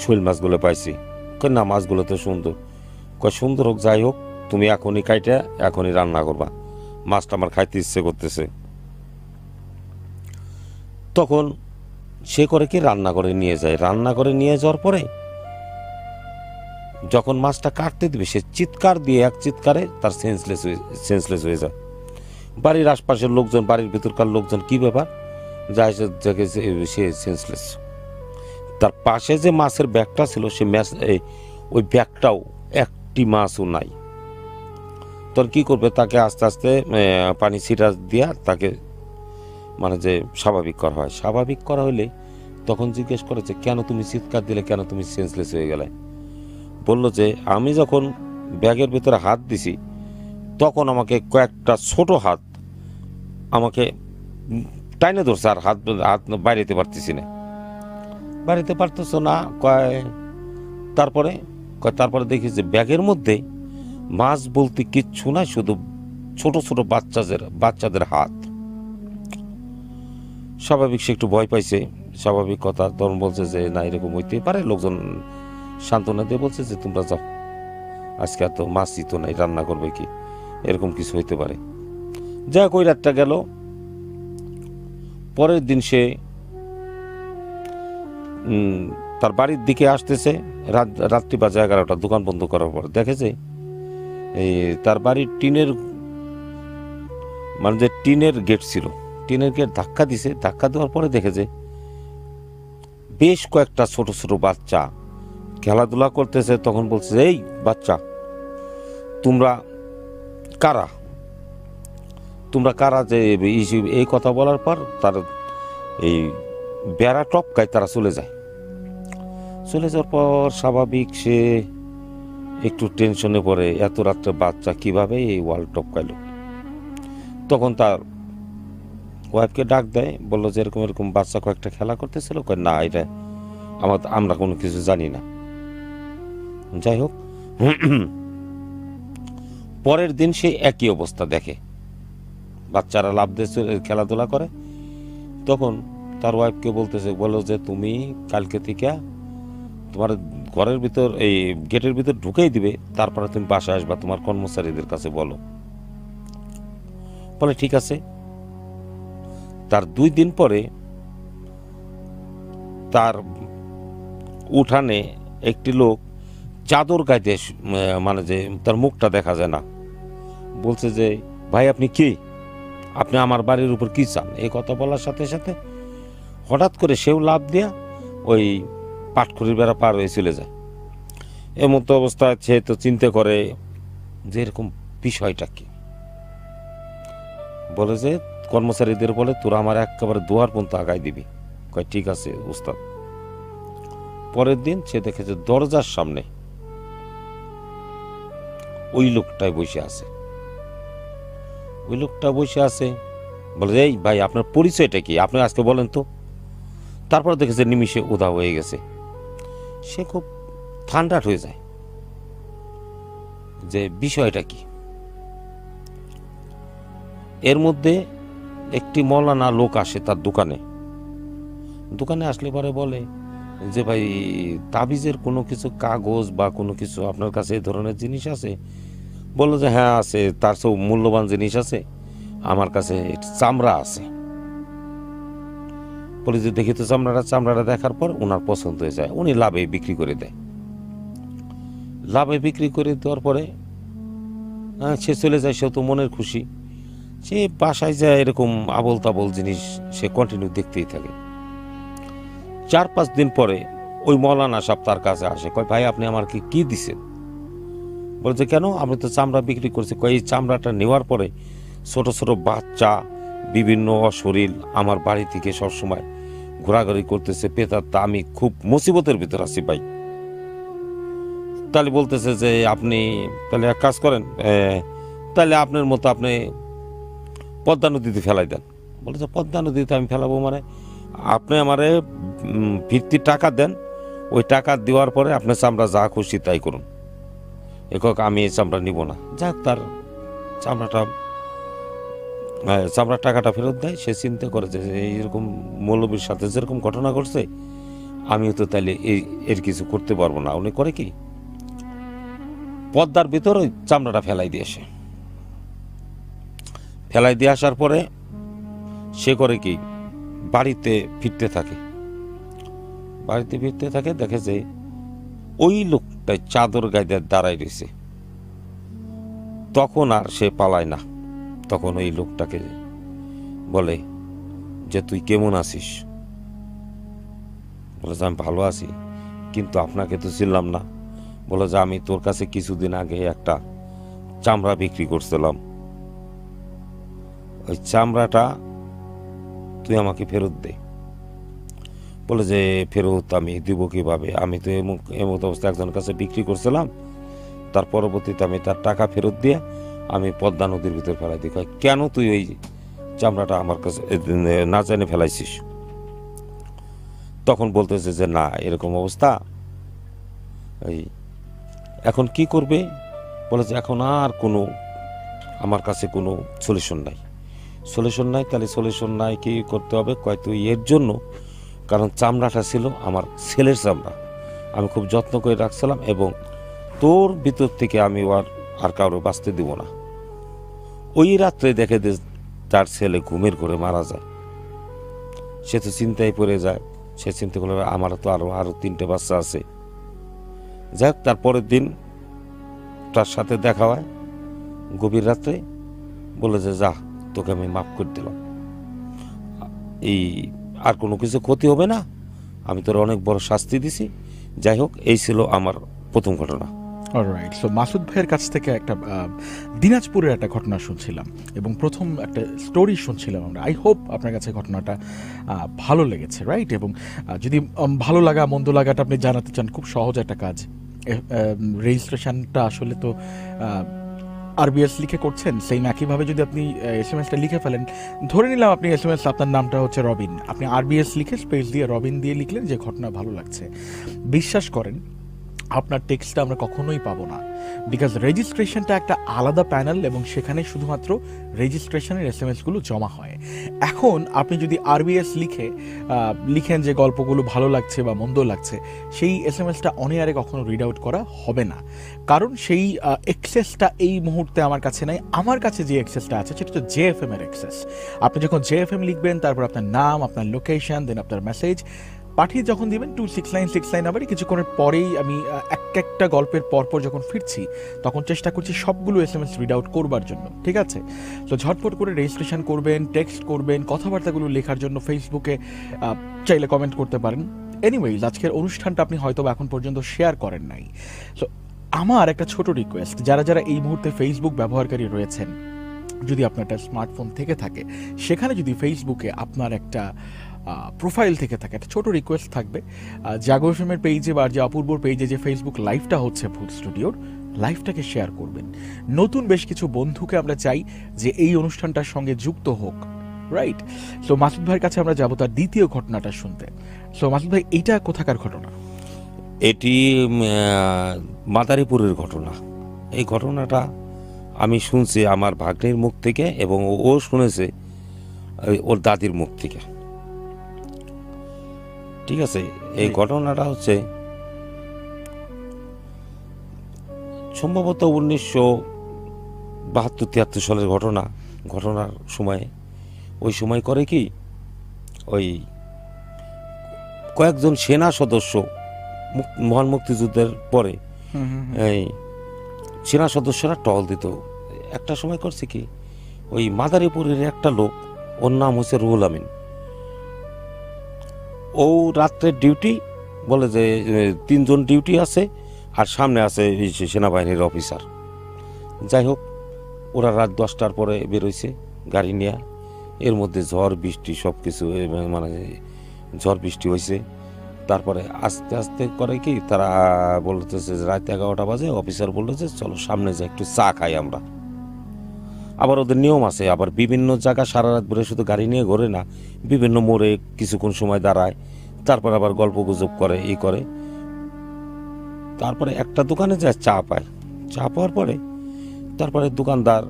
শোল মাছগুলো পাইছি। কই না, মাছগুলো তো সুন্দর। কয় সুন্দর হোক যাই হোক, তুমি এখনই কাইটা এখনই রান্না করবা, মাছটা আমার খাইতে ইচ্ছে করতেছে। তখন সে করে কি রান্না করে নিয়ে যায়। রান্না করে নিয়ে যাওয়ার পরে যখন মাছটা কাটতে দিবে, সে চিৎকার দিয়ে এক চিৎকারে তার সেন্সলেস হয়ে যায়। বাড়ির আশপাশের লোকজন, বাড়ির ভিতরকার লোকজন কি ব্যাপার, যায় সে সেন্সলেস। তার পাশে যে মাছের ব্যাগটা ছিল, সে ওই ব্যাগটাও একটি মাছও নাই। তখন কি করবে, তাকে আস্তে আস্তে পানি ছিটা দিয়া তাকে মানে যে স্বাভাবিক করা হয়। স্বাভাবিক করা হলে তখন জিজ্ঞেস করেছে কেন তুমি চিৎকার দিলে, কেন তুমি সেন্সলেস হয়ে গেলে? বলল যে আমি যখন ব্যাগের ভিতরে হাত দিছি, তখন আমাকে কয়েকটা ছোট হাত আমাকে টাইনে ধরছে, আর হাত হাত বাইরেতে পারতেছি না। বাড়িতে পারতেছো না? তারপরে দেখি যে ব্যাগের মধ্যে মাছ বলতে কিচ্ছু না, শুধু ছোট ছোট বাচ্চাদের হাত। স্বাভাবিক সে একটু ভয় পাইছে, স্বাভাবিক কথা। তখন বলছে যে না, এরকম হইতেই পারে। লোকজন সান্ত্বনা দিয়ে বলছে যে তোমরা যাও, আজকে আর তো মাছই তো নাই, রান্না করবে কি, এরকম কিছু হইতে পারে। যাক, ওই রাতটা গেল। পরের দিন সে তার বাড়ির দিকে আসতেছে, রাত্রি বাজে 11টা। দোকান বন্ধ করার পর দেখে যে এই তার বাড়ির টিনের মানে যে টিনের গেট ছিল, টিনের গেট ধাক্কা দিছে। ধাক্কা দেওয়ার পরে দেখে যে বেশ কয়েকটা ছোট ছোট বাচ্চা খেলাধুলা করতেছে। তখন বলছে এই বাচ্চা, তোমরা কারা যে এই কথা বলার পর তার এই বেড়া টপকায়, তারা চলে যায়। চলে যাওয়ার পর স্বাভাবিক সে একটু টেনশনে পড়ে, এত রাত্রে বাচ্চা কিভাবে এই ওয়াল টপকাইল। তখন তার ওয়াইফকে ডাক দেয়, বললো যে এরকম এরকম বাচ্চা কয়েকটা খেলা করতেছিল। কয় না, এটা আমরা কোনো কিছু জানি না। যাই হোক, পরের দিন সে একই অবস্থা দেখে, বাচ্চারা লাফ দিয়ে খেলাধুলা করে। তখন তার ওয়াইফকে বলো যে তুমি কালকে থেকে তোমার ঘরের ভিতর এই গেটের ভিতর ঢুকেই দিবে, তারপরে তুমি বাসায় আসবা, তোমার কর্মচারীদের কাছে বলো। বলে ঠিক আছে। তার 2 দিন পরে তার উঠানে একটি লোক চাদর গাইতে মানে যে তার মুখটা দেখা যায় না। বলছে যে ভাই আপনি কি, আপনি আমার বাড়ির উপর কি চান? এই কথা বলার সাথে সাথে হঠাৎ করে সেও লাভ দিয়া ওই পাটখড়ির বেড়া পার হয়ে চলে যায়। এমন তো অবস্থায় সে তো চিন্তা করে যে এরকম বিষয়টা কি। বলে যে কর্মচারীদের বলে তোরা আমার একেবারে দুয়ার পর্যন্ত আগায় দিবি। কয় ঠিক আছে উস্তাদ। পরের দিন সে দেখে যে দরজার সামনে ওই লোকটাই বসে আছে। ওই লোকটা বসে আছে, বলে এই ভাই আপনার পরিচয়টা কি, আপনি আজকে বলেন তো। তারপর দেখেছে নিমিষে উধাও হয়ে গেছে। সে খুব ঠান্ডা হয়ে যায় যে বিষয়টা কি। এর মধ্যে একটি মৌলানা লোক আসে তার দোকানে। দোকানে আসলে পরে বলে যে ভাই তাবিজের কোনো কিছু কাগজ বা কোনো কিছু আপনার কাছে এই ধরনের জিনিস আছে? বললো যে হ্যাঁ আছে, তার সব মূল্যবান জিনিস আছে, আমার কাছে চামড়া আছে। বলে যে দেখি তো চামড়াটা দেখার পর ওনার পছন্দ হয়ে যায়, উনি লাভে বিক্রি করে দেয়। লাভে বিক্রি করে দেওয়ার পরে সে চলে যায়, সে তো মনের খুশি। সে বাসায় যায় এরকম আবল তাবল জিনিস সে কন্টিনিউ দেখতেই থাকে। 4-5 দিন পরে ওই মৌলানা সাহেব তার কাছে আসে, কয় ভাই আপনি আমাকে কি দিছেন? বলছে কেন, আমি তো চামড়া বিক্রি করছি। কয় এই চামড়াটা নেওয়ার পরে ছোট ছোট বাচ্চা বিভিন্ন অশরীর আমার বাড়ি থেকে সবসময় ঘোরাঘুরি করতেছে, পেতাত্তা, আমি খুব মুসিবতের ভিতর আছি ভাই। তাহলে বলতেছে যে আপনি তাহলে এক কাজ করেন, তাহলে আপনার মতো আপনি পদ্মা নদীতে ফেলাই দেন। বলেছে পদ্মা নদীতে আমি ফেলাবো মানে? আপনি আমারে ভিত্তির টাকা দেন, ওই টাকা দেওয়ার পরে আপনার চামড়া যা খুশি তাই করুন। একক আমি এই চামড়া নিব না। যাক, তার চামড়ার টাকাটা ফেরত দেয়। সে চিন্তা করে যে এইরকম মৌলবীর সাথে যেরকম ঘটনা ঘটছে আমিও তো তাইলে এর কিছু করতে পারবো না। উনি করে কি, পদ্মার ভিতর ওই চামড়াটা ফেলাই দিয়ে আসে। ফেলাই দিয়ে আসার পরে সে করে কি, বাড়িতে ফিরতে থাকে। দেখে যে ওই লোকটাই চাদর গায়ে দাঁড়ায় রয়েছে। তখন আর সে পালায় না, তখন ওই লোকটাকে বলে যে তুই কেমন আছিস? বলে যে আমি ভালো আছি, কিন্তু আপনাকে তো চিনলাম না। বলে যে আমি তোর কাছে কিছুদিন আগে একটা চামড়া বিক্রি করছিলাম, ওই চামড়াটা তুই আমাকে ফেরত দে। বলে যে ফেরত আমি দিব কিভাবে, আমি তো এমন অবস্থা একজনের কাছে বিক্রি করছিলাম, তার পরবর্তীতে আমি তার টাকা ফেরত দিয়ে আমি পদ্মা নদীর ভিতর ফেলাই দিই। কেন তুই ওই চামড়াটা আমার কাছে না জেনে ফেলাইছিস? তখন বলতেছে যে না এরকম অবস্থা, এই এখন কি করবে? বলে যে এখন আর কোনো আমার কাছে কোনো সলিউশন নাই। তাহলে সলিউশন নাই, কি করতে হবে? কয় তুই এর জন্য, কারণ চামড়াটা ছিল আমার ছেলের চামড়া, আমি খুব যত্ন করে রাখছিলাম, এবং তোর ভিতর থেকে আমি আর কারো বাঁচতে দিব না। ওই রাত্রে দেখে তার ছেলে ঘুমের ঘরে মারা যায়। সে তো চিন্তায় পড়ে যায়। সে চিন্তা করলে আমার তো আরো 3টে বাচ্চা আছে। যাক, তারপরের দিন তার সাথে দেখা হয় গভীর রাত্রে। বলে যে যা, তোকে আমি মাফ করে দিলাম, এই আর কোনো কিছু ক্ষতি হবে না, আমি তোর অনেক বড় শাস্তি দিছি। যাই হোক, এই ছিল আমার প্রথম ঘটনা। অলরাইট, সো মাসুদ ভাইয়ের কাছ থেকে একটা দিনাজপুরের একটা ঘটনা শুনছিলাম এবং প্রথম একটা স্টোরি শুনছিলাম আমরা। আই হোপ আপনার কাছে ঘটনাটা ভালো লেগেছে, রাইট? এবং যদি ভালো লাগা মন্দ লাগাটা আপনি জানাতে চান, খুব সহজ একটা কাজ। রেজিস্ট্রেশনটা আসলে তো আরবিএস লিখে করছেন, সেই একইভাবে যদি আপনি এসএমএসটা লিখে ফেলেন, ধরে নিলাম আপনি এসএমএস আপনার নামটা হচ্ছে রবিন, আপনি আরবিএস লিখে স্পেস দিয়ে রবিন দিয়ে লিখলেন যে ঘটনা ভালো লাগছে। বিশ্বাস করেন আপনার টেক্সটটা আমরা কখনোই পাবো না, বিকজ রেজিস্ট্রেশনটা একটা আলাদা প্যানেল এবং সেখানে শুধুমাত্র রেজিস্ট্রেশনের এসএমএসগুলো জমা হয়। এখন আপনি যদি আরবিএস লিখেন যে গল্পগুলো ভালো লাগছে বা মন্দ লাগছে, সেই এসএমএসটা অন এয়ারে কখনো রিড আউট করা হবে না, কারণ সেই অ্যাক্সেসটা এই মুহূর্তে আমার কাছে নাই। আমার কাছে যে অ্যাক্সেসটা আছে সেটা হচ্ছে জেএফএম এর অ্যাক্সেস। আপনি যখন জেএফএম লিখবেন, তারপর আপনার নাম, আপনার লোকেশন, দেন আপনার মেসেজ, পাঠিয়ে যখন দিবেন 26969 নাম্বারে, কিছুক্ষণের পরেই আমি একটা গল্পের পরপর যখন ফিরছি তখন চেষ্টা করছি সবগুলো SMS রিড আউট করবার জন্য, ঠিক আছে? তো ঝটপট করে রেজিস্ট্রেশন করবেন, টেক্সট করবেন, কথাবার্তাগুলো লেখার জন্য ফেসবুকে চাইলে কমেন্ট করতে পারেন। এনিওয়েজ, আজকের অনুষ্ঠানটা আপনি হয়তো এখন পর্যন্ত শেয়ার করেন নাই। সো আমার একটা ছোট রিকোয়েস্ট, যারা যারা এই মুহূর্তে ফেসবুক ব্যবহারকারী রয়েছেন, যদি আপনার একটা স্মার্টফোন থেকে থাকে, সেখানে যদি ফেসবুকে আপনার একটা প্রোফাইল থেকে থাকে, একটা ছোট রিকোয়েস্ট থাকবে, জাগো এফএমের পেজে বা যে অপূর্বর পেজে যে ফেসবুক লাইভটা হচ্ছে ভূত স্টুডিওর, লাইভটাকে শেয়ার করবেন। নতুন বেশ কিছু বন্ধুকে আমরা চাই যে এই অনুষ্ঠানটার সঙ্গে যুক্ত হোক, রাইট? সো মাসুদ ভাইয়ের কাছে আমরা যাবো তার দ্বিতীয় ঘটনাটা শুনতে। সো মাসুদ ভাই, এইটা কোথাকার ঘটনা? এটি মাদারীপুরের ঘটনা। এই ঘটনাটা আমি শুনছি আমার ভাগ্নের মুখ থেকে, এবং ও শুনেছে ওর দাদির মুখ থেকে। ঠিক আছে, এই ঘটনাটা হচ্ছে সম্ভবত 1972-73 সালের ঘটনা। ঘটনার সময় ওই সময় করে কি, ওই কয়েকজন সেনা সদস্য মহান মুক্তিযুদ্ধের পরে এই সেনা সদস্যরা টহল দিত। একটা সময় করছে কি, ওই মাদারীপুরের একটা লোক, ওর নাম হচ্ছে রুহুল আমিন। ও রাত্রের ডিউটি বলে যে 3 জন ডিউটি আছে, আর সামনে আছে সেনাবাহিনীর অফিসার। যাই হোক, ওরা রাত 10টার পরে বেরোইছে গাড়ি নিয়ে। এর মধ্যে ঝড় বৃষ্টি সব কিছু, মানে ঝড় বৃষ্টি হয়েছে। তারপরে আস্তে আস্তে করে কি, তারা বলতেছে যে রাত 11টা বাজে, অফিসার বলতেছে চলো সামনে যাই একটু চা খাই আমরা। আবার ওদের নিয়ম আছে, আবার বিভিন্ন জায়গা সারা রাত ধরে শুধু গাড়ি নিয়ে ঘোরে না, বিভিন্ন মোড়ে কিছুক্ষণ সময় দাঁড়ায়, তারপর আবার গল্প গুজব করে, ই করে। তারপরে একটা দোকানে যায় চা পায়। চা পাওয়ার পরে তারপরে দোকানদার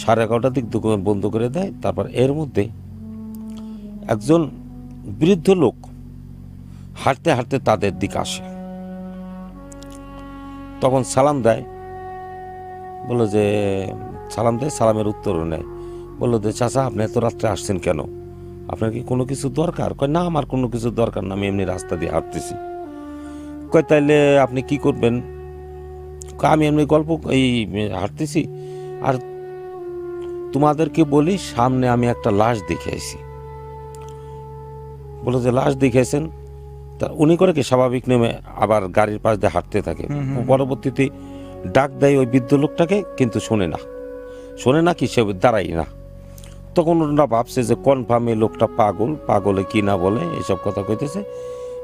11:30 দিক দোকান বন্ধ করে দেয়। তারপর এর মধ্যে একজন বৃদ্ধ লোক হাঁটতে হাঁটতে তাদের দিকে আসে। তখন সালাম দেয়, বললো যে সালাম দেয়, সালামের উত্তরও নেয়। বললো যে চাচা, আপনি এত রাত্রে আসছেন কেন? আপনার কি কোনো কিছু দরকার? কয় না, আমার কোনো কিছু দরকার না, আমি এমনি রাস্তা দিয়ে হাঁটতেছি। কয় তাইলে আপনি কি করবেন? আমি এমনি গল্প এই হাঁটতেছি, আর তোমাদেরকে বলি সামনে আমি একটা লাশ দেখে আইছি। বলো যে লাশ দেখেছেন? তা উনি করে কি স্বাভাবিক নেমে আবার গাড়ির পাশ দিয়ে হাঁটতে থাকে। পরবর্তীতে ডাক দেয় ওই বৃদ্ধ লোকটাকে, কিন্তু শোনে না কি, সে দাঁড়াই না। তখন ওরা ভাবছে যে কনফার্ম এই লোকটা পাগলে কি না বলে এসব কথা কইতেছে।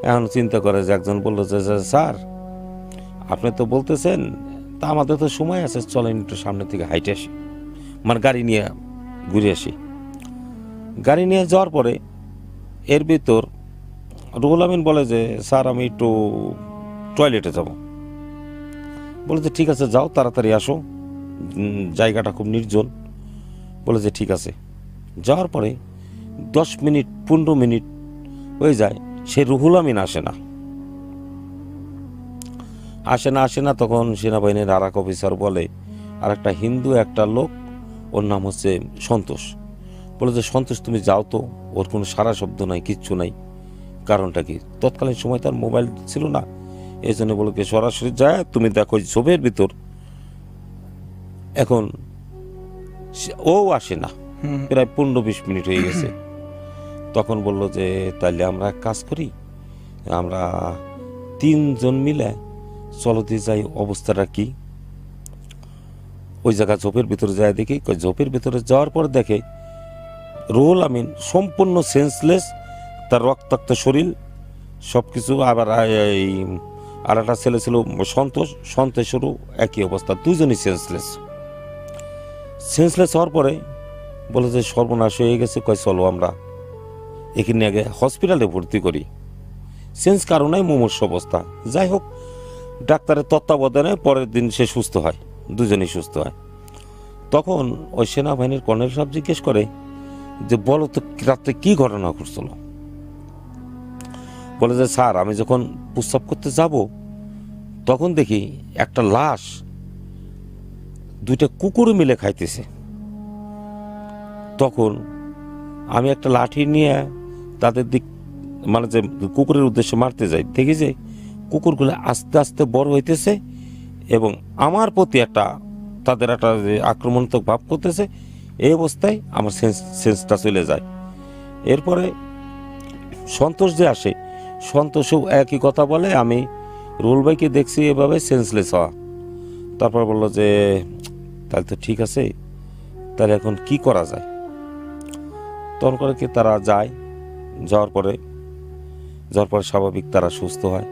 এখন চিন্তা করে যে একজন বললো যে স্যার, আপনি তো বলতেছেন, তা আমাদের তো সময় আছে, চলেন একটু সামনে থেকে হাইটে আসি, মানে গাড়ি নিয়ে ঘুরে আসি। গাড়ি নিয়ে যাওয়ার পরে এর ভিতর রুহুল আমিন বলে যে স্যার, আমি একটু টয়লেটে যাব। বলে যে ঠিক আছে যাও, তাড়াতাড়ি আসো, জায়গাটা খুব নির্জন। বলে যে ঠিক আছে। যাওয়ার পরে 10 মিনিট 15 মিনিট হয়ে যায়, সে রুহুল আমিন আসে না। তখন সেনাবাহিনীর আর এক অফিসার বলে, আর একটা হিন্দু একটা লোক, ওর নাম হচ্ছে সন্তোষ। বলে যে সন্তোষ, তুমি যাও তো, ওর কোনো সারা শব্দ নাই, কিচ্ছু নাই। কারণটা কি? তৎকালীন সময় তার মোবাইল ছিল না, এই জন্য বলে কি সরাসরি যায়, তুমি দেখো ঝোপের ভিতর। এখন ও আসে না, প্রায় 15-20 মিনিট হয়ে গেছে। তখন বলল যে তাইলে আমরা এক কাজ করি, আমরা 3 জন মিলে চলো দিয়ে যাই, অবস্থাটা কি। ওই জায়গা ঝোপের ভিতরে যায় দেখি। ঝোপের ভিতরে যাওয়ার পর দেখে রুহুল আমিন সম্পূর্ণ সেন্সলেস, তার রক্তাক্ত শরীর সব কিছু। আবার এই আর একটা ছেলে ছিল সন্তোষেরও একই অবস্থা, 2 জনই সেন্সলেস হওয়ার পরে বলে যে সর্বনাশ হয়ে গেছে। কয় চলো আমরা এখানে আগে হসপিটালে ভর্তি করি। সেন্স কারণে মুমূর্ষ অবস্থা। যাই হোক, ডাক্তারের তত্ত্বাবধানে পরের দিন সে সুস্থ হয়, 2 জনই সুস্থ হয়। তখন ওই সেনাবাহিনীর কর্নেল সাহেব জিজ্ঞেস করে যে বলো তো রাত্রে কি ঘটনা ঘটছিল। বলে যে স্যার, আমি যখন প্রস্রাব করতে যাব তখন দেখি একটা লাশ 2টা কুকুর মিলে খাইতেছে। তখন আমি একটা লাঠি নিয়ে তাদের দিক মানে যে কুকুরের উদ্দেশ্যে মারতে যাই, দেখি যে কুকুরগুলো আস্তে আস্তে বড় হইতেছে এবং আমার প্রতি তাদের একটা যে আক্রমণাত্মক ভাব করতেছে। এই অবস্থায় আমার সেন্সটা চলে যায়। এরপরে সন্তোষ যে আসে, সন্তোষও একই কথা বলে, আমি রুল ভাইকে দেখছি এভাবে সেন্সলেস হওয়া। তারপর বললো যে তাহলে তো ঠিক আছে, তাহলে এখন কি করা যায়। তখন করে কি তারা যাওয়ার পরে স্বাভাবিক তারা সুস্থ হয়।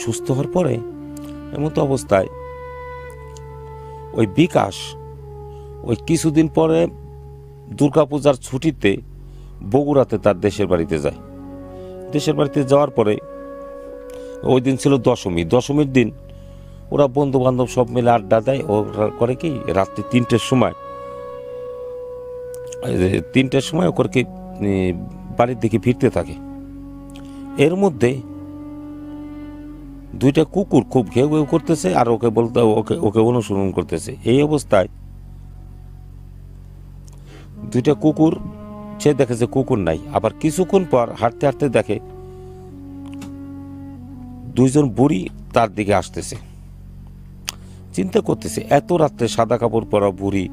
সুস্থ হওয়ার পরে এমন তো অবস্থায় ওই বিকাশ ওই কিছুদিন পরে দুর্গাপূজার ছুটিতে বগুড়াতে তার দেশের বাড়িতে যায়। দেশের বাড়িতে যাওয়ার পরে ওই দিন ছিল দশমীর দিন ওরা বন্ধু বান্ধব সব মিলে আড্ডা দেয়। ওরা করে কি রাত্রি 3টের সময় ওকে বাড়ির দিকে ফিরতে থাকে। এর মধ্যে 2টা কুকুর খুব ঘেউ ঘেউ করতেছে আর ওকে অনুসরণ করতেছে। এই অবস্থায় 2টা কুকুর, সে দেখে যে কুকুর নাই। আবার কিছুক্ষণ পর হাঁটতে হাঁটতে দেখে 2জন বুড়ি তার দিকে আসতেছে। চিন্তা করতেছে এত রাত্রে সাদা কাপড় পরা বুড়ি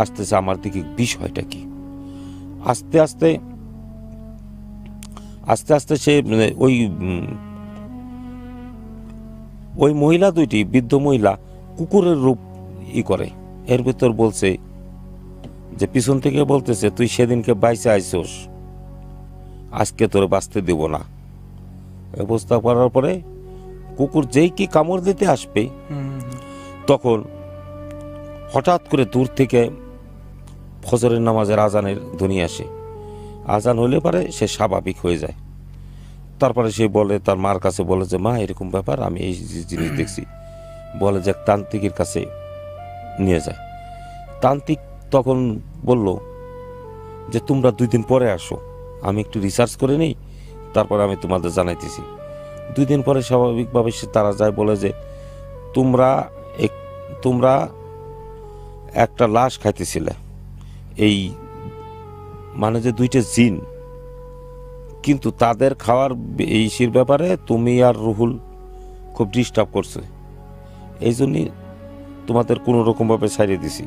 আসতেছে আমার দিকে, বিষয়টা কি। আস্তে আস্তে সে ওই মহিলা 2টি, বৃদ্ধ মহিলা কুকুরের রূপ করে। এর ভিতর বলছে যে পিছন থেকে বলতেছে, তুই সেদিনকে বাইসে আইসোস, আজকে তোর বাঁচতে দেব না। অবস্থা করার পরে কুকুর যেই কি কামড় দিতে আসবে, তখন হঠাৎ করে দূর থেকে ফজরের নামাজের আজানের ধ্বনি আসে। আজান হলে পরে সে স্বাভাবিক হয়ে যায়। তারপরে সে বলে, তার মার কাছে বলে যে মা এরকম ব্যাপার, আমি এই জিনিস দেখছি। বলে যে তান্ত্রিকের কাছে নিয়ে যায়। তান্ত্রিক তখন বলল যে তোমরা 2 দিন পরে আসো, আমি একটু রিসার্চ করে নিই, তারপরে আমি তোমাদের জানাইতেছি। 2 দিন পরে স্বাভাবিকভাবে তারা যায়, বলে যে তোমরা একটা লাশ খাইতেছিলে, এই মানে যে 2টা জিন, কিন্তু তাদের খাওয়ার এইসির ব্যাপারে তুমি আর রুহুল খুব ডিস্টার্ব করছে, এই জন্যই তোমাদের কোনো রকমভাবে ছাড়িয়ে দিছি।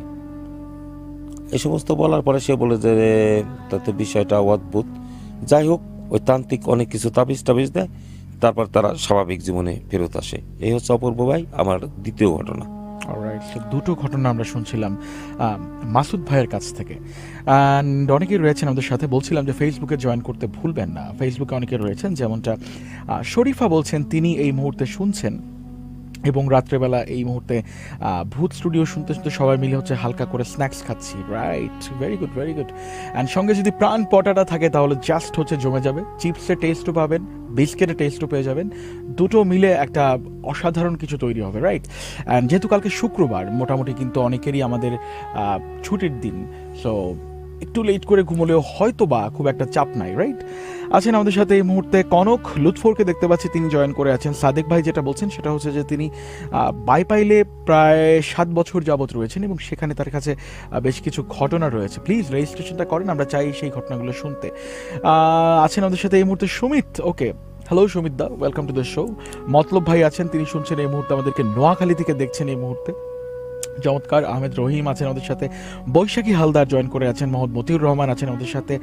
এই সমস্ত বলার পরে সে বলে যে তাতে বিষয়টা অদ্ভুত। যাই হোক, ওই তান্ত্রিক অনেক কিছু তাবিজ দেয়, তারপর তারা স্বাভাবিক জীবনে ফেরত আসে। এই হচ্ছে অপূর্ব ভাই আমার দ্বিতীয় ঘটনা। অলরাইট, সো 2টো ঘটনা আমরা শুনছিলাম মাসুদ ভাইয়ের কাছ থেকে। অ্যান্ড অনেকেই রয়েছেন আমাদের সাথে, বলছিলাম যে ফেসবুকে জয়েন করতে ভুলবেন না। ফেসবুকে অনেকে রয়েছেন, যেমনটা শরীফা বলছেন তিনি এই মুহূর্তে শুনছেন এবং রাত্রেবেলা এই মুহূর্তে ভূত স্টুডিও শুনতে শুনতে সবাই মিলে হচ্ছে হালকা করে স্ন্যাক্স খাচ্ছি। Right, very good. অ্যান্ড সঙ্গে যদি প্রাণ পটাটা থাকে তাহলে জাস্ট হচ্ছে জমে যাবে। চিপসের টেস্টও পাবেন, বিস্কিটের টেস্টও পেয়ে যাবেন, 2টো মিলে একটা অসাধারণ কিছু তৈরি হবে। রাইট, অ্যান্ড যেহেতু কালকে শুক্রবার, মোটামুটি কিন্তু অনেকেরই আমাদের ছুটির দিন, সো একটু লেট করে ঘুমলেও হয়তো বা খুব একটা চাপ নাই। রাইট, আছেন আমাদের সাথে এই মুহূর্তে কনক লুৎফরকে দেখতে পাচ্ছি, তিনি জয়েন করে আছেন। সাদেক ভাই যেটা বলছেন সেটা হচ্ছে যে তিনি বাইপাইলে প্রায় 7 বছর যাবত রয়েছেন এবং সেখানে তার কাছে বেশ কিছু ঘটনা রয়েছে। প্লিজ রেজিস্ট্রেশনটা করেন, আমরা চাই সেই ঘটনাগুলো শুনতে। আছেন আমাদের সাথে এই মুহূর্তে Sumit. Okay, hello Sumit da, welcome to the show. Matlab ভাই আছেন, তিনি শুনছেন এই মুহূর্তে, আমাদেরকে নোয়াখালী থেকে দেখছেন এই মুহূর্তে। চমৎকার। আহমেদ রহিম আছেন আমাদের সাথে, বৈশাখী হালদার জয়েন করে আছেন, মোহাম্মদ মতিউর রহমান আছেন আমাদের সাথে,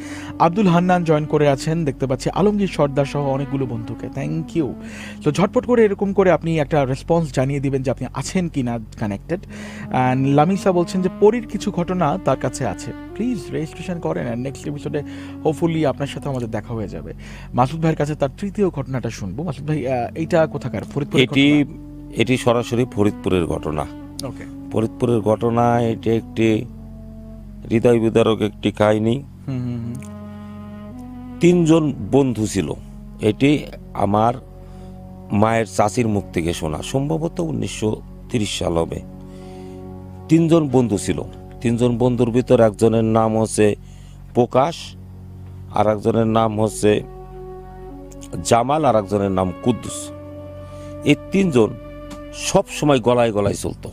আব্দুল হান্নান জয়েন করে আছেন, দেখতে পাচ্ছি আলমগীর সর্দার সহ অনেকগুলো বন্ধুকে, থ্যাংক ইউ। তো ঝটপট করে এরকম করে আপনি একটা রেসপন্স জানিয়ে দিবেন যে আপনি আছেন কি না কানেক্টেড। অ্যান্ড লামিসা বলছেন যে পরীর কিছু ঘটনা তার কাছে আছে, প্লিজ রেজিস্ট্রেশন করেন, অ্যান্ড নেক্সট এপিসোডে হোপফুলি আপনার সাথে আমাদের দেখা হয়ে যাবে। মাসুদ ভাইয়ের কাছে তার 3য় ঘটনাটা শুনবো। মাসুদ ভাই, এইটা কোথাকার? ফরিদপুর? এটি সরাসরি ফরিদপুরের ঘটনা। ওকে, ফরিদপুরের ঘটনা। এটি একটি হৃদয় বিদারক একটি কাহিনী। 3জন বন্ধু ছিল। এটি আমার মায়ের চাচির মুখ থেকে শোনা, সম্ভবত 1930 সাল হবে। 3জন বন্ধু ছিল। 3জন বন্ধুর ভিতর একজনের নাম হচ্ছে প্রকাশ, আর একজনের নাম হচ্ছে জামাল, আর একজনের নাম কুদ্দুস। এই 3জন সব সময় গলায় গলায় চলতো।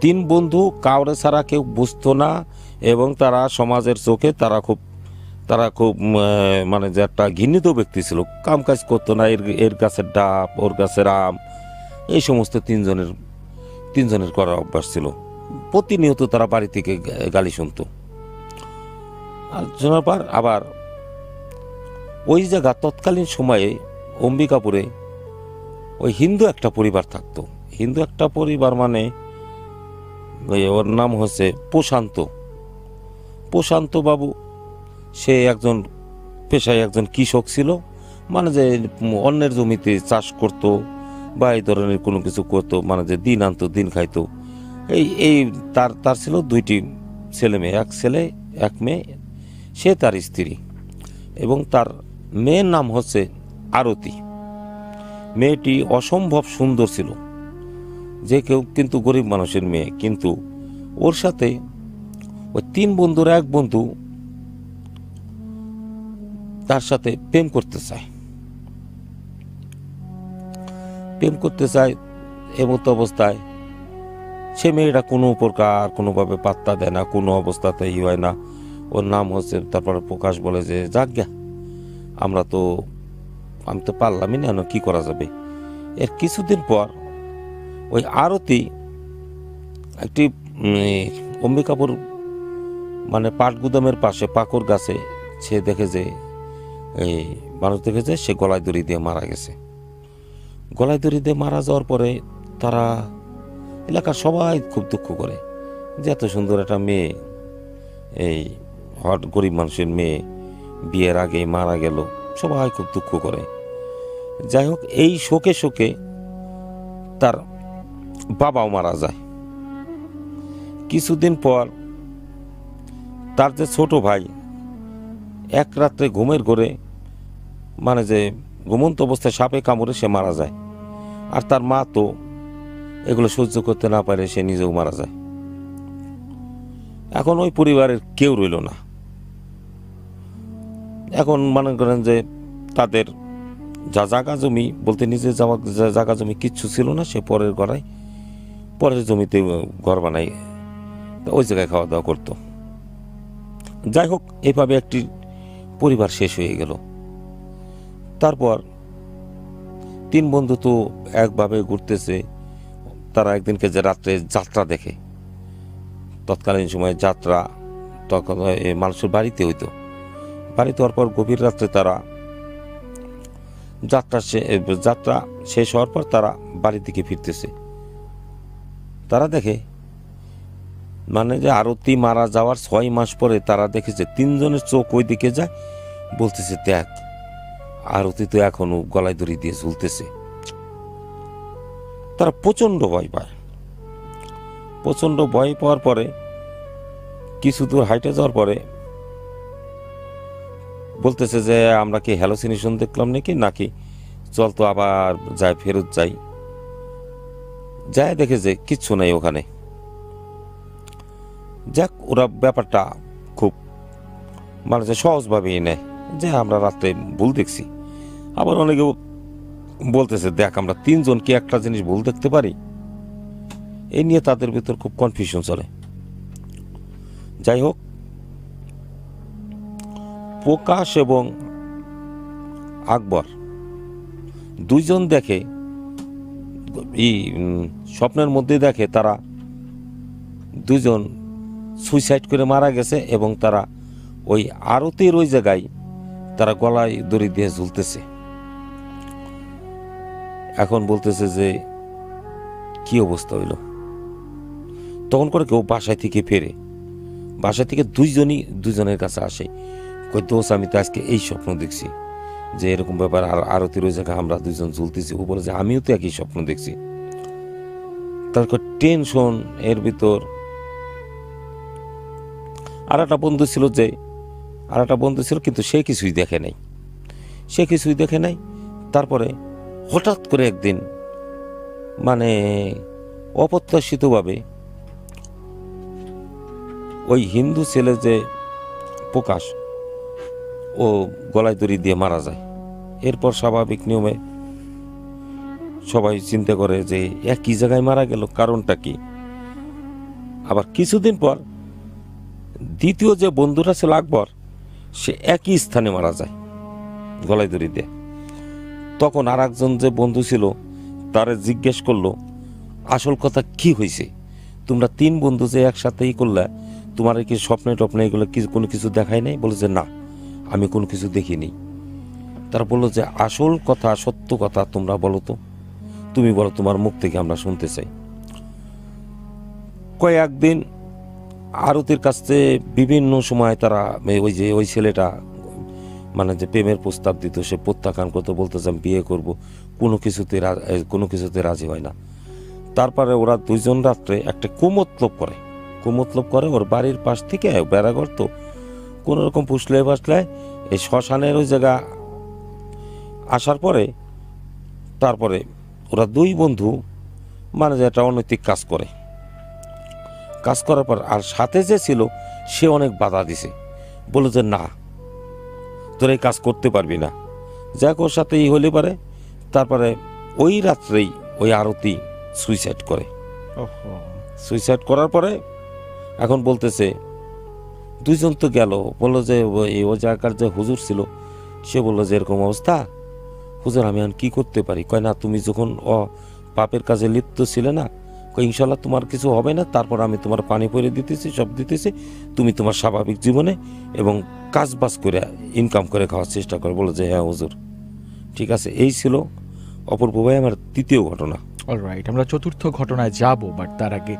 3 বন্ধু কাউরে ছাড়া কেউ বুঝতো না এবং তারা সমাজের চোখে তারা খুব তারা খুব মানে যে একটা ঘৃণিত ব্যক্তি ছিল, কাম কাজ করতো না, এর গাছের ডাব, ওর গাছের আম, এই সমস্ত তিনজনের করার অভ্যাস ছিল। প্রতিনিয়ত তারা বাড়ি থেকে গালি শুনতো। আর শোনার পর আবার ওই জায়গা তৎকালীন সময়ে অম্বিকাপুরে ওই হিন্দু একটা পরিবার থাকতো। হিন্দু একটা পরিবার মানে ওর নাম হচ্ছে প্রশান্ত বাবু। সে একজন পেশায় একজন কৃষক ছিল, মানে যে অন্যের জমিতে চাষ করত বা এই ধরনের কোনো কিছু করতো, মানে যে দিন আনতো দিন খাইতো। এই তার ছিল 2টি ছেলে মেয়ে, এক ছেলে এক মেয়ে, সে তার স্ত্রী, এবং তার মেয়ের নাম হচ্ছে আরতি। মেয়েটি অসম্ভব সুন্দর ছিল, যে কেউ কিন্তু গরিব মানুষের মেয়ে, কিন্তু ওর সাথে ওই 3 বন্ধুর এক বন্ধু তার সাথে প্রেম করতে চায়। এমতো অবস্থায় সে মেয়েটা কোনো প্রকার কোনোভাবে পাত্তা দেয় না, কোনো অবস্থাতেই হয় না। ওর নাম হচ্ছে, তারপরে প্রকাশ বলে যে যাক গে, আমি তো পারলামই না, কি করা যাবে। এর কিছুদিন পর ওই আরতি একটি অম্বিকাপুর মানে পাট গুদামের পাশে পাকর গাছে সে দেখে যে মানুষ দেখে যে সে গলায় দড়ি দিয়ে মারা গেছে। গলায় দড়ি দিয়ে মারা যাওয়ার পরে তারা এলাকার সবাই খুব দুঃখ করে যে এত সুন্দর একটা মেয়ে, এই গরিব মানুষের মেয়ে বিয়ের আগে মারা গেল, সবাই খুব দুঃখ করে। যাই হোক, এই শোকে তার বাবাও মারা যায়। কিছুদিন পর তার যে ছোট ভাই এক রাত্রে ঘুমের ঘোরে, মানে যে ঘুমন্ত অবস্থায় সাপে কামড়ে সে মারা যায়। আর তার মা তো এগুলো সহ্য করতে না পারে, সে নিজেও মারা যায়। এখন ওই পরিবারের কেউ রইল না। এখন মনে করেন যে তাদের যা জায়গা জমি বলতে নিজের জায়গা জমি কিচ্ছু ছিল না, সে পরের জমিতে ঘর বানাই ওই জায়গায় খাওয়া দাওয়া করতো। যাই হোক, এইভাবে একটি পরিবার শেষ হয়ে গেল। তারপর 3 বন্ধু তো একভাবে ঘুরতেছে। তারা একদিনকে যে রাত্রে যাত্রা দেখে, তৎকালীন সময়ে যাত্রা তখন মানুষের বাড়িতে হইতো। বাড়িতে হওয়ার পর গভীর রাত্রে তারা যাত্রা শেষ হওয়ার পর তারা বাড়ির দিকে ফিরতেছে। তারা দেখে মানে যে আরতি মারা যাওয়ার 6 মাস পরে তারা দেখেছে 3 জনের চোখ ওই দিকে যায়, বলতেছে দেখ আরতি তো এখনো গলায় দড়ি দিয়ে ঝুলতেছে। তারা প্রচন্ড ভয় পায়। প্রচন্ড ভয় পাওয়ার পরে কিছু দূর হাইটে যাওয়ার পরে বলতেছে যে আমরা কি হ্যালোসিনেশন দেখলাম নাকি চল তো আবার ফেরত যাই। দেখে যে কিচ্ছু নাই ওখানে। যাক, ওরা ব্যাপারটা খুব মানে যে সহজভাবেই নেয় যে আমরা রাত্রে ভুল দেখছি। আবার অনেকে বলতেছে দেখ আমরা 3 জন কি একটা জিনিস ভুল দেখতে পারি। এই নিয়ে তাদের ভিতর খুব কনফিউশন চলে। যাই হোক, প্রকাশ এবং আকবর 2 জন দেখে স্বপ্নের মধ্যে দেখে তারা 2 জন সুইসাইড করে মারা গেছে, এবং তারা ওই আরতির ওই জায়গায় তারা গলায় দড়ি দিয়ে ঝুলতেছে। এখন বলতেছে যে কি অবস্থা হইল। তখন করে কেউ বাসায় থেকে ফেরে, বাসায় থেকে 2 জনই 2 জনের কাছে আসে, কই দোষ আমি তো আজকে এই স্বপ্ন দেখছি যে এরকম ব্যাপার, আর আরতির ওই জায়গায় আমরা 2 জন ঝুলতেছি। ও বলে যে আমিও তো একই স্বপ্ন দেখছি। তারপর টেনশন এর ভিতর আর একটা বন্ধু ছিল কিন্তু সে কিছুই দেখে নাই। তারপরে হঠাৎ করে একদিন মানে অপ্রত্যাশিতভাবে ওই হিন্দু ছেলে যে প্রকাশ, ও গলায় দড়ি দিয়ে মারা যায়। এরপর স্বাভাবিক নিয়মে সবাই চিন্তা করে যে একই জায়গায় মারা গেল, কারণটা কি। আবার কিছুদিন পর দ্বিতীয় যে বন্ধুটা ছিল আকবর, সে একই স্থানে মারা যায় গলায় দড়ি দিয়ে। তখন আর একজন যে বন্ধু ছিল তারে জিজ্ঞেস করলো আসল কথা কি হয়েছে, তোমরা 3 বন্ধু যে একসাথেই করলে, তোমার কি স্বপ্নে টপ্নে এগুলো কোনো কিছু দেখায় নাই? বলে যে না, আমি কোনো কিছু দেখিনি। তারা বললো যে আসল কথা, সত্য কথা তোমরা বলো তো, তুমি বলো, তোমার মুখ থেকে আমরা শুনতে চাই। কয়েকদিন আরতির কাছে বিভিন্ন সময় তারা ওই ছেলেটা মানে যে প্রেমের প্রস্তাব দিত সে প্রত্যাখ্যান করতে, বলতে যে আমি বিয়ে করবো, কোনো কিছুতে রাজি হয় না। তারপরে ওরা 2 জন রাত্রে একটা কুমতলব করে ওর বাড়ির পাশ থেকে বেড়াঘর তো কোনো রকম পুষলে এই শ্মশানের ওই জায়গা আসার পরে তারপরে ওরা 2 বন্ধু মানে যে একটা অনৈতিক কাজ করার পর আর সাথে যে ছিল সে অনেক বাধা দিছে, বলে যে না তোর এই কাজ করতে পারবি না, যাক ওর সাথে হলে পারে। তারপরে ওই রাত্রেই ওই আরতি সুইসাইড করে। সুইসাইড করার পরে এখন বলতেছে 2 জন তো গেল, বললো যে ওই জায়গার যে হুজুর ছিল সে বললো যে এরকম অবস্থা, হুজুর আমি এখন কি করতে পারি? কয় না, তুমি যখন পাপের কাজে লিপ্ত ছিলে না, ইনশাল্লাহ তোমার কিছু হবে না, তারপর আমি তোমার পানি পরে দিতেছি, সব দিতেছি, তুমি তোমার স্বাভাবিক জীবনে এবং কাজ বাজ করে ইনকাম করে খাওয়ার চেষ্টা করো। বলে যে হ্যাঁ হুজুর ঠিক আছে। এই ছিল অপূর্ব ভাই আমার 3য় ঘটনা। অলরাইট, আমরা 4র্থ ঘটনায় যাব, বাট তার আগে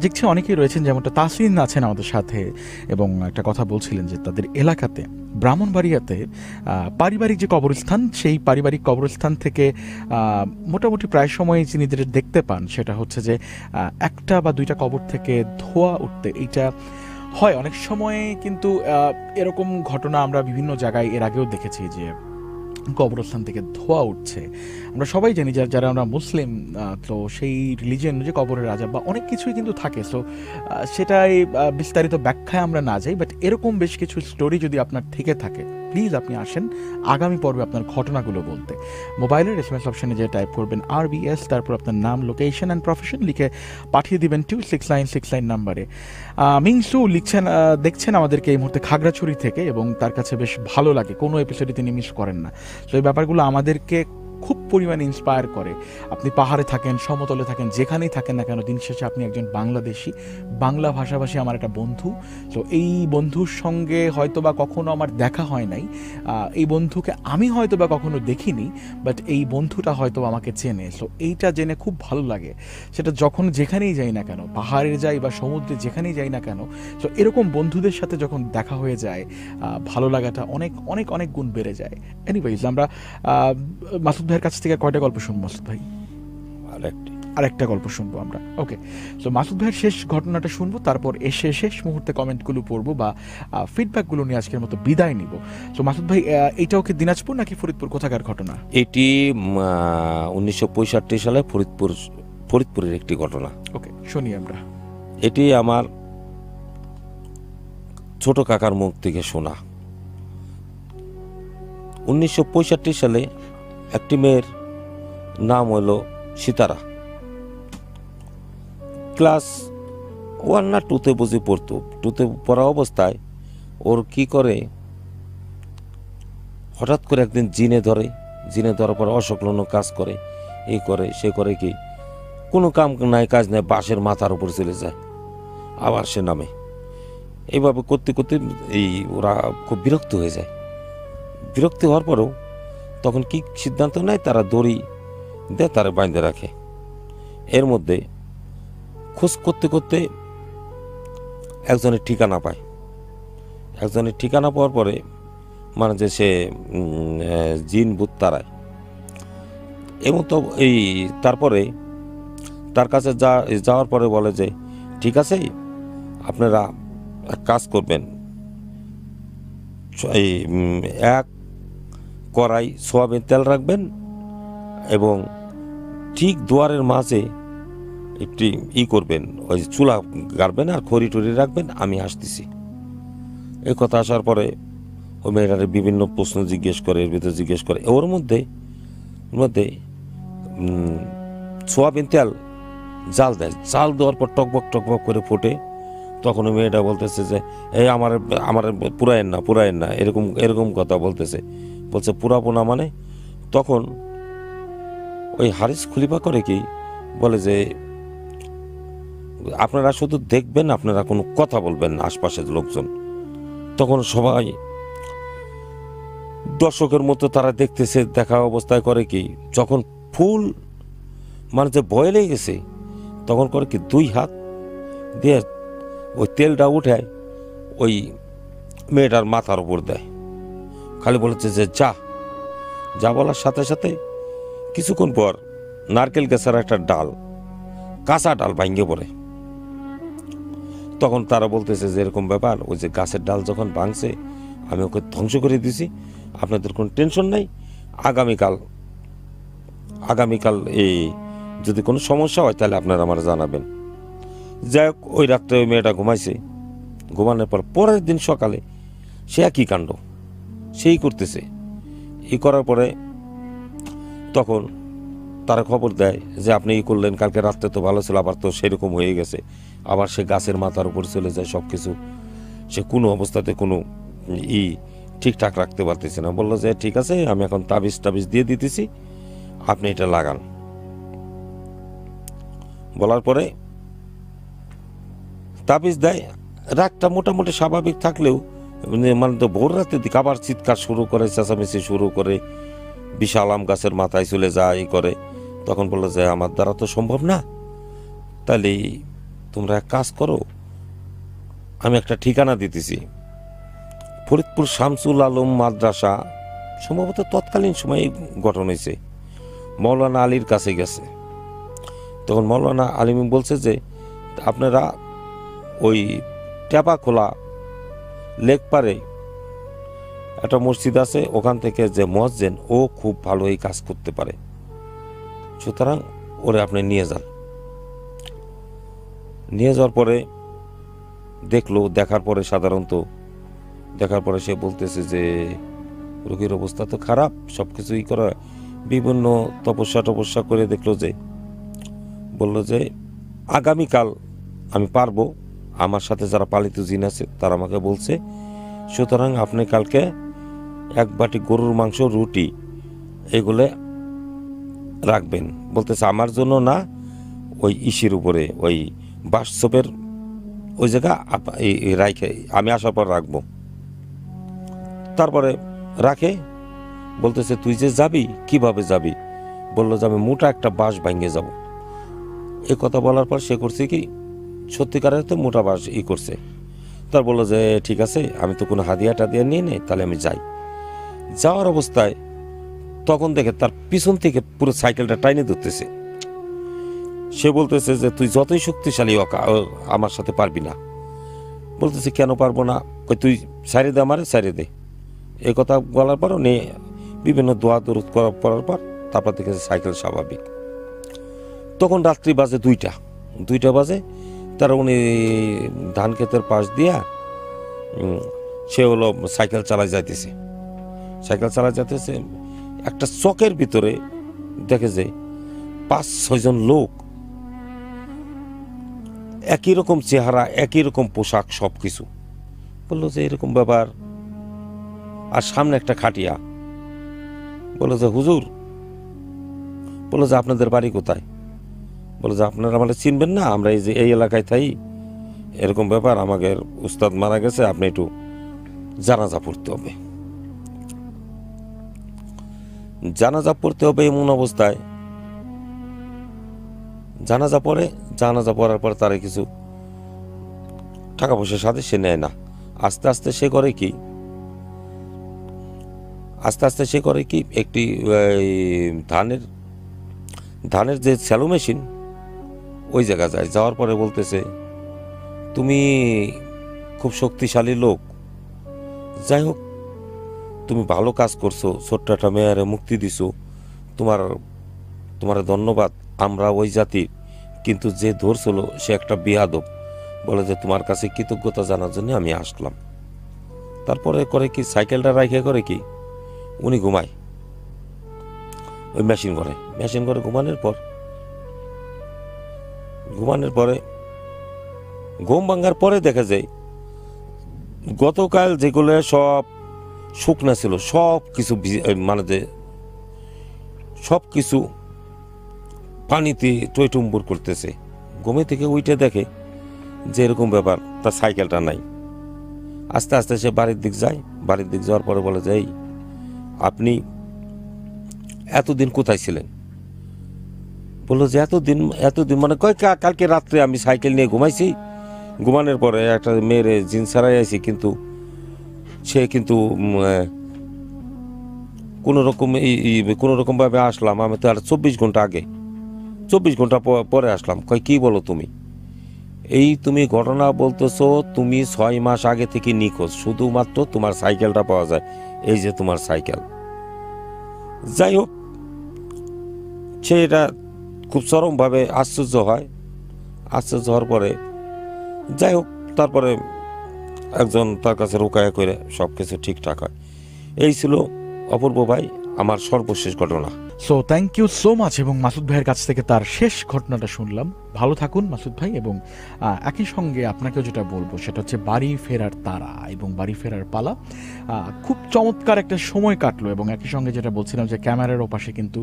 দেখছি অনেকেই রয়েছেন, যেমনটা তাসরিন আছেন আমাদের সাথে, এবং একটা কথা বলছিলেন যে তাদের এলাকাতে ব্রাহ্মণবাড়িয়াতে পারিবারিক যে কবরস্থান, সেই পারিবারিক কবরস্থান থেকে মোটামুটি প্রায় সময় যিনিদের দেখতে পান সেটা হচ্ছে যে 1টা বা 2টা কবর থেকে ধোঁয়া উঠতে। এইটা হয় অনেক সময়, কিন্তু এরকম ঘটনা আমরা বিভিন্ন জায়গায় এর আগেও দেখেছি যে কবরস্থান থেকে ধোঁয়া উঠছে। আমরা সবাই জানি যারা আমরা মুসলিম, তো সেই রিলিজিয়ন যে কবরের রাজা বা অনেক কিছুই কিন্তু থাকে। সো সেটাই বিস্তারিত ব্যাখ্যায় আমরা না যাই, বাট এরকম বেশ কিছু স্টোরি যদি আপনার থেকে থাকে প্লিজ আপনি আসেন আগামী পর্বে আপনার ঘটনাগুলো বলতে। মোবাইলের SMS অপশনে যে টাইপ করবেন RBS, তারপর আপনার নাম, লোকেশন অ্যান্ড প্রফেশন লিখে পাঠিয়ে দিবেন 26969 নাম্বারে। মিংসু লিখছেন, দেখছেন আমাদেরকে এই মুহূর্তে খাগড়াছড়ি থেকে, এবং তার কাছে বেশ ভালো লাগে, কোনো এপিসোডে তিনি মিস করেন না। তো এই ব্যাপারগুলো আমাদেরকে খুব পরিমাণে ইন্সপায়ার করে। আপনি পাহাড়ে থাকেন, সমতলে থাকেন, যেখানেই থাকেন না কেন, দিন শেষে আপনি একজন বাংলাদেশি, বাংলা ভাষাভাষী আমার একটা বন্ধু। তো এই বন্ধুর সঙ্গে হয়তো বা কখনো আমার দেখা হয় নাই, এই বন্ধুকে আমি হয়তো বা কখনো দেখিনি, বাট এই বন্ধুটা হয়তো আমাকে চেনে। সো এইটা জেনে খুব ভালো লাগে। সেটা যখন যেখানেই যাই না কেন, পাহাড়ে যাই বা সমুদ্রে যেখানেই যাই না কেন, সো এরকম বন্ধুদের সাথে যখন দেখা হয়ে যায় ভালো লাগাটা অনেক অনেক অনেক গুণ বেড়ে যায়। এনিওয়েজ, আমরা মাসুদ ভাইয়ের কাছ থেকে কয়টা গল্প শুনবো মাসুদ ভাই? আরেকটা গল্প শুনবো আমরা। ওকে, তো মাসুদ ভাইয়ের শেষ ঘটনাটা শুনবো, তারপর এসে শেষ মুহূর্তে কমেন্টগুলো পড়বো বা ফিডব্যাকগুলো নিয়ে আজকের মতো বিদায় নিব। তো মাসুদ ভাই, এইটাও কি দিনাজপুর নাকি ফরিদপুর, কোথাকার ঘটনা? এটি 1965 সালে ফরিদপুরের একটি ঘটনা। ওকে, শুনি আমরা। এটি আমার ছোট কাকার মুখ থেকে শোনা। 1965 সালে একটি মেয়ের নাম হলো সিতারা। ক্লাস 1 না 2তে বুঝি পড়তো। 2তে পড়া অবস্থায় ওর কি করে, হঠাৎ করে একদিন জিনে ধরার পর অসংলগ্ন কাজ করে, এই করে সে করে, কি কোনো কাম নাই কাজ নাই, বাঁশের মাথার উপর চলে যায়, আবার সে নামে। এইভাবে করতে করতে ওরা খুব বিরক্ত হয়ে যায়। বিরক্ত হওয়ার পরেও তখন কি সিদ্ধান্ত নেয়, তারা দড়ি দিয়ে তারা বাঁধে রাখে। এর মধ্যে খোঁজ করতে করতে একজনের ঠিকানা পায়। একজনের ঠিকানা পাওয়ার পরে মানে যে সে জিন ভূত তারায়, এবং তো তারপরে তার কাছে যাওয়ার পরে বলে যে ঠিক আছে, আপনারা এক কাজ করবেন, এই 1 কড়াই সোয়াবিন তেল রাখবেন এবং ঠিক দুয়ারের মাঝে একটি করবেন, ওই চুলা গাড়বেন আর খড়ি টড়ি রাখবেন, আমি আসতেছি। এই কথা আসার পরে ওই মেয়েটারে বিভিন্ন প্রশ্ন জিজ্ঞেস করে, এর ভিতরে জিজ্ঞেস করে, ওর মধ্যে সোয়াবিন তেল জাল দেয়। জাল দেওয়ার পর টকবক করে ফোটে। তখন ওই মেয়েটা বলতেছে যে এই আমার আমার পুরায়েন না এরকম এরকম কথা বলতেছে। বলছে পুরাবো না মানে? তখন ওই হারিস খলিফা করে কি বলে যে আপনারা শুধু দেখবেন, আপনারা কোনো কথা বলবেন না আশপাশের লোকজন। তখন সবাই দর্শকের মতো তারা দেখতেছে, দেখা অবস্থায় করে কি যখন ফুল মানে যে বয়েলে গেছে তখন করে কি 2 হাত দিয়ে ওই তেলটা উঠে ওই মেয়েটার মাথার উপর দেয়। খালি বলেছে যে যা যা বলার সাথে সাথে কিছুক্ষণ পর নারকেল গাছের একটা ডাল, কাঁচা ডাল ভাঙ্গে পড়ে। তখন তারা বলতেছে যে এরকম ব্যাপার, ওই যে গাছের ডাল যখন ভাঙছে আমি ওকে ধ্বংস করে দিছি, আপনাদের কোনো টেনশন নাই, আগামীকাল এই যদি কোনো সমস্যা হয় তাহলে আপনারা আমার জানাবেন। যাই হোক, ওই রাত্রে ওই মেয়েটা ঘুমাইছে। ঘুমানোর পর পরের দিন সকালে সে একই কাণ্ড সেই করতেছে। এই করার পরে তখন তারা খবর দেয় যে আপনি ই করলেন, কালকে রাত্রে তো ভালো ছিল, আবার তো সেরকম হয়ে গেছে, আবার সে গাছের মাথার উপর চলে যায়, সব কিছু সে কোনো অবস্থাতে কোনো ঠিকঠাক রাখতে পারতেছে না। বললো যে ঠিক আছে, আমি এখন তাবিজ দিয়ে দিতেছি, আপনি এটা লাগান। বলার পরে তাবিজ দেয়। রাতটা মোটামুটি স্বাভাবিক থাকলেও মানে তো ভোর রাতের দিকে আবার চিৎকার শুরু করে, চেঁচামেচি শুরু করে, বিশাল আম গাছের মাথায় চলে যায় করে। তখন বললো যে আমার দ্বারা তো সম্ভব না, তাহলে তোমরা এক কাজ করো, আমি একটা ঠিকানা দিতেছি, ফরিদপুর শামসুল আলম মাদ্রাসা, সম্ভবত তৎকালীন সময়ে গঠন হয়েছে, মৌলানা আলীর কাছে গেছে। তখন মৌলানা আলিম বলছে যে আপনারা ওই ট্যাপা খোলা লেক পারে একটা মসজিদ আছে, ওখান থেকে যে মুয়াজ্জিন ও খুব ভালো এই কাজ করতে পারে, সুতরাং ওরে আপনি নিয়ে যান। নিয়ে যাওয়ার পরে দেখার পরে সে বলতেছে যে রোগীর অবস্থা তো খারাপ, সব কিছুই করা, বিভিন্ন তপস্যা করে দেখলো যে, বলল যে আগামীকাল আমি পারবো, আমার সাথে যারা পালিত জিন আছে তারা আমাকে বলছে, সুতরাং আপনি কালকে 1 বাটি গরুর মাংস, রুটি এগুলো রাখবেন। বলতেছে আমার জন্য না, ওই ইসির উপরে ওই বাসচপের ওই জায়গা রাখে আমি আসার পর রাখবো। তারপরে রাখে। বলতেছে তুই যে যাবি, কিভাবে যাবি? বললো যে আমি মোটা একটা বাঁশ ভাঙে যাব। এই কথা বলার পর সে করছে কি সত্যিকারের তো মোটা বাঁশ করছে। তার বললো যে ঠিক আছে, আমি তো কোনো হাদিয়া টাদিয়া নিয়ে নেই, তাহলে আমি যাই। যাওয়ার অবস্থায় তখন দেখে তার পিছন থেকে পুরো সাইকেলটা টাইনে ধরতেছে। সে বলতেছে যে তুই যতই শক্তিশালী আমার সাথে পারবি না। বলতেছে কেন পারবো না? তুই সাইরে দে, আমারে সাইরে দে। এই কথা বলার পর উনি বিভিন্ন দোয়া দরুদ করার পর তারপর দেখেছে সাইকেল স্বাভাবিক। তখন রাত্রি বাজে 2টা বাজে। তারা উনি ধান ক্ষেতের পাশ দিয়া সে হলো সাইকেল চালায় যাইতেছে। একটা চকের ভিতরে দেখে যে 5-6 জন লোক, একই রকম চেহারা, একই রকম পোশাক, সব কিছু। বললো যে এরকম ব্যাপার। আর সামনে একটা খাটিয়া। বললো যে হুজুর, বললো যে আপনাদের বাড়ি কোথায়? বললো যে আপনারা আমাদের চিনবেন না, আমরা এই এলাকায় থাই, এরকম ব্যাপার, আমাদের উস্তাদ মারা গেছে, আপনি একটু জানাজা পড়তে হবে। এমন অবস্থায় জানাজা পড়ার পর তারা কিছু টাকা পয়সার সাথে সে নেয় না। আস্তে আস্তে সে করে কি একটি ধানের যে স্যালো মেশিন, ওই জায়গা যায়। যাওয়ার পরে বলতেছে তুমি খুব শক্তিশালী লোক, যাই হোক তুমি ভালো কাজ করছো, ছোট্ট একটা মেয়েরে মুক্তি দিছো, তোমার ধন্যবাদ। আমরা ওই জাতির, কিন্তু যে ধরছিল সে একটা বেয়াদব। বলে যে তোমার কাছে কৃতজ্ঞতা জানার জন্য আমি আসলাম। তারপরে করে কি সাইকেলটা রাখে করে কি উনি ঘুমায় ওই মেশিন ঘরে। ঘুমানোর পরে ঘুম ভাঙার পরে দেখা যায় গতকাল যেগুলো সব শুকনা ছিল সব কিছু মানে যে সব কিছু পানিতে টইটুম্বুর করতেছে। ঘুমে থেকে উইটে দেখে যে এরকম ব্যাপার, তার সাইকেলটা নাই। আস্তে আস্তে সে বাড়ির দিক যায়, বাড়ির দিক যাওয়ার পরে বলে যে এই আপনি এতদিন কোথায় ছিলেন? বললো যে এতদিন মানে কয় কালকে রাত্রে আমি সাইকেল নিয়ে ঘুমাইছি, ঘুমানোর পরে একটা মেয়ের জিন্স ছাড়াই আইছি, কিন্তু সে কিন্তু কোনোরকম ভাবে আসলাম, আমি তো আর 24 ঘন্টা আগে 24 ঘন্টা পরে আসলাম। কয় কি বলো তুমি? এই তুমি ঘটনা বলতেছো, তুমি 6 মাস আগে থেকে নিখোঁজ, শুধুমাত্র তোমার সাইকেলটা পাওয়া যায়, এই যে তোমার সাইকেল। যাই হোক, সে এটা খুব চরমভাবে আশ্চর্য হয়। আশ্চর্য হওয়ার পরে যাই হোক, তারপরে একজন তার কাছে রোকায়া করে সব কিছু ঠিকঠাক হয়। এই ছিল অপূর্ব ভাই আমার সর্বশেষ ঘটনা। So thank you so much. এবং মাসুদ ভাইয়ের কাছ থেকে তার শেষ ঘটনাটা শুনলাম। ভালো থাকুন মাসুদ ভাই। এবং একই সঙ্গে আপনাকেও যেটা বলবো সেটা হচ্ছে বাড়ি ফেরার তাড়া এবং বাড়ি ফেরার পালা। খুব চমৎকার একটা সময় কাটলো। এবং একই সঙ্গে যেটা বলছিলাম যে ক্যামেরার ওপাশে কিন্তু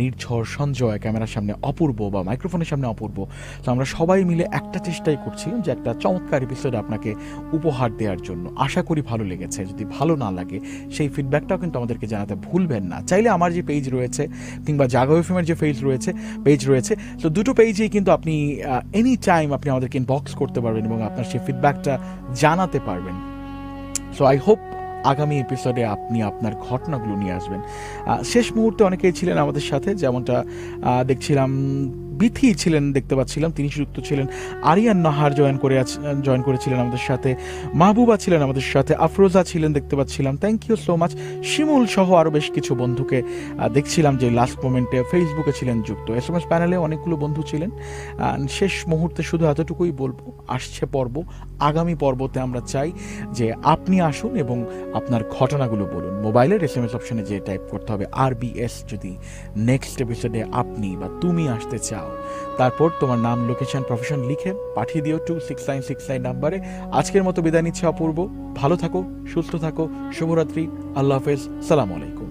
নির্ঝর, সঞ্জয়, ক্যামেরার সামনে অপূর্ব বা মাইক্রোফোনের সামনে অপূর্ব। তো আমরা সবাই মিলে একটা চেষ্টাই করছিলাম যে একটা চমৎকার এপিসোড আপনাকে উপহার দেওয়ার জন্য। আশা করি ভালো লেগেছে। যদি ভালো না লাগে সেই ফিডব্যাকটাও কিন্তু আমাদেরকে জানাতে ভুলবেন না। চাইলে আমার যে পেজ রয়েছে কিংবা জাগো এফএমের যে পেজ রয়েছে, তো দুটো পেজেই কিন্তু আপনি এনি টাইম আপনি আমাদেরকে ইনবক্স করতে পারবেন এবং আপনার সেই ফিডব্যাকটা জানাতে পারবেন। সো আই হোপ আগামী এপিসোডে আপনি আপনার ঘটনাগুলো নিয়ে আসবেন। শেষ মুহূর্তে অনেকেই ছিলেন আমাদের সাথে, যেমনটা দেখছিলাম বিথি ছিলেন, দেখতে পাচ্ছিলাম তিনি যুক্ত ছিলেন। আরিয়ান নাহার জয়েন করেছিলেন আমাদের সাথে। মাহবুবা ছিলেন আমাদের সাথে। আফরোজা ছিলেন, দেখতে পাচ্ছিলাম। Thank you so much. Shimul সহ আরও বেশ কিছু বন্ধুকে দেখছিলাম যে লাস্ট মোমেন্টে ফেসবুকে ছিলেন যুক্ত। SMS প্যানেলে অনেকগুলো বন্ধু ছিলেন। শেষ মুহূর্তে শুধু এতটুকুই বলবো, আসছে পর্ব, আগামী পর্বতে আমরা চাই যে আপনি আসুন এবং আপনার ঘটনাগুলো বলুন। মোবাইলের SMS অপশনে যে টাইপ করতে হবে RBS, যদি নেক্সট এপিসোডে আপনি বা তুমি আসতে চাও, তারপর তোমার নাম, লোকেশন, প্রফেশন লিখে পাঠিয়ে দিও 26969 নাম্বারে। আজকের মতো বিদায় নিচ্ছে অপূর্ব। ভালো থাকো, সুস্থ থাকো, শুভরাত্রি, আল্লাহ হাফেজ, সালাম আলাইকুম।